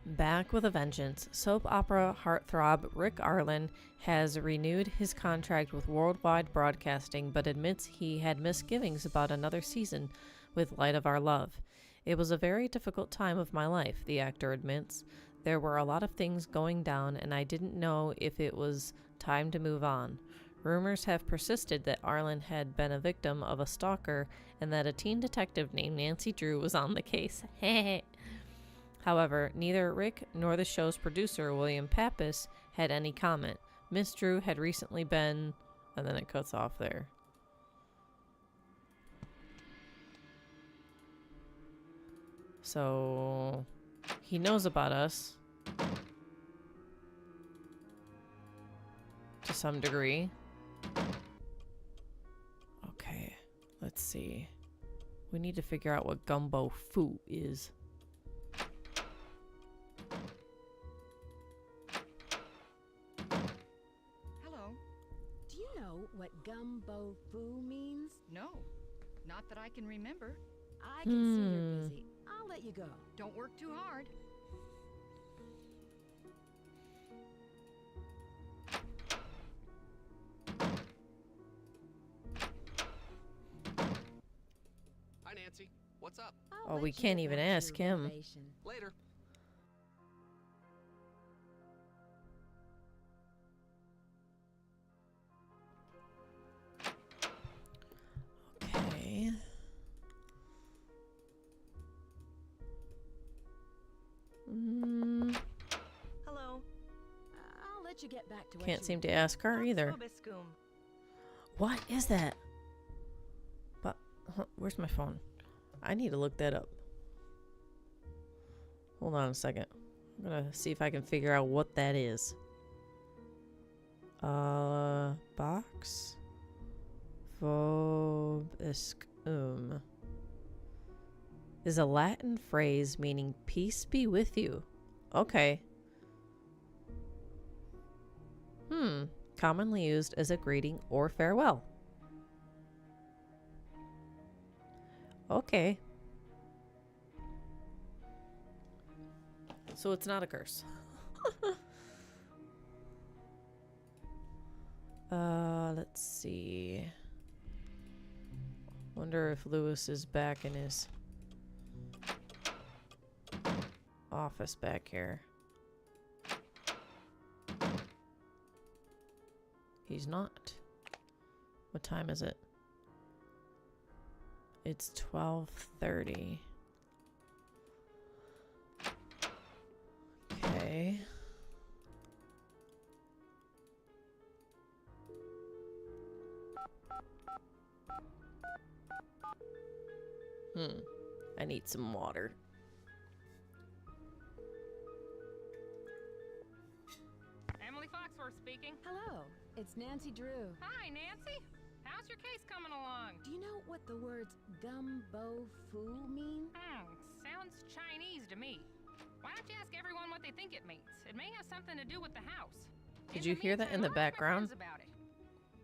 Back with a vengeance, soap opera heartthrob Rick Arlen has renewed his contract with Worldwide Broadcasting, but admits he had misgivings about another season with Light of Our Love. It was a very difficult time of my life, the actor admits. There were a lot of things going down, and I didn't know if it was time to move on. Rumors have persisted that Arlen had been a victim of a stalker and that a teen detective named Nancy Drew was on the case. However, neither Rick nor the show's producer, William Pappas, had any comment. Miss Drew had recently been... And then it cuts off there. So... he knows about us. To some degree. Okay, let's see. We need to figure out what gumbo foo is. Hello. Do you know what gumbo foo means? No, not that I can remember. I can see you're busy. I'll let you go. Don't work too hard. Hi, Nancy. What's up? I'll Oh, let we you can't get even back to ask your him. renovation. Later. Okay. Hello. I'll let you get back to what Can't you seem to ask her either. Obiscum. What is that? But where's my phone? I need to look that up. Hold on a second. I'm gonna see if I can figure out what that is. Box. Vobiscum is a Latin phrase meaning peace be with you. Okay. Commonly used as a greeting or farewell. Okay. So it's not a curse. Let's see. Wonder if Lewis is back in his office back here. He's not. What time is it? It's 12:30. Okay. I need some water. Emily Foxworth speaking. Hello, it's Nancy Drew. Hi, Nancy. How's your case coming along? Do you know what the words gumbo foo mean? Sounds Chinese to me. Why don't you ask everyone what they think it means? It may have something to do with the house. Did you hear that in the meantime, I'll ask my background? friends about it.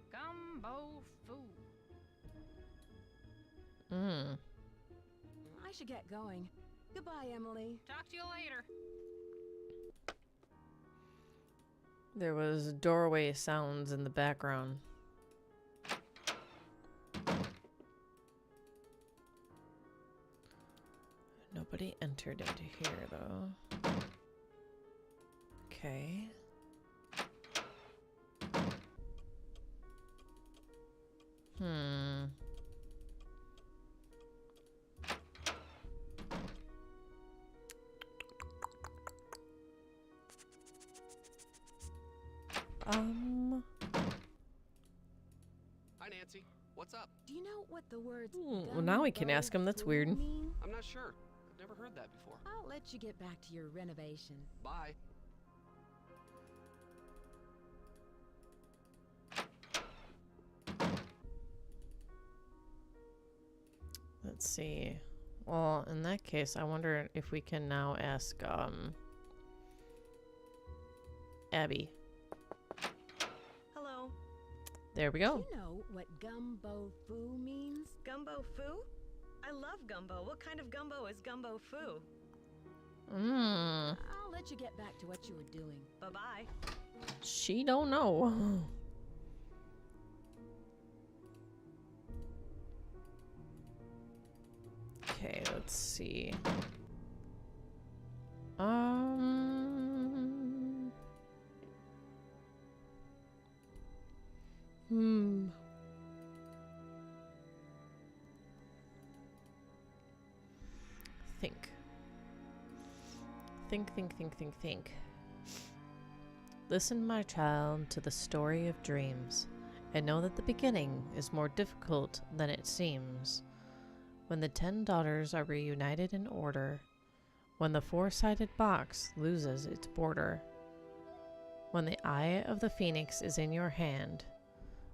Gumbo foo. I should get going. Goodbye, Emily. Talk to you later. There was doorway sounds in the background. Nobody entered into here, though. Okay. Nancy. What's up? Do you know what the words Well, now we can ask him. That's gumbo weird. mean? I'm not sure. I've never heard that before. I'll let you get back to your renovation. Bye. Let's see. Well, in that case, I wonder if we can now ask, Abby. Hello. There we Do go. you know what gumbo foo means? Gumbo foo? I love gumbo. What kind of gumbo is gumbo foo? Mmm. I'll let you get back to what you were doing. Bye-bye. She don't know. Okay, let's see. Hmm. Think. Think. Listen, my child, to the story of dreams, and know that the beginning is more difficult than it seems. When the 10 daughters are reunited in order, when the 4-sided box loses its border, when the eye of the phoenix is in your hand,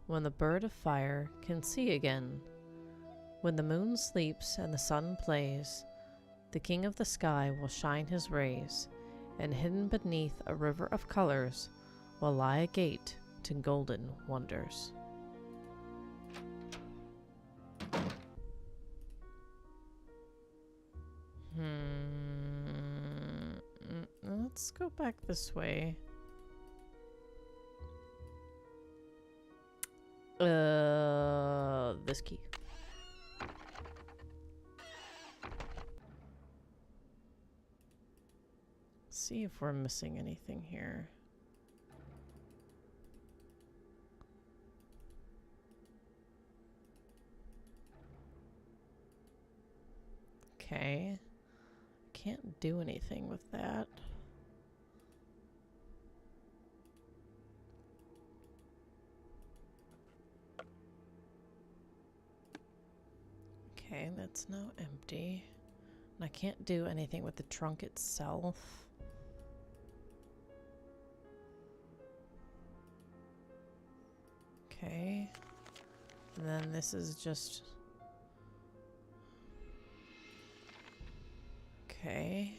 when the bird of fire can see again, when the moon sleeps and the sun plays, the king of the sky will shine his rays, and hidden beneath a river of colors will lie a gate to golden wonders. Let's go back this way. This key. See if we're missing anything here. Okay. Can't do anything with that. Okay, that's now empty. And I can't do anything with the trunk itself. Okay. And then this is just... Okay.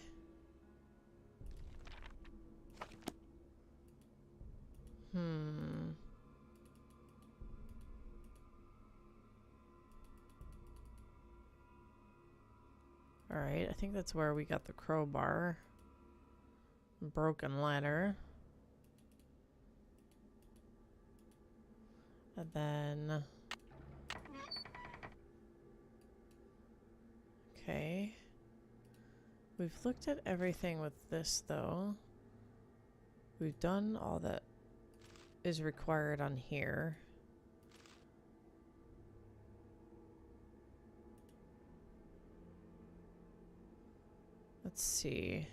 Alright, I think that's where we got the crowbar. Broken ladder. And then... Okay. We've looked at everything with this, though. We've done all that is required on here. Let's see.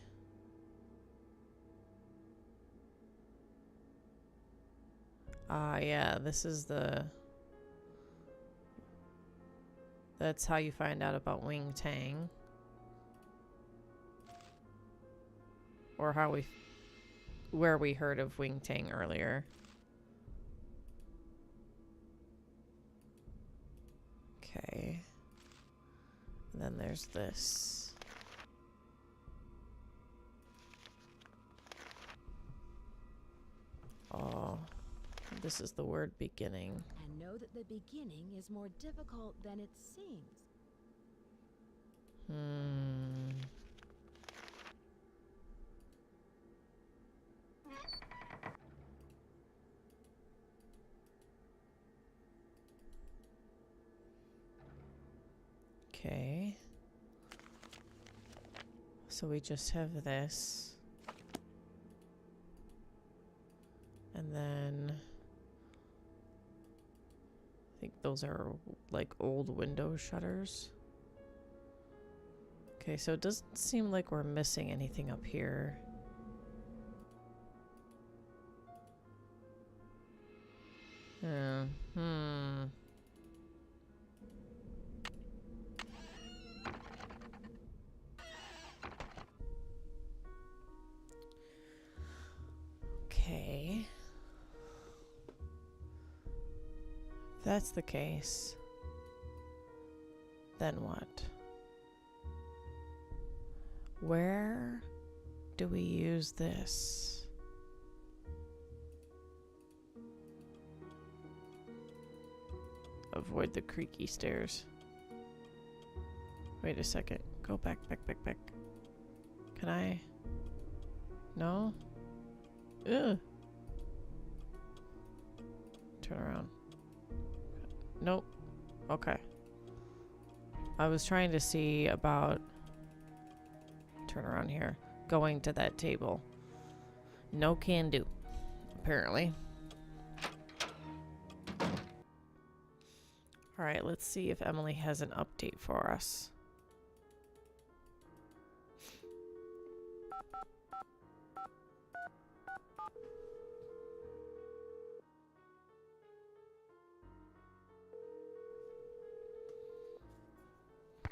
Yeah, this is the... That's how you find out about Wing Tang. Or how we... Where we heard of Wing Tang earlier. Okay. And then there's this. Oh, this is the word beginning. And know that the beginning is more difficult than it seems. Okay. So we just have this. And then... I think those are like old window shutters. Okay, so it doesn't seem like we're missing anything up here. Okay. If that's the case, then what? Where do we use this? Avoid the creaky stairs. Wait a second. Go back. Can I? No? Ugh. Turn around. Nope. Okay. I was trying to see about... Turn around here. Going to that table. No can do. Apparently. Alright, let's see if Emily has an update for us.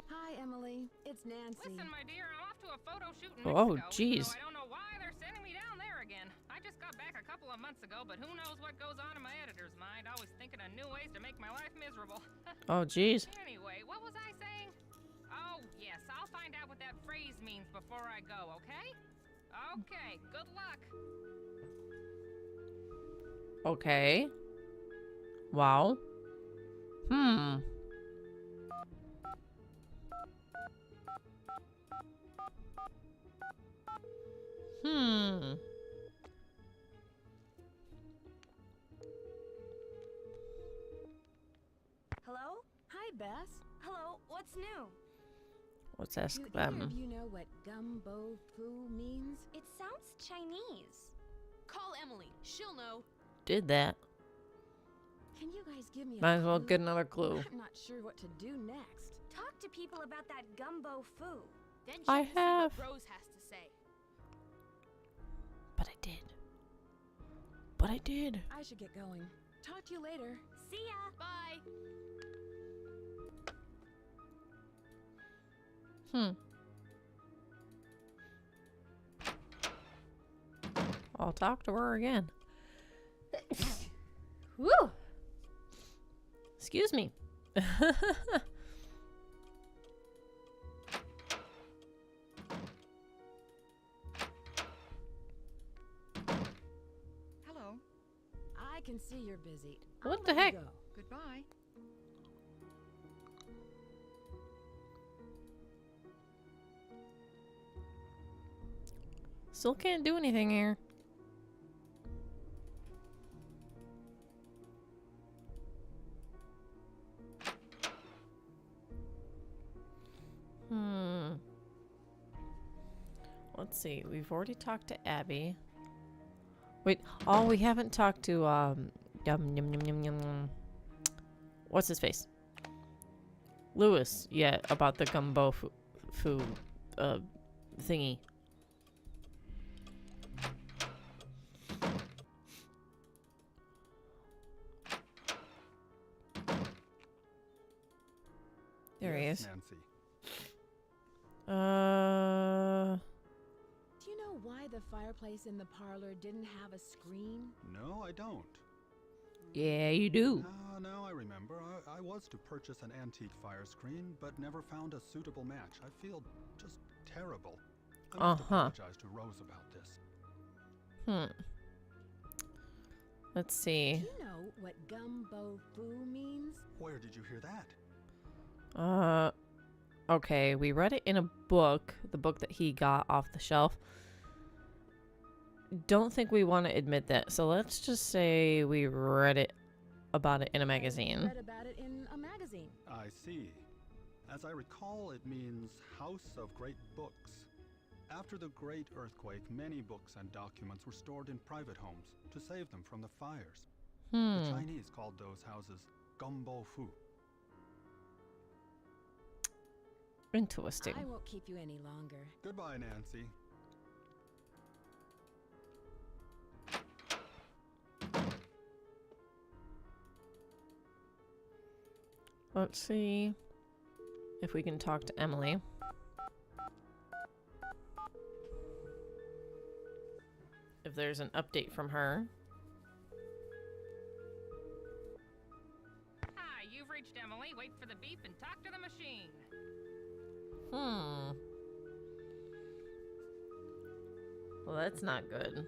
Hi, Emily. It's Nancy. Listen, my dear, I'm off to a photo shoot in Oh, Mexico. jeez. So I don't know why they're sending me down there again. I just got back a couple of months ago, but who knows what goes on in my editor's mind. Always thinking of new ways to make my life miserable. Oh, jeez. Anyway, what was I saying? Oh, yes, I'll find out what that phrase means before I go, okay? Okay, good luck. Okay. Wow. Hello? Hi, Bess. Hello, what's new? Let's ask Do either them. of you know what gumbo foo means? It sounds Chinese. Call Emily. She'll know. Did that. Can you guys give me a Might as well clue? get another clue. I'm not sure what to do next. Talk to people about that gumbo foo. Then I check to see have. what Rose has to say. But I did. But I did. I should get going. Talk to you later. See ya. Bye. I'll talk to her again. Woo! Excuse me. Hello. I can see you're busy. What I'll the let you heck? go. Goodbye. Still can't do anything here. Let's see. We've already talked to Abby. Wait. Oh, we haven't talked to yum, yum, yum, yum, yum. What's his face? Lewis. Yeah, about the gumbo foo thingy. There he Yes, is. Nancy. Do you know why the fireplace in the parlor didn't have a screen? No, I don't. Yeah, you do. No, I remember. I was to purchase an antique fire screen, but never found a suitable match. I feel just terrible. I must apologize to Rose about this. Let's see. Do you know what gumbo foo means? Where did you hear that? Okay, we read it in a book, the book that he got off the shelf. Don't think we want to admit that, so let's just say we read about it in a magazine. Read about it in a magazine. I see. As I recall, it means House of Great Books. After the Great Earthquake, many books and documents were stored in private homes to save them from the fires. The Chinese called those houses gumbo fu. Interesting. I won't keep you any longer. Goodbye, Nancy. Let's see if we can talk to Emily. if there's an update from her. Hi, you've reached Emily. Wait for the beep and talk to the machine. Well, that's not good.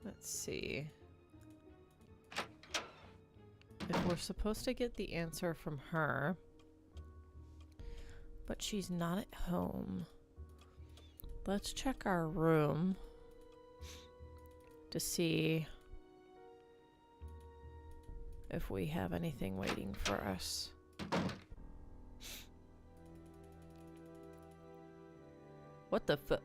Let's see. If we're supposed to get the answer from her, but she's not at home, let's check our room to see if we have anything waiting for us. What the fu-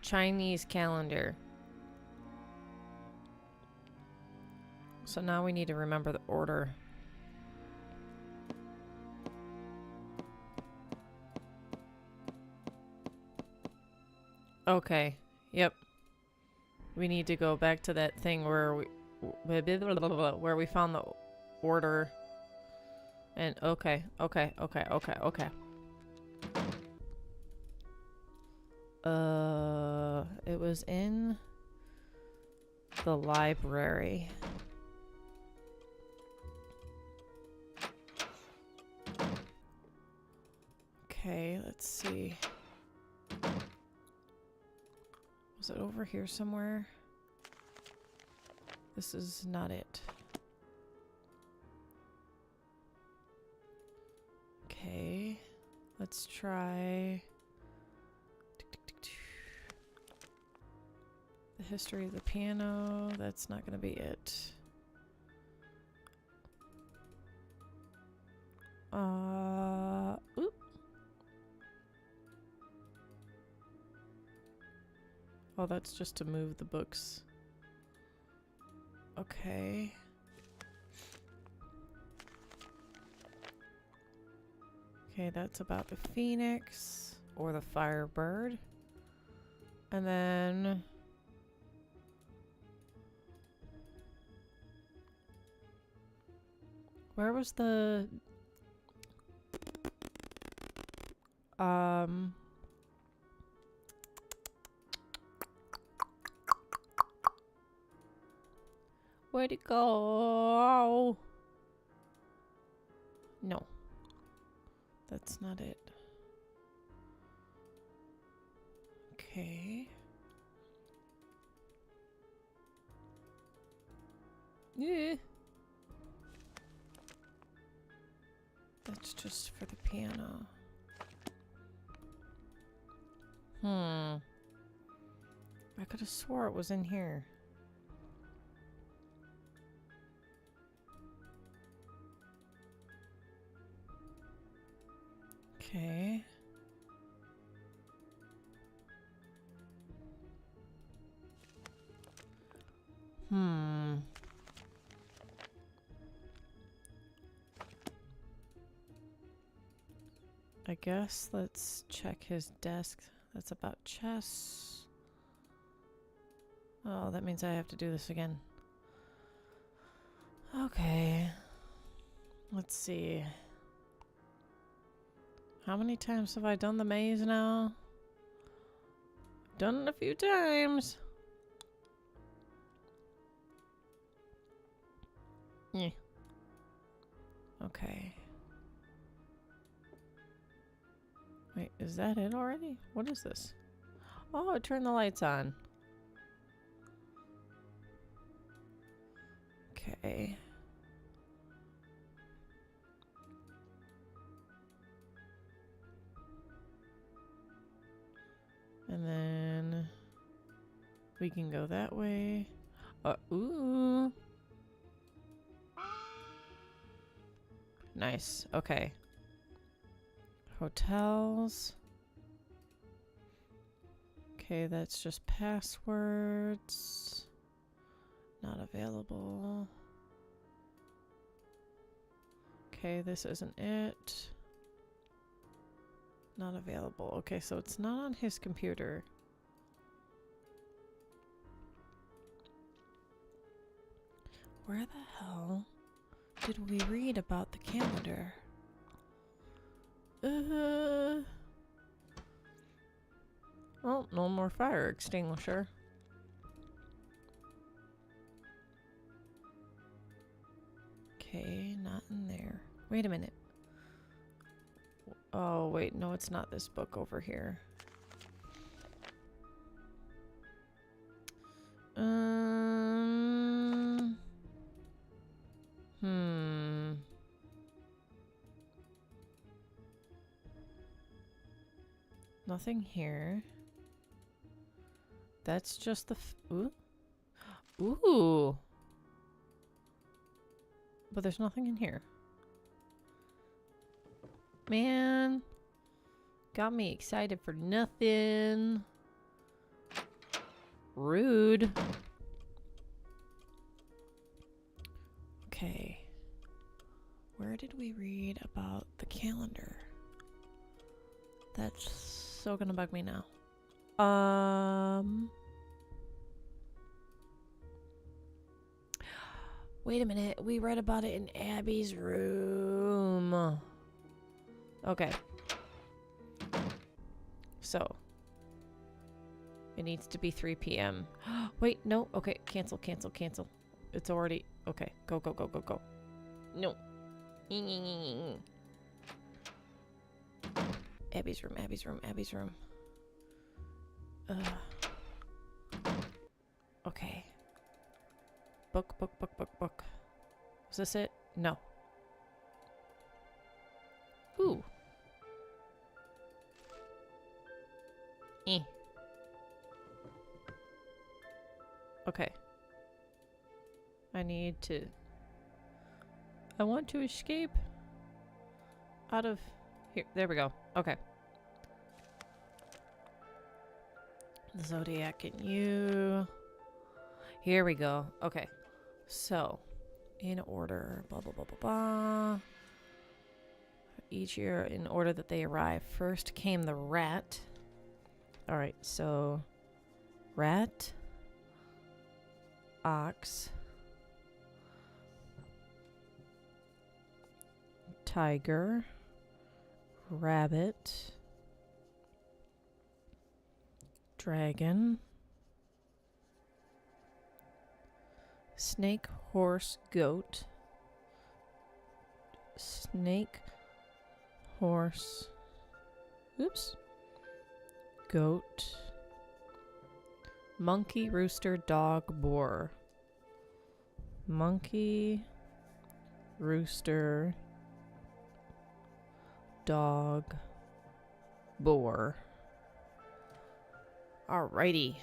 Chinese calendar. So now we need to remember the order. Okay. Yep. We need to go back to that thing where we found the order. And okay. It was in the library. Okay, let's see. Was it over here somewhere? This is not it. Okay, let's try the history of the piano. That's not gonna be it. Oop. Oh, that's just to move the books. Okay. Okay, that's about the phoenix or the firebird. And then where was the where'd it go? No. That's not it. Okay. Yeah. That's just for the piano. I could have swore it was in here. Okay. I guess let's check his desk. That's about chess. Oh, that means I have to do this again. Okay. Let's see. How many times have I done the maze now? Done it a few times. Yeah. Okay. Wait, is that it already? What is this? Oh, it turned the lights on. Okay. And then we can go that way. Ooh. Nice. Okay. Hotels. Okay, that's just passwords. Not available. Okay, this isn't it. Not available. Okay, so it's not on his computer. where the hell did we read about the calendar? Well, no more fire extinguisher. Okay, not in there. Wait a minute. Oh, wait, no, it's not this book over here. Nothing here. That's just the ooh. Ooh. But there's nothing in here. Man. Got me excited for nothing. Rude. Okay. Where did we read about the calendar? That's so gonna bug me now. Wait a minute. We read about it in Abby's room. Okay. So. It needs to be 3 p.m. Wait, no. Okay, cancel. It's already... Okay, go. No. Abby's room. Okay. Book. Was this it? No. Ooh. Okay. I want to escape out of here. There we go. Okay. The Zodiac and you. Here we go. Okay. So, in order. Blah, blah, blah, blah, blah. Each year in order that they arrive. First came the rat. Alright, so rat, ox, tiger, rabbit, dragon, snake, horse, goat, snake, horse, goat, monkey, rooster, dog, boar. Monkey, rooster, dog, boar. Alrighty.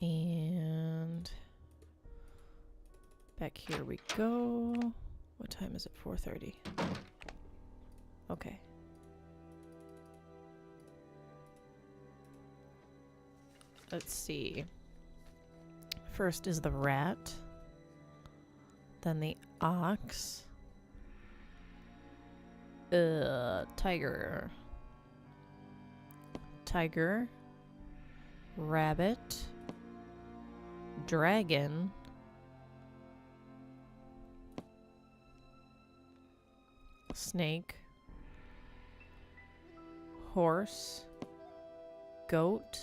And back here we go. What time is it? 4:30. Okay. Let's see. First is the rat. Then the ox. Tiger. Tiger. Rabbit. Dragon. Snake. Horse. Goat.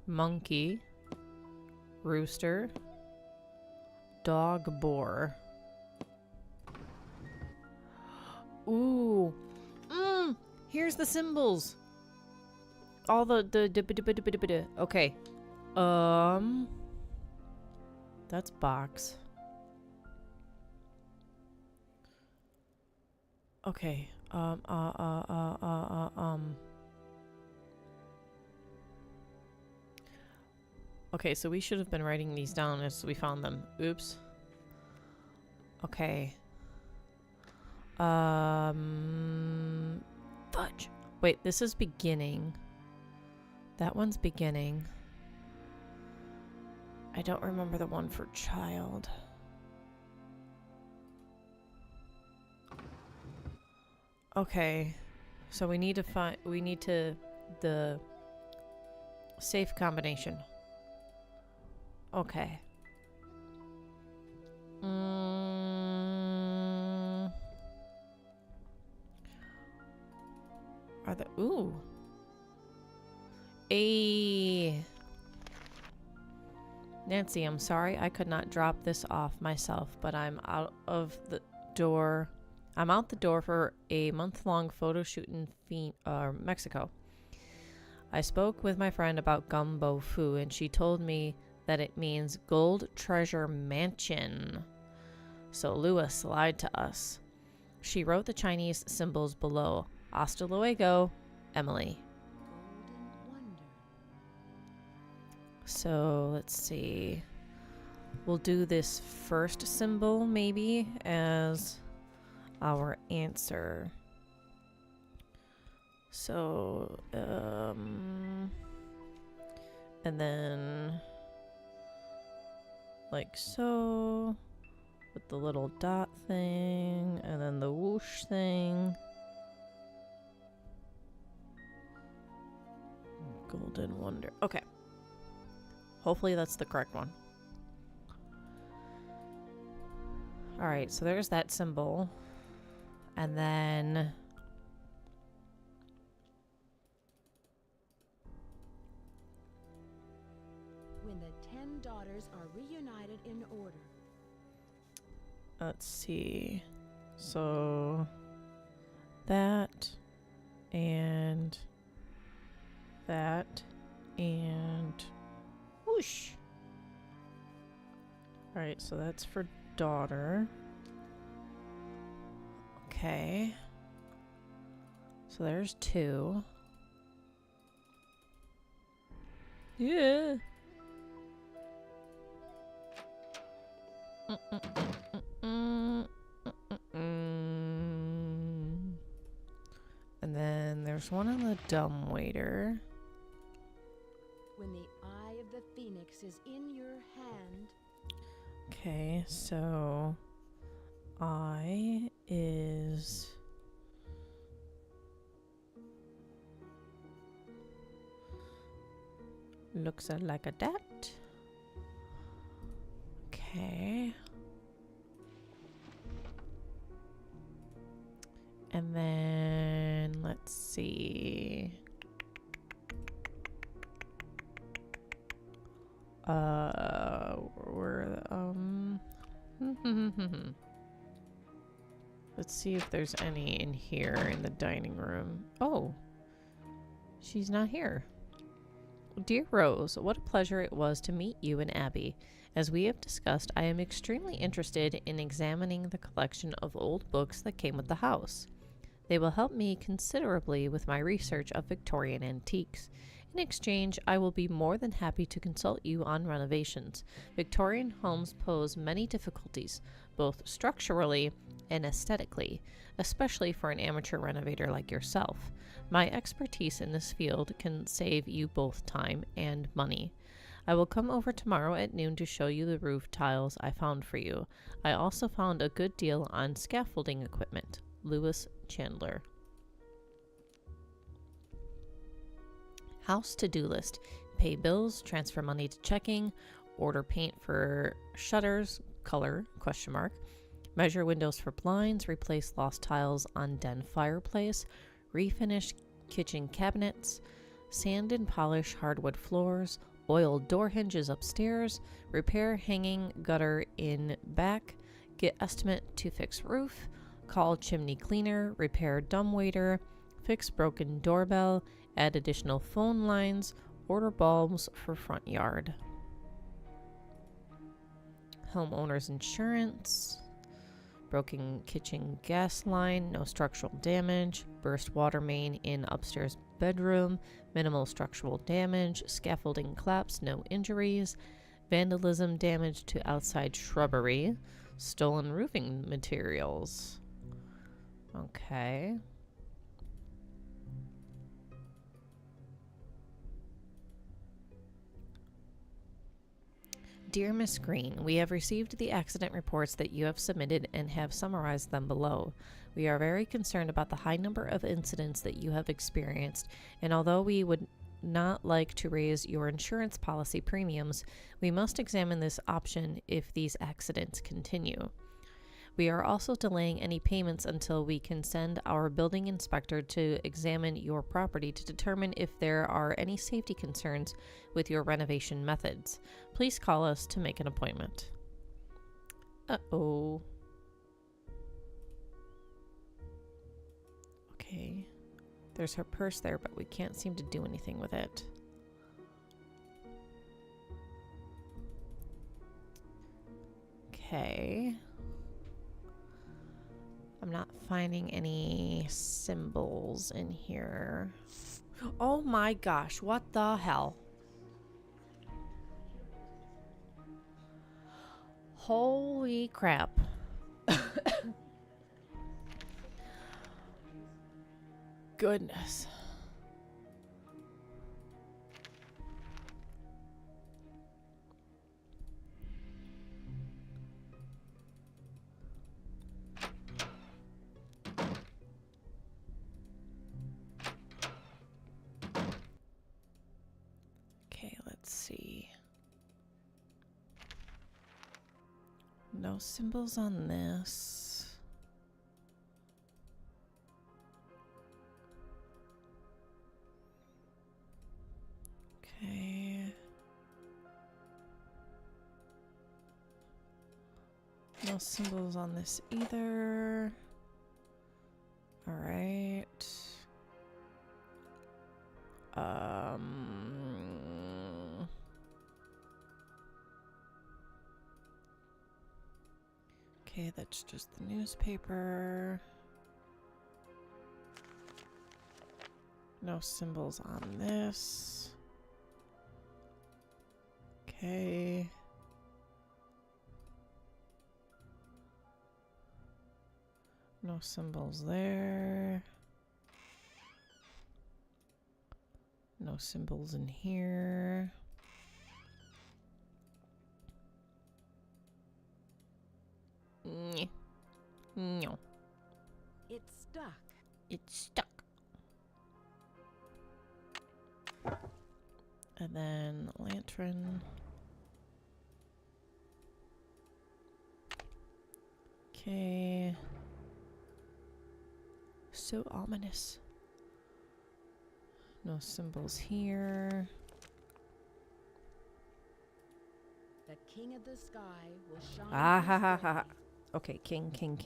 Monkey. Rooster. Dog, boar. Ooh. Here's the symbols. All the okay. That's box. Okay. Okay, so we should have been writing these down as we found them. Oops. Okay. Fudge. Wait, this is beginning. That one's beginning. I don't remember the one for child. Okay. So we need to find... the safe combination. Okay. Are the... Ooh. Nancy, I'm sorry I could not drop this off myself, but I'm out the door for a month-long photo shoot in Mexico. I spoke with my friend about gumbo fu, and she told me that it means gold treasure mansion. So Lewis lied to us. She wrote the Chinese symbols below. Hasta luego, Emily. So let's see. We'll do this first symbol maybe as our answer. So, and then like so, with the little dot thing, and then the whoosh thing. Golden Wonder. Okay. Hopefully that's the correct one. Alright, so there's that symbol. And then... When the 10 daughters are reunited in order. Let's see. So... that... and... that... and... whoosh! Alright, so that's for daughter. Okay. So there's 2. Yeah. And then there's one on the dumbwaiter. When the eye of the phoenix is in your hand. Okay, so I is looks like a dat. Okay. And then let's see. Let's see if there's any in here in the dining room. Oh, she's not here. Dear Rose, what a pleasure it was to meet you and Abby. As we have discussed, I am extremely interested in examining the collection of old books that came with the house. They will help me considerably with my research of Victorian antiques. In exchange, I will be more than happy to consult you on renovations. Victorian homes pose many difficulties, both structurally and aesthetically, especially for an amateur renovator like yourself. My expertise in this field can save you both time and money. I will come over tomorrow at noon to show you the roof tiles I found for you. I also found a good deal on scaffolding equipment. Lewis Chandler. House to-do list. Pay bills, transfer money to checking, order paint for shutters, color, ? Measure windows for blinds, replace lost tiles on den fireplace, refinish kitchen cabinets, sand and polish hardwood floors, oil door hinges upstairs, repair hanging gutter in back, get estimate to fix roof, call chimney cleaner, repair dumbwaiter, fix broken doorbell, add additional phone lines, order bulbs for front yard. Homeowner's insurance, broken kitchen gas line, no structural damage, burst water main in upstairs bedroom, minimal structural damage, scaffolding collapse, no injuries, vandalism, damage to outside shrubbery, stolen roofing materials. Okay. Dear Miss Green, we have received the accident reports that you have submitted and have summarized them below. We are very concerned about the high number of incidents that you have experienced, and although we would not like to raise your insurance policy premiums, we must examine this option if these accidents continue. We are also delaying any payments until we can send our building inspector to examine your property to determine if there are any safety concerns with your renovation methods. Please call us to make an appointment. Uh-oh. Okay. There's her purse there, but we can't seem to do anything with it. Okay. I'm not finding any symbols in here. Oh my gosh, what the hell? Holy crap. Goodness. Okay, let's see. No symbols on this. Okay. No symbols on this either. All right. Okay, that's just the newspaper. No symbols on this. Okay. No symbols there. No symbols in here. No. It's stuck. It's stuck. And then lantern. Okay. So ominous. No symbols here. The king of the sky will shine. Ah ha this ha ha. day. Okay, king. King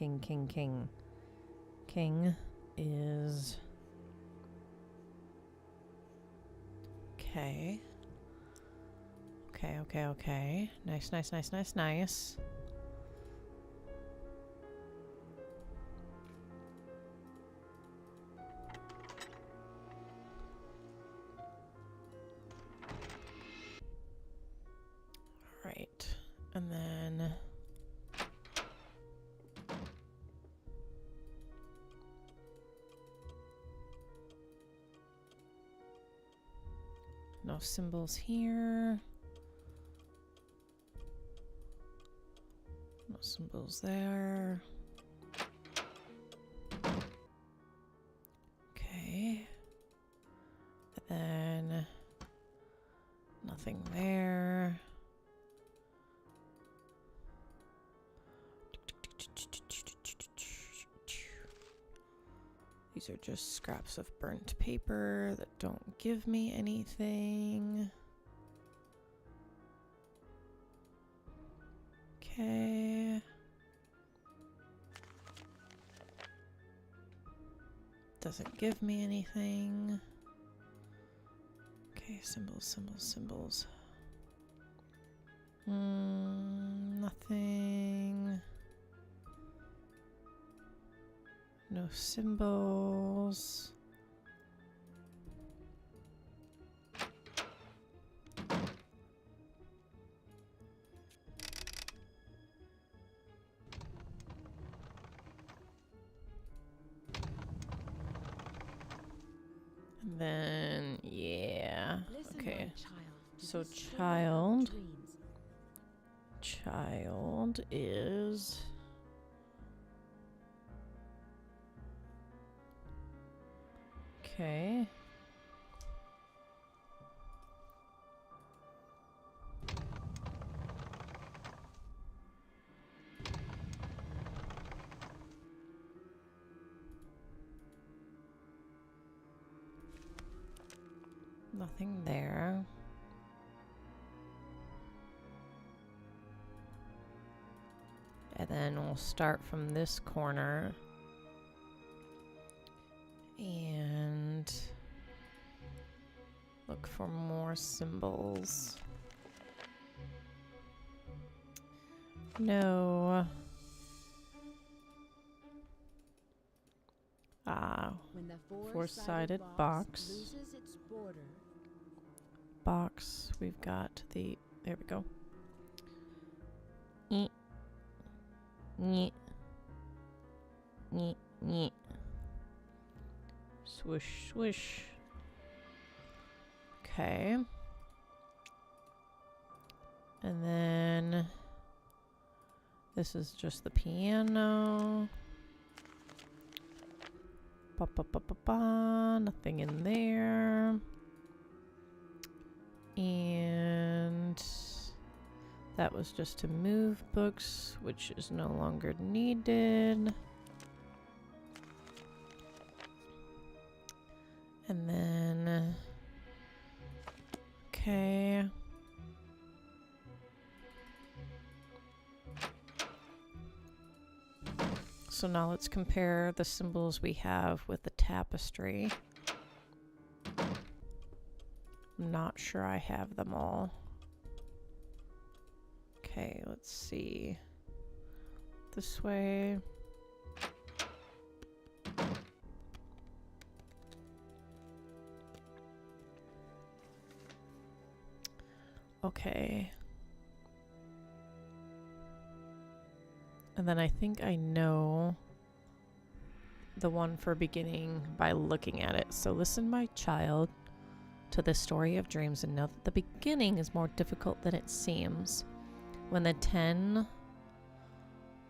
is... Okay. Okay. Nice. Right. And then... No symbols here. No symbols there. Okay. And then nothing there. These are just scraps of burnt paper that don't give me anything. Okay. Doesn't give me anything. Okay, symbols. Nothing. No symbols. And then, yeah. Listen, Okay. my child, to So this story of child. dreams. Child is... Okay. Nothing there. And then we'll start from this corner. And look for more symbols. No. When the Four-sided box. loses its border. Box. We've got the. There we go. Nyeh. Nyeh. Nyeh. Nyeh. Swish, swish. Okay. And then this is just the piano. Ba ba ba ba ba. Nothing in there. And that was just to move books, which is no longer needed. And then, okay. So now let's compare the symbols we have with the tapestry. I'm not sure I have them all. Okay, let's see. This way. Okay. And then I think I know the one for beginning by looking at it. So listen, my child, to the story of dreams and know that the beginning is more difficult than it seems. When the 10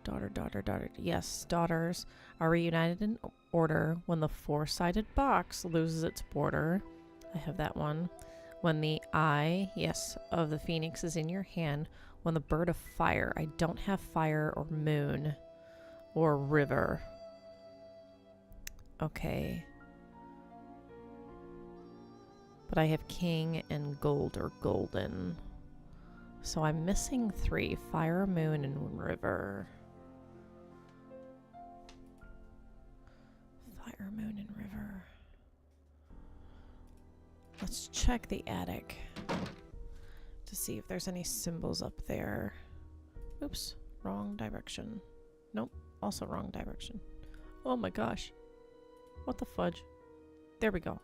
daughters are reunited in order, when the four-sided box loses its border, I have that one. When the eye, yes, of the phoenix is in your hand, when the bird of fire, I don't have fire or moon or river. Okay. But I have king and gold or golden. So I'm missing 3, fire, moon, and river. Fire, moon, and river. Let's check the attic to see if there's any symbols up there. Oops, wrong direction. Nope, also wrong direction. Oh my gosh. What the fudge? There we go.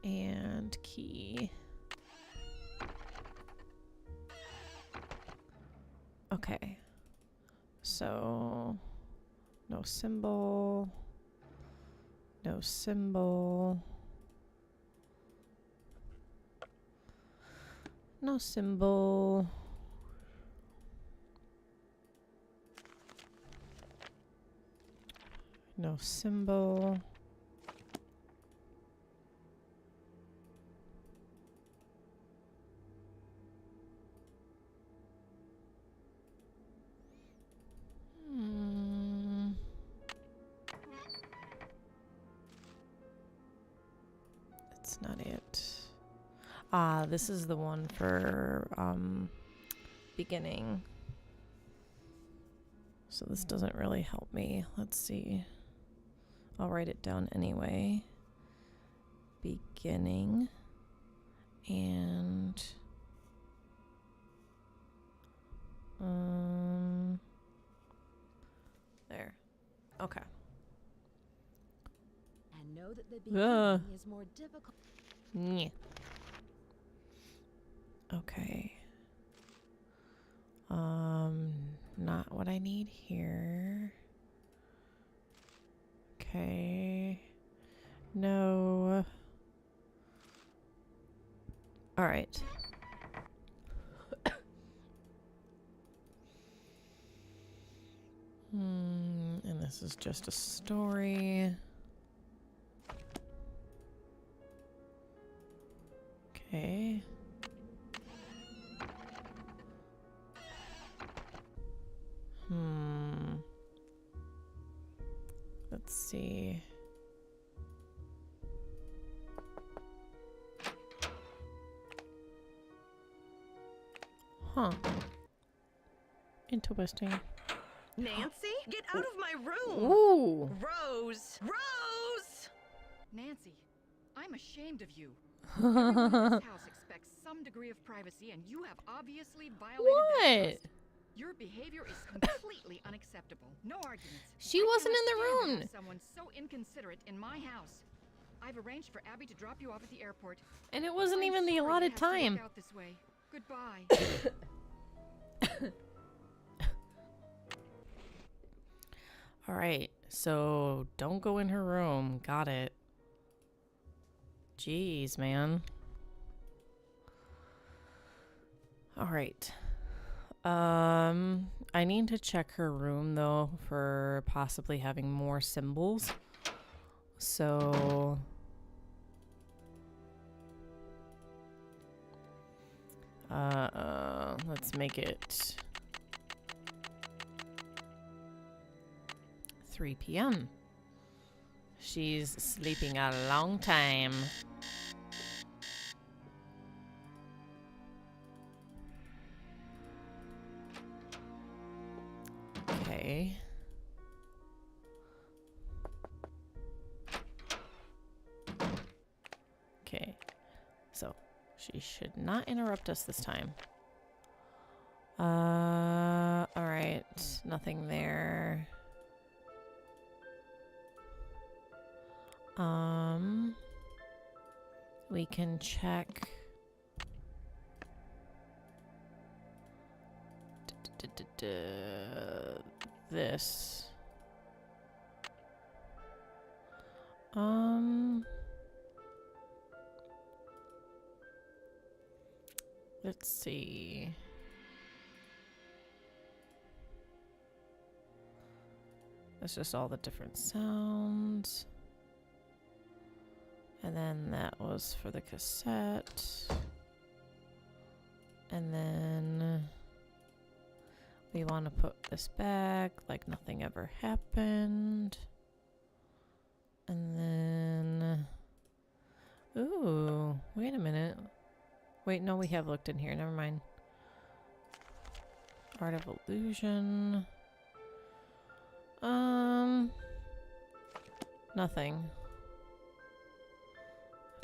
And key. Okay. So, no symbol. No symbol. No symbol. No symbol. That's not it. Ah, this is the one for beginning. So this doesn't really help me. Let's see. I'll write it down anyway. Beginning. And there. Okay. And know that the beginning is more difficult. Yeah. Okay. Not what I need here. Okay. No. All right. And the This is just a story. Okay. Let's see. Huh. Interesting. Nancy, get out of my room! Ooh. Rose! Rose! Nancy, I'm ashamed of you. Everyone in this house expects some degree of privacy, and you have obviously violated that What? trust. Your behavior is completely unacceptable. No arguments. She I wasn't in cannot the stand to room. have someone so inconsiderate in my house. I've arranged for Abby to drop you off at the airport. And it wasn't I'm even the sorry it allotted has to work time. out this way. Goodbye. All right. So don't go in her room. Got it. Jeez, man. All right. I need to check her room though for possibly having more symbols. So let's make it 3 p.m. She's sleeping a long time. Okay. Okay. So, she should not interrupt us this time. Alright. Nothing there. We can check. This. Let's see. That's just all the different sounds. And then that was for the cassette. And then we want to put this back like nothing ever happened. And then... Ooh, wait a minute. Wait, no, we have looked in here. Never mind. Art of Illusion. Nothing.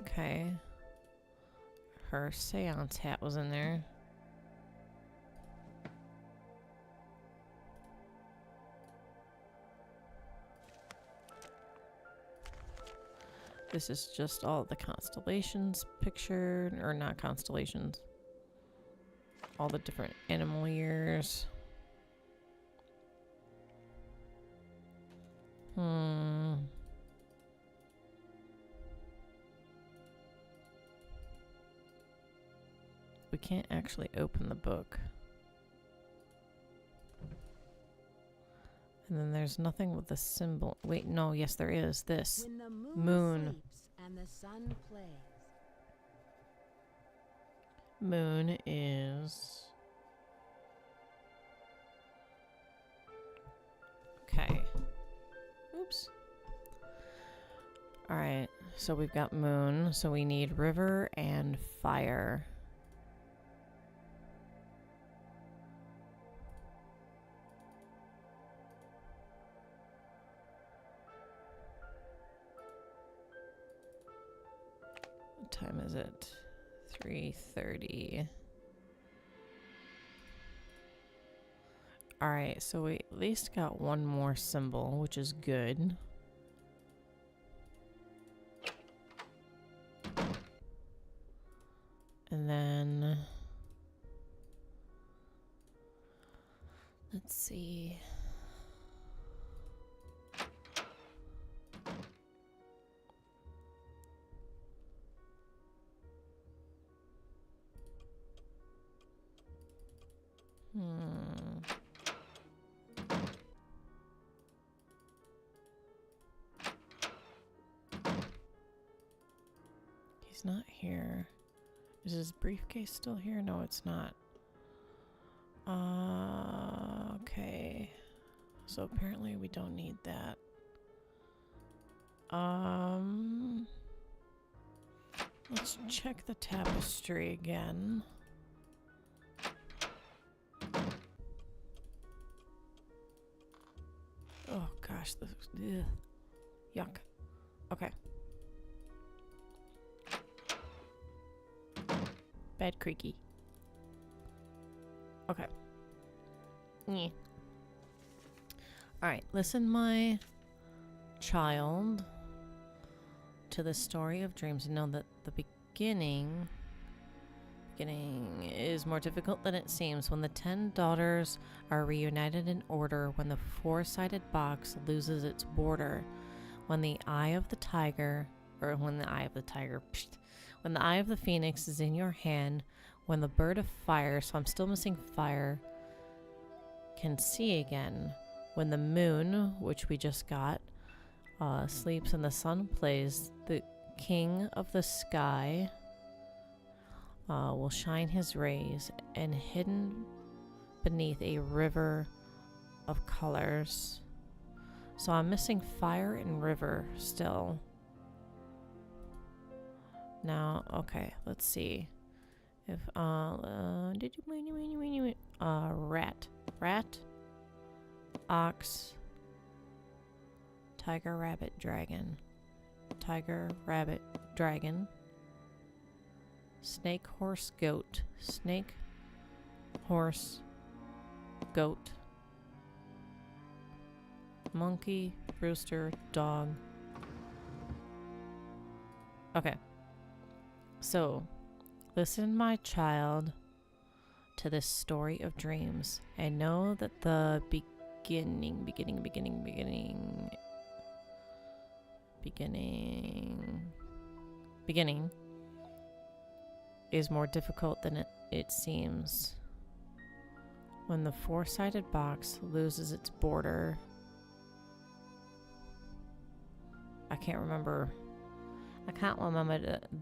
Okay. Her seance hat was in there. This is just all the constellations pictured, or not constellations. All the different animal years. We can't actually open the book. And then there's nothing with the symbol. Wait, no, yes there is. This. When the Moon. sleeps and the sun plays. Moon is... Okay. Oops. Alright, so we've got moon, so we need river and fire. What time is it? 3:30. Alright, so we at least got one more symbol, which is good. And then... let's see... He's not here. Is his briefcase still here? No, it's not. Okay. So apparently we don't need that. Let's check the tapestry again. Oh gosh, this ugh. Yuck. Okay. Bad creaky. Okay. Yeah. Alright, listen, my child, to the story of dreams. Know that the beginning is more difficult than it seems. When the 10 daughters are reunited in order, when the four-sided box loses its border, when the eye of the tiger, when the eye of the phoenix is in your hand, when the bird of fire, so I'm still missing fire, can see again, when the moon, which we just got, sleeps and the sun plays, the king of the sky will shine his rays, and hidden beneath a river of colors. So I'm missing fire and river still. Now, okay, let's see. If rat, ox, tiger, rabbit, dragon, snake, horse, goat, snake, horse, goat, monkey, rooster, dog. Okay. So, listen, my child, to this story of dreams. I know that the beginning is more difficult than it seems. When the four-sided box loses its border. I can't remember.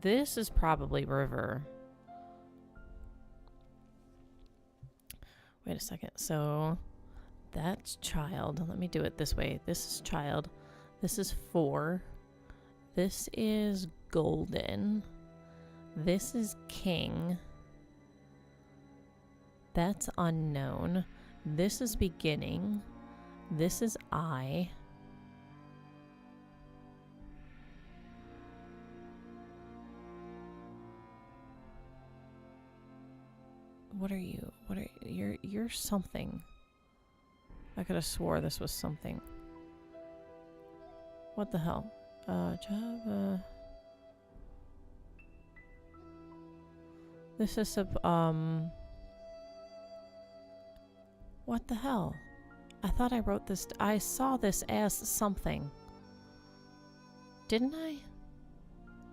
This is probably river. Wait a second. So that's child. Let me do it this way. This is child. This is 4. This is golden. This is king. That's unknown. This is beginning. This is I. What are you? You're something. I could have swore this was something. What the hell? This is what the hell? I thought I wrote this. I saw this as something. Didn't I?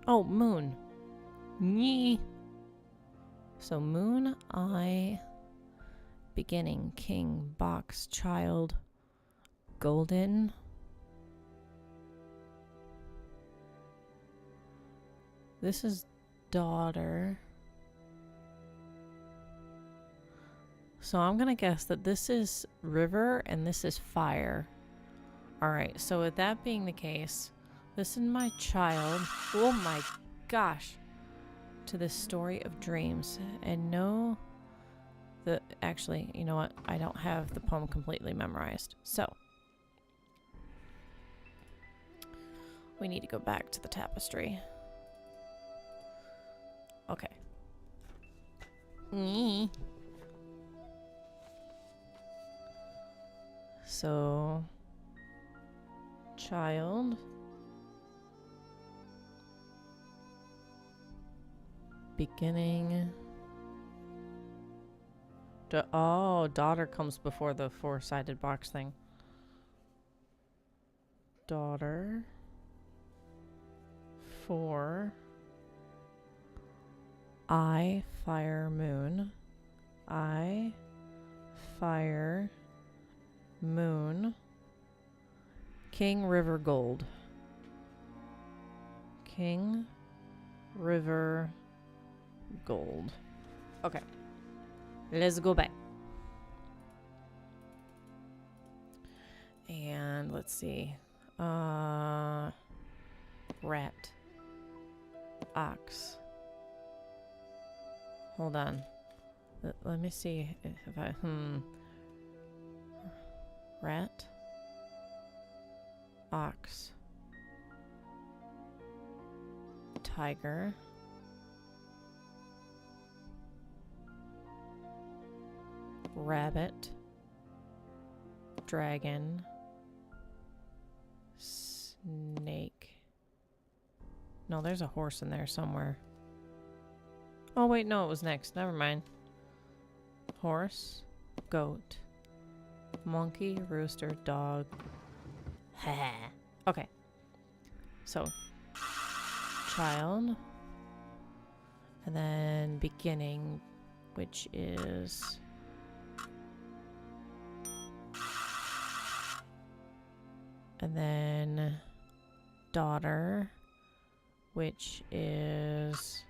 Oh, moon. Nyeh. So moon, I, beginning, king, box, child, golden. This is daughter. So I'm gonna guess that this is river and this is fire. Alright, so with that being the case, listen, my child. Oh my gosh. To this story of dreams, and know that actually, you know what, I don't have the poem completely memorized, so we need to go back to the tapestry. Okay. So child, beginning. Oh, daughter comes before the four-sided box thing. Daughter. 4. I, fire, moon. I, fire, moon. King, river, gold. King, River, gold. Okay. Let's go back. And let's see. Rat. Ox. Hold on. Let me see if I... Rat. Ox. Tiger. Rabbit. Dragon. Snake. No, there's a horse in there somewhere. Oh, wait, no, it was next. Never mind. Horse. Goat. Monkey. Rooster. Dog. Okay. So, child. And then beginning, which is... And then daughter, which is...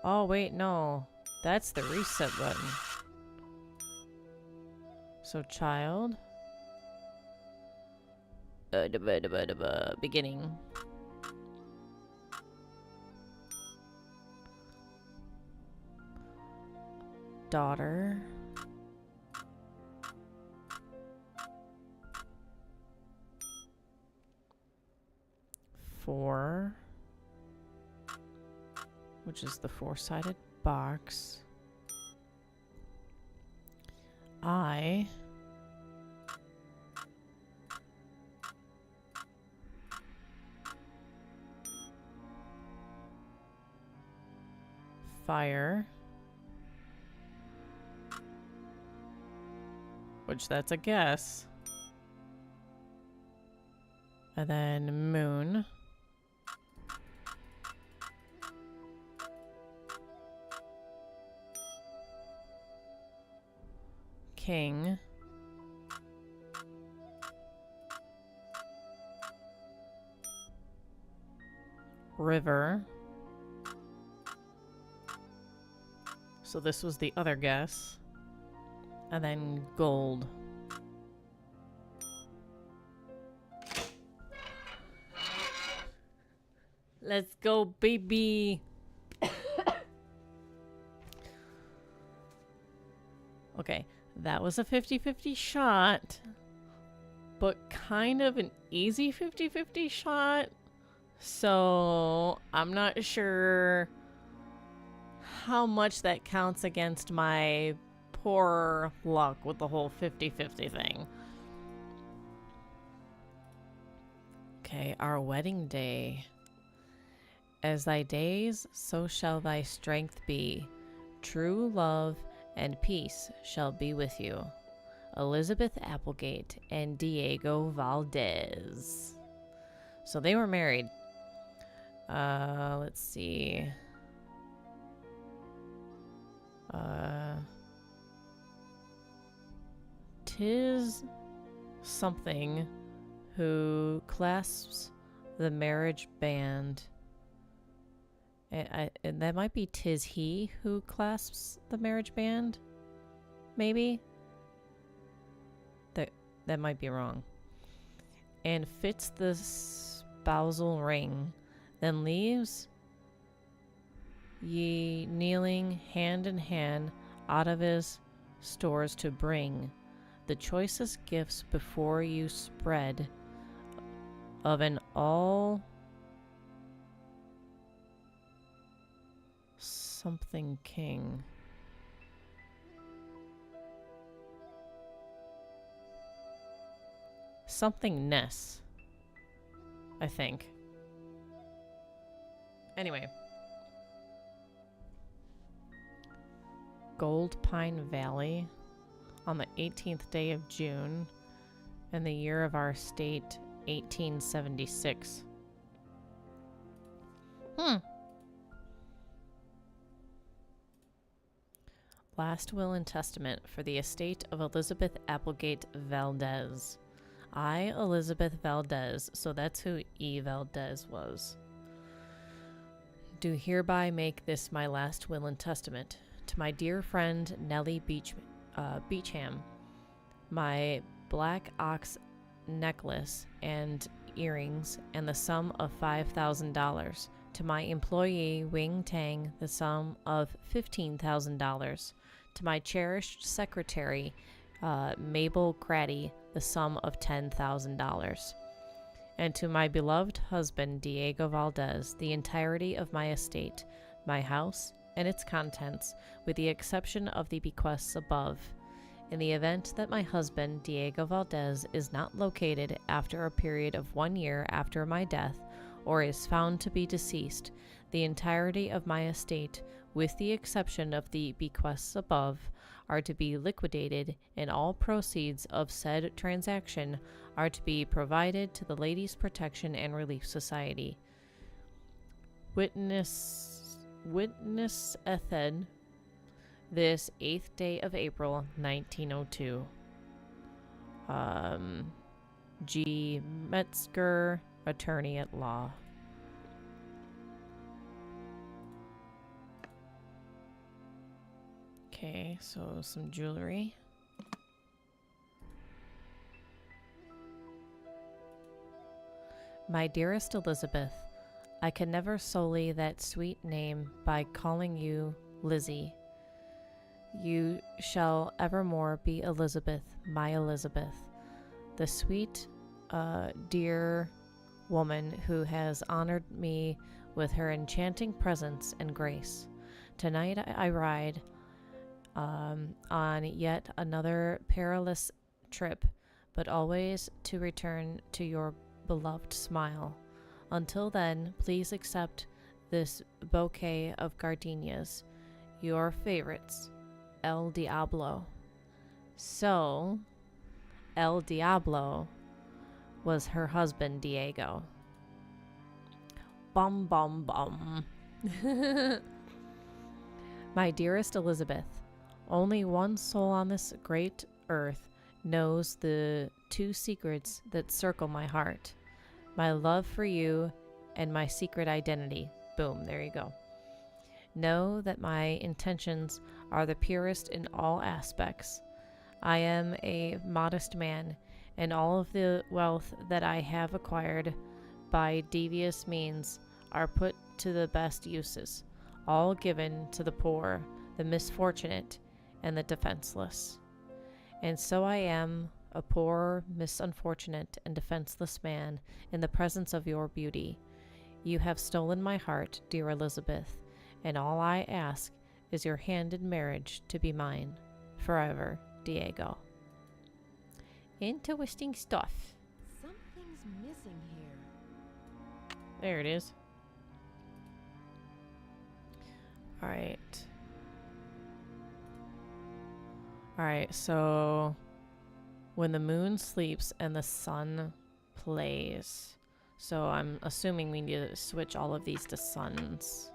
Oh, wait, no. That's the reset button. So child. Beginning. Daughter. Four, which is the four-sided box. I. Fire. Which that's a guess. And then moon. King. River. So this was the other guess. And then gold. Let's go, baby. Okay, that was a 50-50 shot, but kind of an easy 50-50 shot. So I'm not sure how much that counts against my poor luck with the whole 50-50 thing. Okay, our wedding day. As thy days, so shall thy strength be. True love and peace shall be with you. Elizabeth Applegate and Diego Valdez. So they were married. Let's see. Tis something who clasps the marriage band. And that might be tis he who clasps the marriage band. Maybe. That might be wrong. And fits the spousal ring, then leaves ye kneeling hand in hand out of his stores to bring the choicest gifts before you spread of an all something king. Somethingness, I think. Anyway. Gold Pine Valley on the 18th day of June in the year of our state, 1876. Last will and testament for the estate of Elizabeth Applegate Valdez. I, Elizabeth Valdez, so that's who E. Valdez was, do hereby make this my last will and testament to my dear friend Nellie Beecham, my black ox necklace and earrings, and the sum of $5,000. To my employee Wing Tang, the sum of $15,000. To my cherished secretary Mabel Grady, the sum of $10,000. And to my beloved husband Diego Valdez, the entirety of my estate, my house and its contents, with the exception of the bequests above. In the event that my husband, Diego Valdez, is not located after a period of 1 year after my death, or is found to be deceased, the entirety of my estate, with the exception of the bequests above, are to be liquidated, and all proceeds of said transaction are to be provided to the Ladies' Protection and Relief Society. Witness Ethed, this 8th day of April, 1902. G. Metzger, attorney at law. Okay, so some jewelry. My dearest Elizabeth, I can never sully that sweet name by calling you Lizzie. You shall evermore be Elizabeth, my Elizabeth, the sweet, dear woman who has honored me with her enchanting presence and grace. Tonight I ride on yet another perilous trip, but always to return to your beloved smile. Until then, please accept this bouquet of gardenias, your favorites, El Diablo. So, El Diablo was her husband, Diego. Bum, bum, bum. My dearest Elizabeth, only one soul on this great earth knows the two secrets that circle my heart. My love for you and my secret identity. Boom, there you go. Know that my intentions are the purest in all aspects. I am a modest man, and all of the wealth that I have acquired by devious means are put to the best uses, all given to the poor, the misfortunate, and the defenseless. And so I am a poor, misunfortunate, and defenseless man in the presence of your beauty. You have stolen my heart, dear Elizabeth, and all I ask is your hand in marriage to be mine. Forever, Diego. Interesting stuff. Something's missing here. There it is. Alright. Alright, so when the moon sleeps and the sun plays. So I'm assuming we need to switch all of these to suns.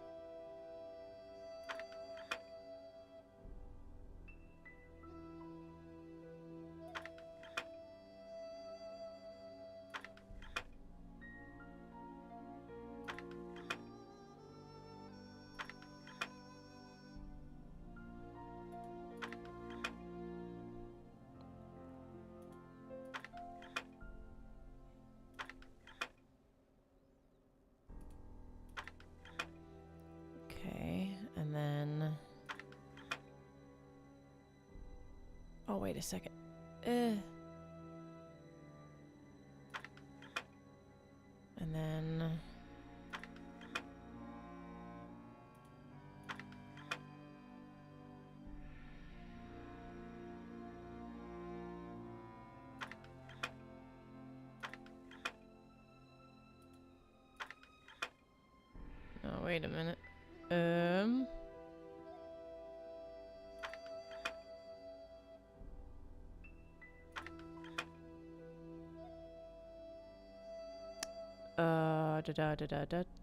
And then... Oh, wait a second. And then... Oh, wait a minute.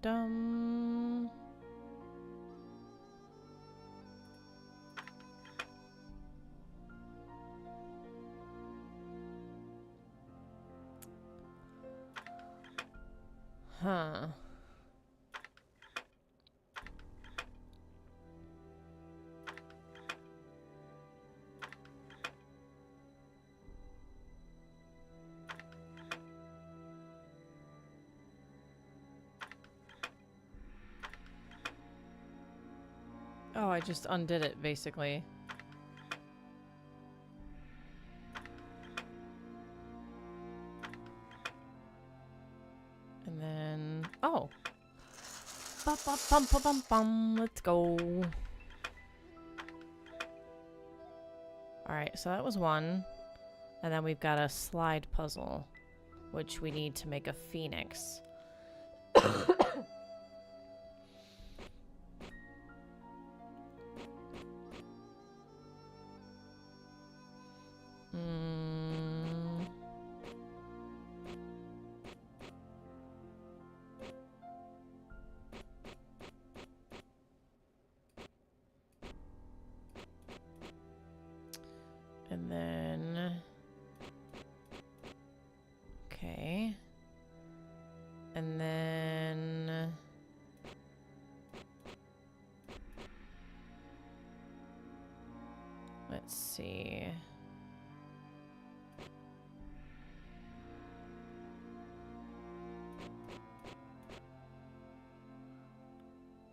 Dum. Huh. Oh, I just undid it, basically. And then... Oh! Bum, bum, bum, bum, bum, bum. Let's go. Alright, so that was one. And then we've got a slide puzzle, which we need to make a phoenix. And then... Okay. And then... Let's see...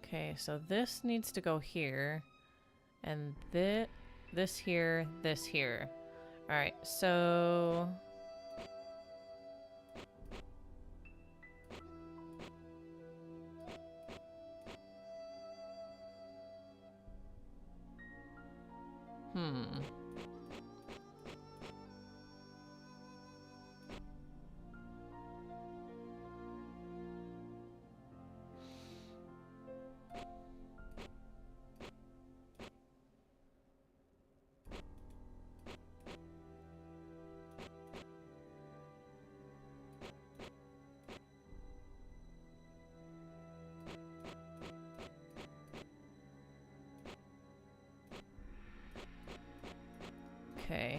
Okay, so this needs to go here. And this here, this here. Alright, so... Okay.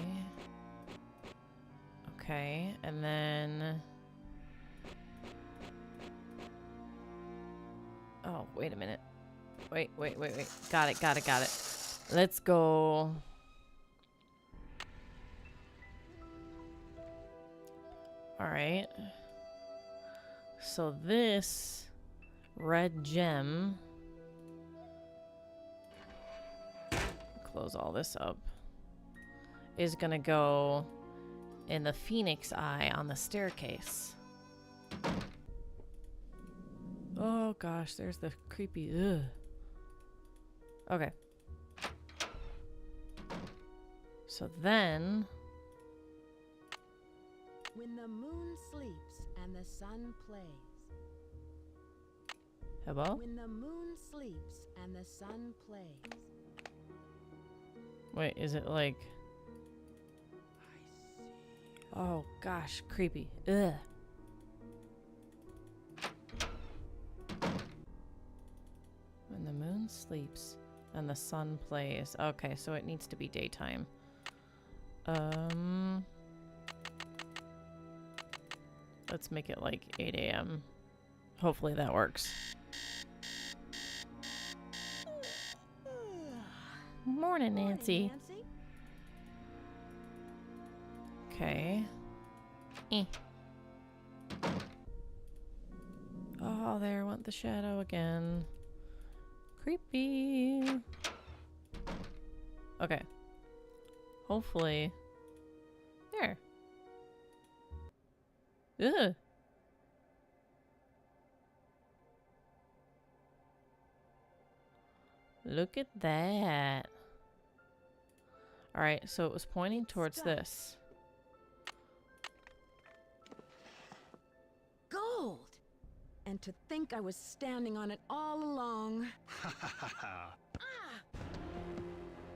Okay, and then... Oh, wait a minute. Wait. Got it. Let's go. Alright. So this red gem... Close all this up. Is gonna go in the phoenix eye on the staircase. Oh gosh, there's the creepy ugh. Okay. So then... When the moon sleeps and the sun plays. Hello? When the moon sleeps and the sun plays. Wait, is it like... Oh gosh, creepy. Ugh. When the moon sleeps and the sun plays. Okay, so it needs to be daytime. Let's make it like 8 a.m. Hopefully that works. Morning, Nancy. Okay. Oh, there went the shadow again. Creepy. Okay. Hopefully. There. Ugh. Look at that. Alright, so it was pointing towards this. Gold! And to think I was standing on it all along. Ha ha ha ha.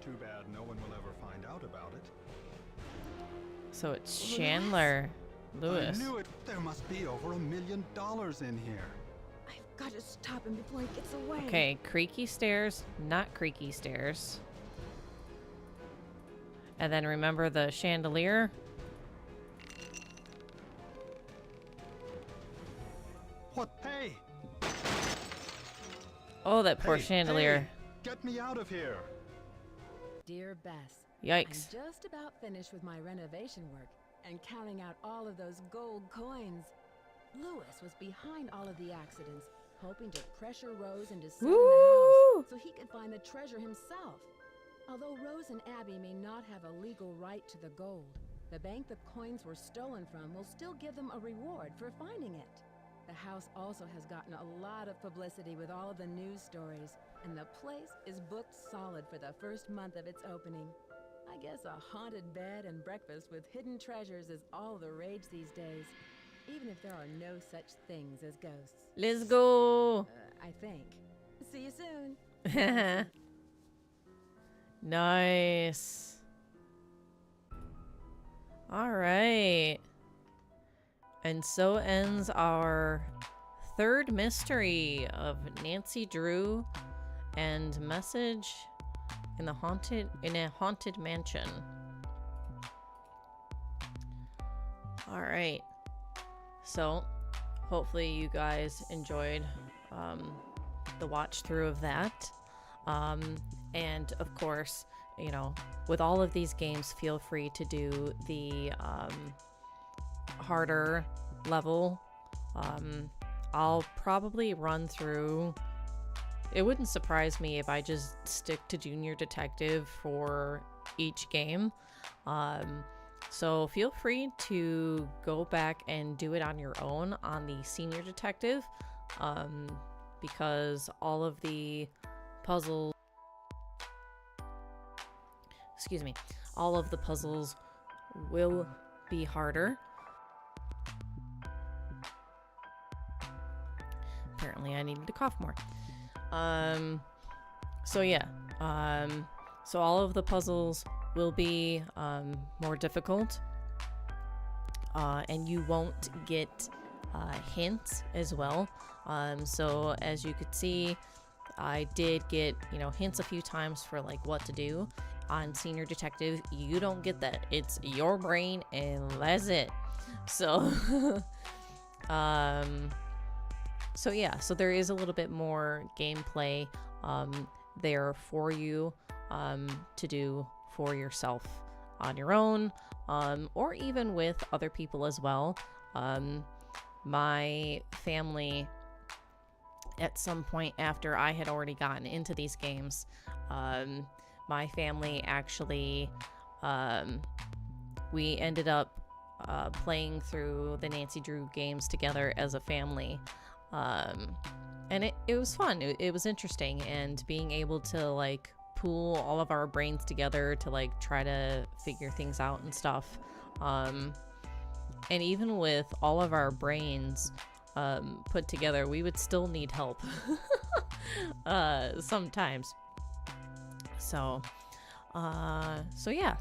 Too bad no one will ever find out about it. So it's Chandler Lewis. I knew it. There must be over $1 million in here. I've got to stop him before he gets away. Okay, creaky stairs, not creaky stairs. And then remember the chandelier? What? Oh, that poor Hey, chandelier. hey, get me out of here. Dear Bess, Yikes. I'm just about finished with my renovation work and counting out all of those gold coins. Lewis was behind all of the accidents, hoping to pressure Rose into selling the Woo! house so he could find the treasure himself. Although Rose and Abby may not have a legal right to the gold, the bank the coins were stolen from will still give them a reward for finding it. The house also has gotten a lot of publicity with all of the news stories, and the place is booked solid for the first month of its opening. I guess a haunted bed and breakfast with hidden treasures is all the rage these days, even if there are no such things as ghosts. Let's go. I think. See you soon. Nice. All right. And so ends our third mystery of Nancy Drew and Message in a haunted mansion. All right. So, hopefully you guys enjoyed the watch through of that. And of course, you know, with all of these games, feel free to do the harder level. I'll probably run through. It wouldn't surprise me if I just stick to Junior Detective for each game. So feel free to go back and do it on your own on the Senior Detective, because all of the puzzles, all of the puzzles will be harder. Apparently I needed to cough more. So yeah, so all of the puzzles will be more difficult, and you won't get hints as well. So as you could see, I did get, you know, hints a few times for like what to do. On Senior Detective, you don't get that. It's your brain and that's it. So so yeah, so there is a little bit more gameplay there for you to do for yourself on your own, or even with other people as well. My family, at some point after I had already gotten into these games, my family actually, we ended up playing through the Nancy Drew games together as a family. And it was fun. It was interesting, and being able to like pool all of our brains together to like try to figure things out and stuff. And even with all of our brains put together, we would still need help sometimes. So yeah,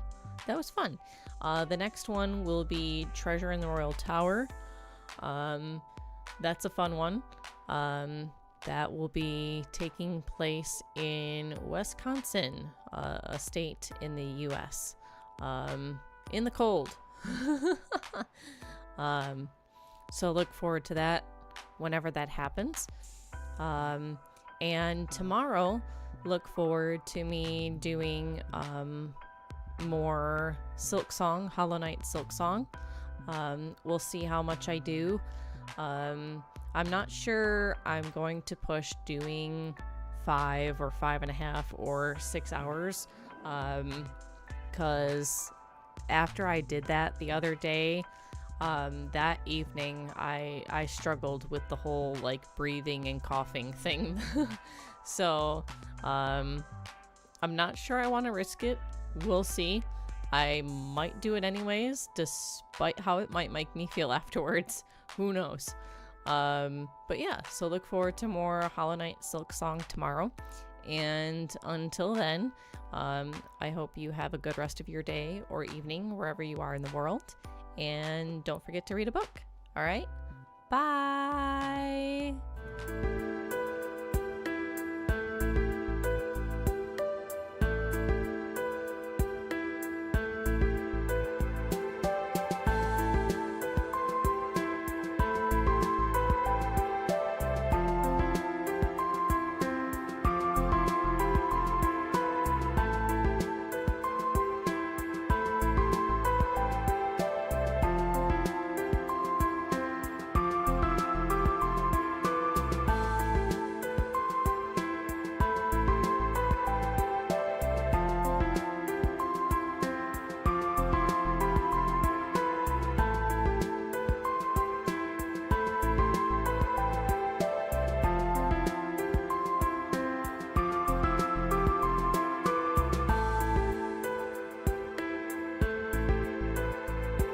that was fun. The next one will be Treasure in the Royal Tower. That's a fun one. That will be taking place in Wisconsin, a state in the U.S., in the cold. So look forward to that whenever that happens. And tomorrow, look forward to me doing more Silk Song, Hollow Knight Silk Song. We'll see how much I do. I'm not sure I'm going to push doing 5 or 5.5 or 6 hours, because after I did that the other day, that evening I struggled with the whole like breathing and coughing thing. So I'm not sure I want to risk it. We'll see. I might do it anyways, despite how it might make me feel afterwards. Who knows? But yeah, so look forward to more Hollow Knight Silk Song tomorrow. And until then, I hope you have a good rest of your day or evening, wherever you are in the world. And don't forget to read a book. All right? Bye!